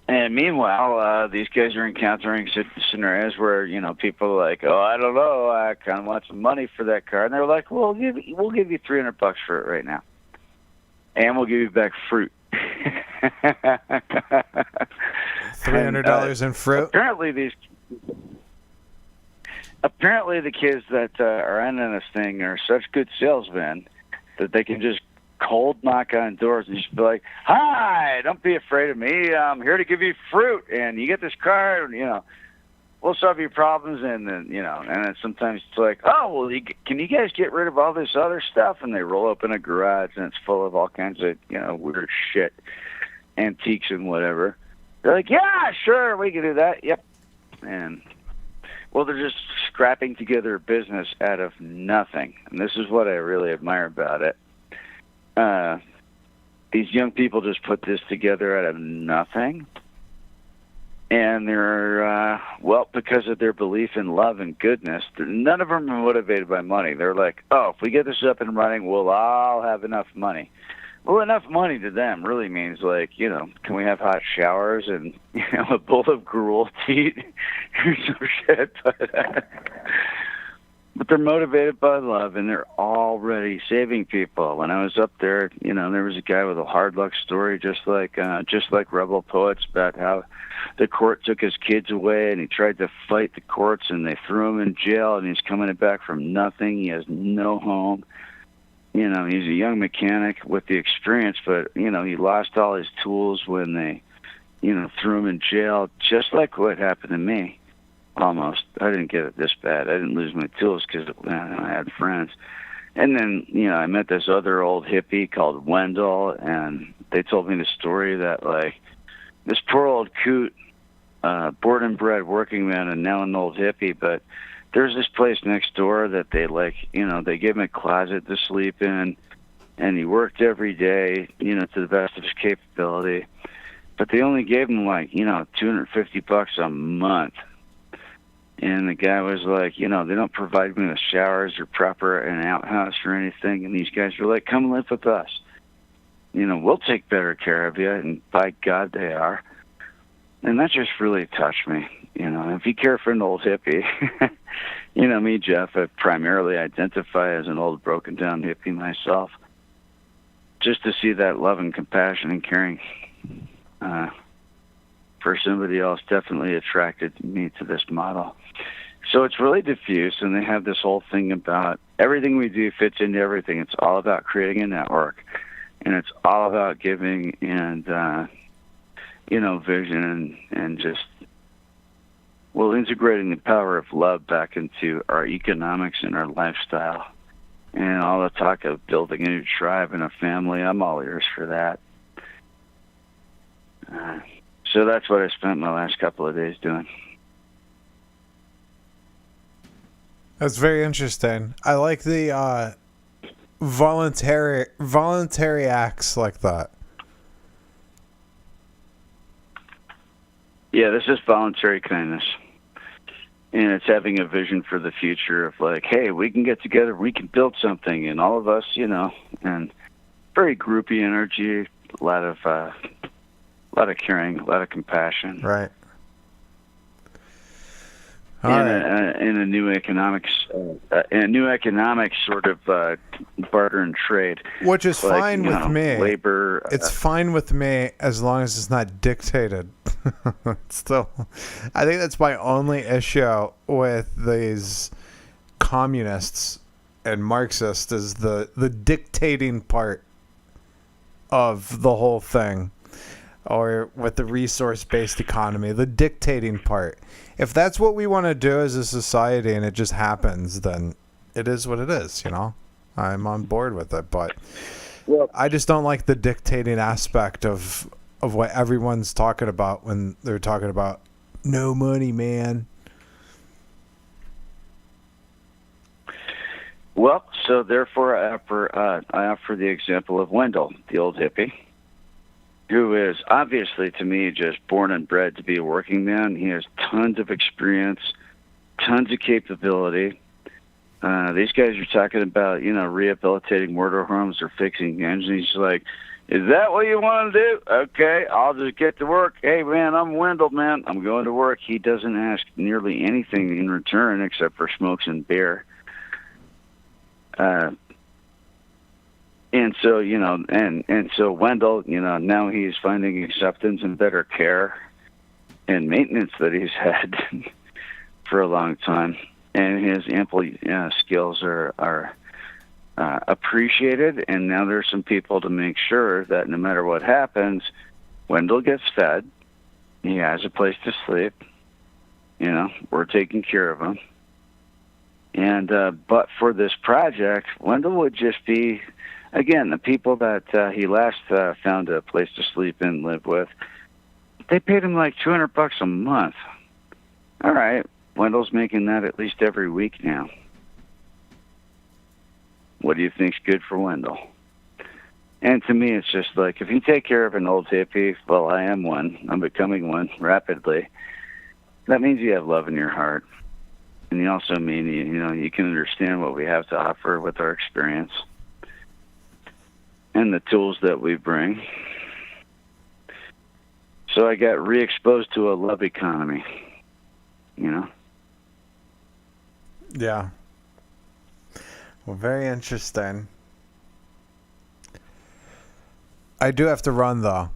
And meanwhile, these guys are encountering scenarios where, you know, people are like, oh, I don't know, I kind of want some money for that car. And they're like, well, we'll give you $300 for it right now. And we'll give you back fruit. $300 in fruit? Apparently the kids that are in this thing are such good salesmen that they can just cold knock on doors and just be like, hi, don't be afraid of me. I'm here to give you fruit, and you get this car, and, you know, we'll solve your problems. And then, you know, and then sometimes it's like, oh, well, can you guys get rid of all this other stuff? And they roll open a garage, and it's full of all kinds of, you know, weird shit, antiques and whatever. They're like, yeah, sure, we can do that. Yep. And, well, they're just scrapping together a business out of nothing. And this is what I really admire about it. These young people just put this together out of nothing. And they're, well, because of their belief in love and goodness, none of them are motivated by money. They're like, oh, if we get this up and running, we'll all have enough money. Well, enough money to them really means, like, you know, can we have hot showers and, you know, a bowl of gruel to eat or some shit. But they're motivated by love, and they're already saving people. When I was up there, you know, there was a guy with a hard luck story, just like Rebel Poets, about how the court took his kids away, and he tried to fight the courts, and they threw him in jail, and he's coming back from nothing. He has no home. You know, he's a young mechanic with the experience, but, you know, he lost all his tools when they, you know, threw him in jail, just like what happened to me. Almost. I didn't get it this bad. I didn't lose my tools because I had friends. And then, you know, I met this other old hippie called Wendell, and they told me the story that, like, this poor old coot, born and bred working man and now an old hippie, but there's this place next door that they, like, you know, they gave him a closet to sleep in, and he worked every day, you know, to the best of his capability. But they only gave him, like, you know, $250 a month. And the guy was like, you know, they don't provide me with showers or proper an outhouse or anything. And these guys were like, come live with us. You know, we'll take better care of you. And by God, they are. And that just really touched me. You know, if you care for an old hippie, you know, me, Jeff, I primarily identify as an old broken down hippie myself. Just to see that love and compassion and caring for somebody else definitely attracted me to this model. So it's really diffuse, and they have this whole thing about everything we do fits into everything. It's all about creating a network, and it's all about giving and, you know, vision and just, well, integrating the power of love back into our economics and our lifestyle. And all the talk of building a new tribe and a family, I'm all ears for that. So that's what I spent my last couple of days doing. That's very interesting. I like the voluntary acts like that. Yeah, this is voluntary kindness. And it's having a vision for the future of, like, hey, we can get together, we can build something, and all of us, you know, and very groupie energy, a lot of caring, a lot of compassion. Right. In a new economics sort of barter and trade, which is like, fine with know, me. Labor. It's fine with me as long as it's not dictated. Still, I think that's my only issue with these communists and Marxists is the dictating part of the whole thing. Or with the resource-based economy, the dictating part. If that's what we want to do as a society and it just happens, then it is what it is, you know? I'm on board with it, but I just don't like the dictating aspect of of what everyone's talking about when they're talking about no money, man. Well, so therefore I offer the example of Wendell, the old hippie, who is obviously, to me, just born and bred to be a working man. He has tons of experience, tons of capability. These guys are talking about, rehabilitating motor homes or fixing engines. He's like, is that what you want to do? Okay, I'll just get to work. Hey, man, I'm Wendell, man. I'm going to work. He doesn't ask nearly anything in return except for smokes and beer. And so, and so Wendell, now he's finding acceptance and better care and maintenance that he's had for a long time. And his ample skills are appreciated. And now there's some people to make sure that no matter what happens, Wendell gets fed. He has a place to sleep. We're taking care of him. And but for this project, Wendell would just be, again, the people that he last found a place to sleep and live with. They paid him like $200 a month. All right, Wendell's making that at least every week now. What do you think's good for Wendell? And to me, it's just like, if you take care of an old hippie, well, I am one. I'm becoming one rapidly. That means you have love in your heart. And you also mean, you can understand what we have to offer with our experience and the tools that we bring. So I got re-exposed to a love economy, Yeah. Well, very interesting. I do have to run, though.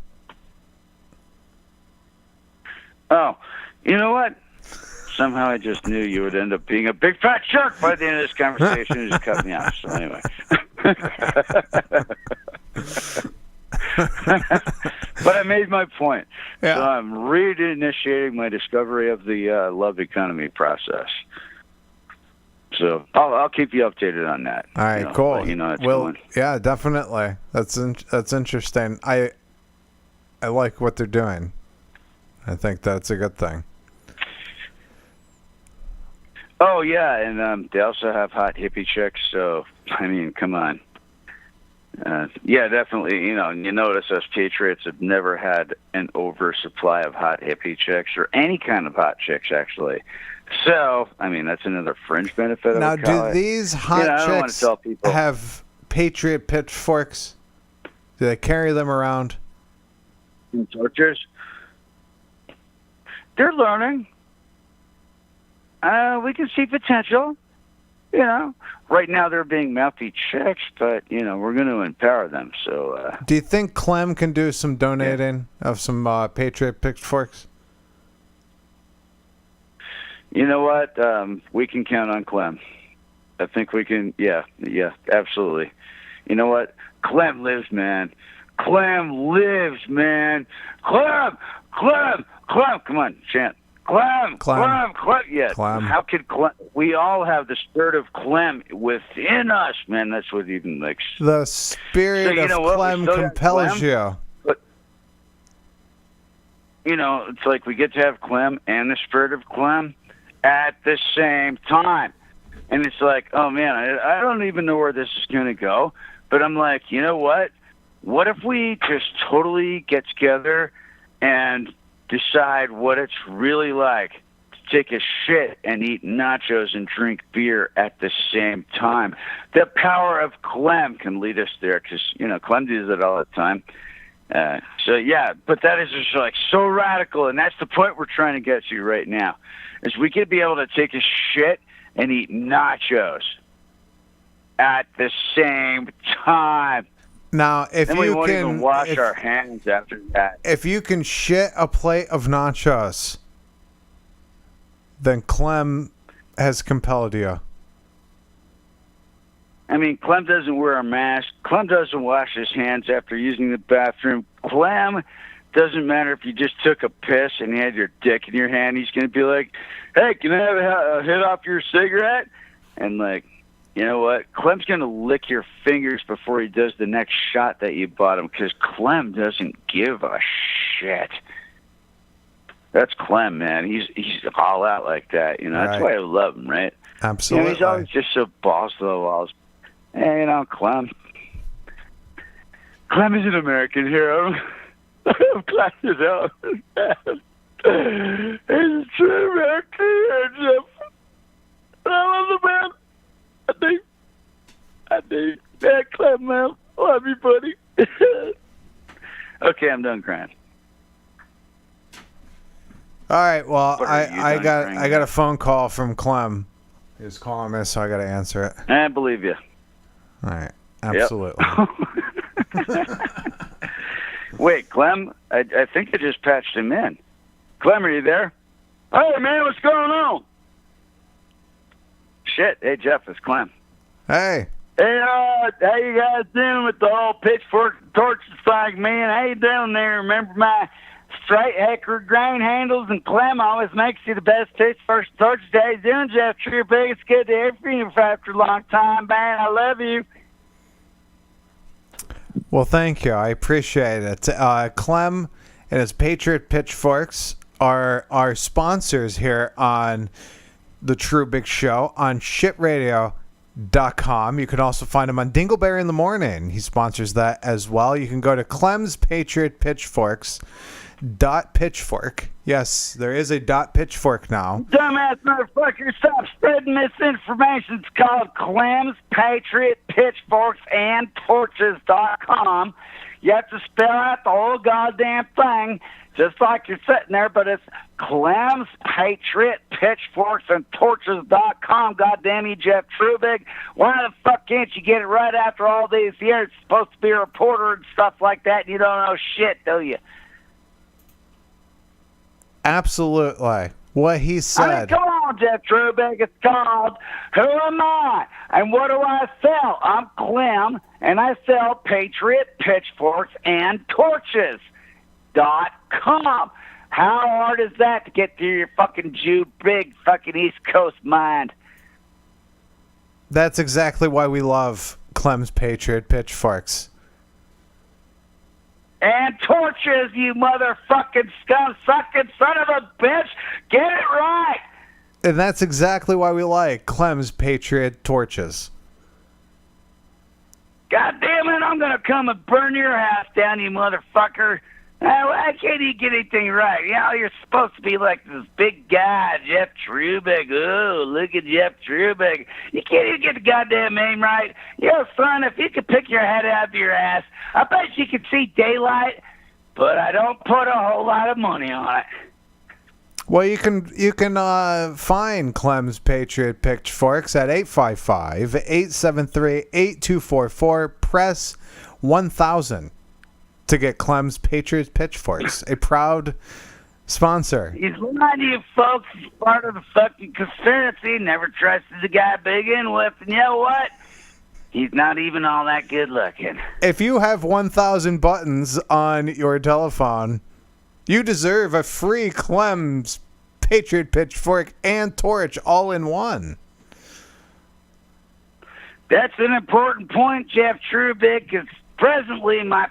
Oh, you know what? Somehow I just knew you would end up being a big fat jerk by the end of this conversation and just cut me off. So anyway. But I made my point. Yeah. So I'm reinitiating my discovery of the love economy process. So I'll keep you updated on that. All right, cool. It's well, going. yeah, definitely. That's interesting. I like what they're doing. I think that's a good thing. Oh yeah, and they also have hot hippie chicks. So I mean, come on. Yeah, definitely. You notice us Patriots have never had an oversupply of hot hippie chicks or any kind of hot chicks, actually. So, I mean, that's another fringe benefit of Now, it. do these hot I don't want chicks to tell people. have Patriot pitchforks? Do they carry them around? In torches? They're learning. We can see potential. Right now they're being mouthy chicks, but we're going to empower them. So, do you think Clem can do some donating of some Patriot pitchforks? You know what? We can count on Clem. I think we can. Yeah, absolutely. You know what? Clem lives, man. Clem lives, man. Clem. Come on, chant. Clem. Yeah. Clem. How could Clem? We all have the spirit of Clem within us, man. That's what even like. The spirit of Clem compels you. But it's like we get to have Clem and the spirit of Clem at the same time, and it's like, oh man, I don't even know where this is going to go. But I'm like, you know what? What if we just totally get together and decide what it's really like to take a shit and eat nachos and drink beer at the same time? The power of Clem can lead us there, because Clem does it all the time. So yeah, but that is just like so radical, and that's the point we're trying to get to right now, is we could be able to take a shit and eat nachos at the same time. Now, if then you we won't can even wash our hands after that. If you can shit a plate of nachos, then Clem has compelled you. I mean, Clem doesn't wear a mask. Clem doesn't wash his hands after using the bathroom. Clem doesn't matter if you just took a piss and you had your dick in your hand. He's going to be like, hey, can I have a hit off your cigarette? And like, You know what? Clem's going to lick your fingers before he does the next shot that you bought him, because Clem doesn't give a shit. That's Clem, man. He's all out like that. You know, that's why I love him, right? Absolutely. You know, he's always just so boss though. I was, hey, you know, Clem. Clem is an American hero. I'm glad you know. He's a true American hero, Jeff. I love the man. I do. Yeah, Clem, man. Love you, buddy. Okay, I'm done crying. All right. Well, What are you I done got crying a phone call from Clem. He was calling me, so I got to answer it. I believe you. All right. Absolutely. Wait, Clem, I think I just patched him in. Clem, are you there? Hey, man, what's going on? Shit. Hey, Jeff, it's Clem. Hey. Hey, how you guys doing with the whole pitchfork and torches thing, man? How you doing there? Remember my straight hacker grain handles? And Clem always makes you the best pitchfork and torches. How you doing, Jeff Treubig? It's good to hear from you after a long time, man. I love you. Well, thank you. I appreciate it. Clem and his Patriot Pitchforks are our sponsors here on the Treubig Show on shitradio.com. You can also find him on Dingleberry in the Morning. He sponsors that as well. You can go to Clem's Patriot Pitchforks .pitchfork. Yes, there is a .pitchfork now. Dumbass motherfucker, stop spreading misinformation. It's called Clem's Patriot Pitchforks and Torches.com. You have to spell out the whole goddamn thing, just like you're sitting there, but it's Clem's Patriot Pitchforks and Torches.com. Goddamn you, Jeff Treubig. Why the fuck can't you get it right after all these years? It's supposed to be a reporter and stuff like that, and you don't know shit, do you? Absolutely. What he said. I mean, come on, Jeff Treubig. It's called Who Am I? And what do I sell? I'm Clem, and I sell Patriot Pitchforks and Torches.com. How hard is that to get through your fucking big fucking East Coast mind? That's exactly why we love Clem's Patriot Pitchforks. And torches, you motherfucking scum-sucking son of a bitch. Get it right. And that's exactly why we like Clem's Patriot Torches. God damn it, I'm going to come and burn your house down, you motherfucker. Why can't you get anything right? You know, you're supposed to be like this big guy, Jeff Treubig. Oh, look at Jeff Treubig. You can't even get the goddamn name right. You know, son, if you could pick your head out of your ass, I bet you could see daylight, but I don't put a whole lot of money on it. Well, you can find Clem's Patriot Pitchforks at 855-873-8244. Press 1000 to get Clem's Patriot Pitchforks, a proud sponsor. He's lying to you folks. He's part of the fucking conspiracy. Never trusted the guy big in with. And you know what? He's not even all that good looking. If you have 1,000 buttons on your telephone, you deserve a free Clem's Patriot Pitchfork and Torch all in one. That's an important point, Jeff Treubig, because presently my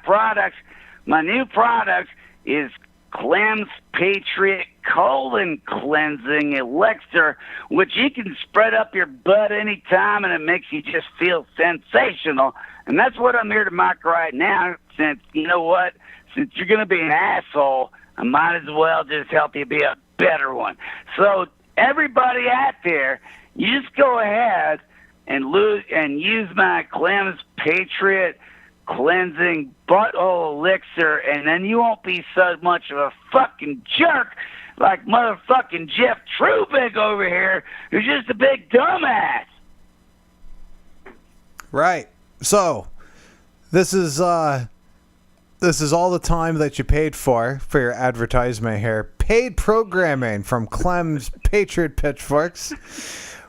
new product is Clem's Patriot Colon Cleansing Elixir, which you can spread up your butt anytime, and it makes you just feel sensational. And that's what I'm here to mark right now, since, you know what, since you're going to be an asshole, I might as well just help you be a better one. So everybody out there, you just go ahead and use my Clem's Patriot Cleansing Butthole Elixir, and then you won't be so much of a fucking jerk like motherfucking Jeff Treubig over here, who's just a big dumbass. Right. So, this is all the time that you paid for your advertisement here. Paid programming from Clem's Patriot Pitchforks.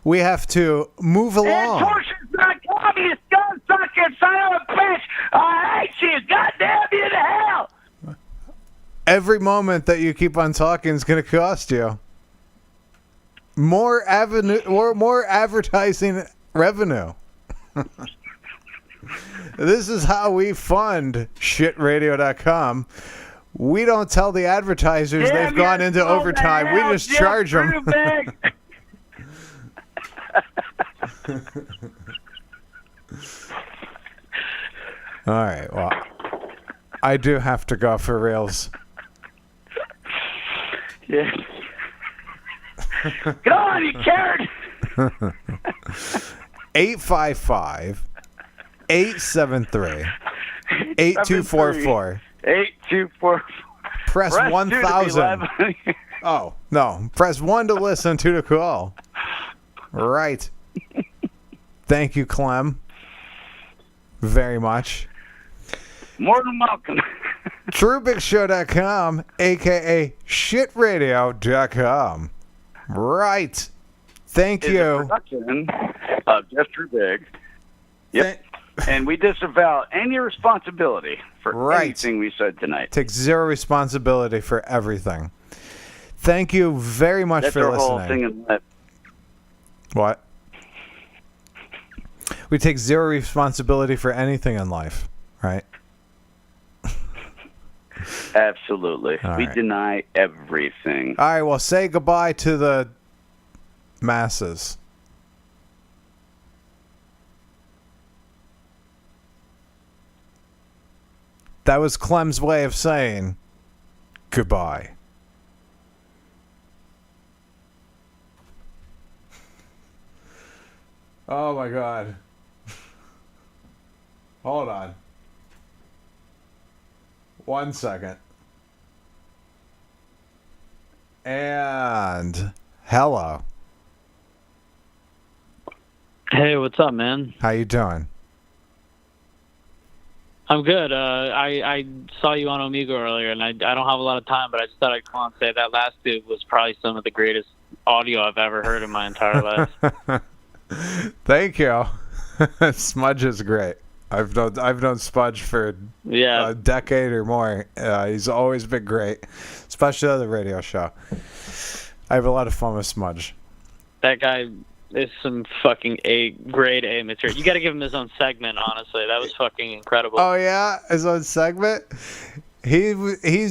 We have to move along. Torches.com, you scum-sucking son of a bitch! I hate you! Goddamn you to hell! Every moment that you keep on talking is going to cost you more advertising revenue This is how we fund shitradio.com. We don't tell the advertisers they've gone into overtime. We just charge them. All right, well, I do have to go for reals. Yeah. Go on, you carrot! 855-873-8244. 8244. Press 1000. Oh, no. Press 1 to listen, 2 to call. Right. Thank you, Clem. Very much. More than welcome. TrewBigShow.com, a.k.a. shitradio.com. Right. Thank you. Production of Jeff Treubig. Yep. And we disavow any responsibility for anything we said tonight. Take zero responsibility for everything. Thank you very much That's for our listening. whole thing in life. What? We take zero responsibility for anything in life, right? Absolutely. We deny everything. All right, well, say goodbye to the masses. That was Clem's way of saying goodbye. Oh my God. Hold on. 1 second. And hello. Hey, what's up, man? How you doing? I'm good. I saw you on Omega earlier, and I don't have a lot of time, but I just thought I'd call and say that last dude was probably some of the greatest audio I've ever heard in my entire life. Thank you. Smudge is great. I've known Smudge for a decade or more. He's always been great, especially on the radio show. I have a lot of fun with Smudge. That guy is some fucking grade A material. You got to give him his own segment. Honestly, that was fucking incredible. Oh yeah, his own segment. He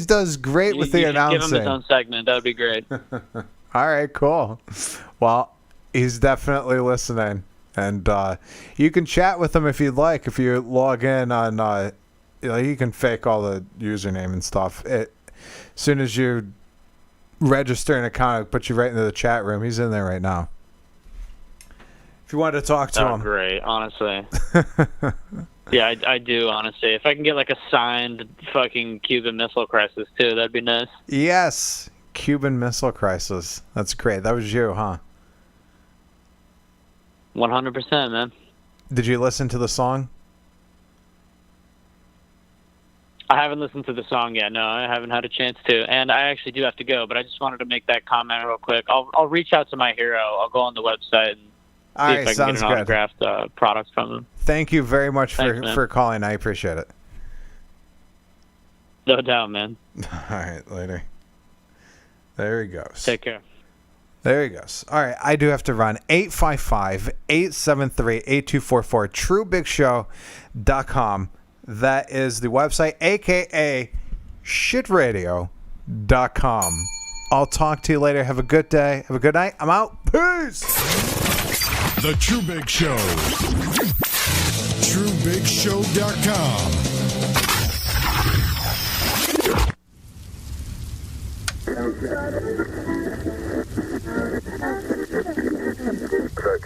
does great with the announcing. Give him his own segment. That would be great. All right, cool. Well, he's definitely listening. And you can chat with him if you'd like. If you log in on, you can fake all the username and stuff. As soon as you register an account, it'll put you right into the chat room. He's in there right now. If you wanted to talk to him. Great, honestly. Yeah, I do, honestly. If I can get like a signed fucking Cuban Missile Crisis too, that'd be nice. Yes, Cuban Missile Crisis. That's great. That was you, huh? 100%, man. Did you listen to the song? I haven't listened to the song yet. No, I haven't had a chance to, and I actually do have to go. But I just wanted to make that comment real quick. I'll reach out to my hero. I'll go on the website and see if I can get an autographed product from him. Thank you very much for calling. I appreciate it. No doubt, man. All right, later. There he goes. Take care. There he goes. All right, I do have to run. 855-873-8244, TrewBigShow.com. That is the website, a.k.a. shitradio.com. I'll talk to you later. Have a good day. Have a good night. I'm out. Peace. The True Big Show. TrueBigShow.com. The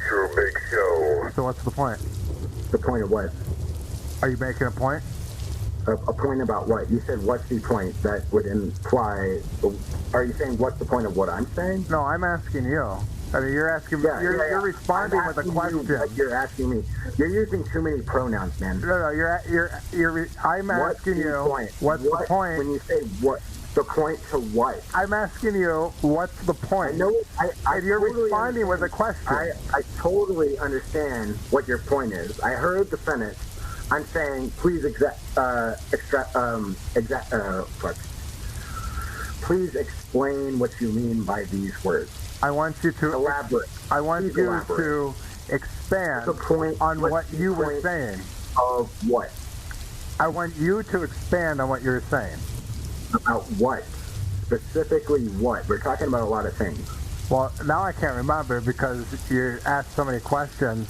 True Big Show. So what's the point? The point of what? Are you making a point? A point about what? You said what's the point? That would imply... Are you saying what's the point of what I'm saying? No, I'm asking you. I mean, you're asking me. You're responding with a question. You're asking me. You're using too many pronouns, man. No, I'm asking you. What's the point? When you say what? The point to what? I'm asking you, what's the point? No, you're totally responding with a question. I totally understand what your point is. I heard the sentence. I'm saying, please please explain what you mean by these words. I want you to elaborate. I want you to expand the point, on what you were saying. Of what? I want you to expand on what you're saying. About what? Specifically what? We're talking about a lot of things. Well, now I can't remember because you asked so many questions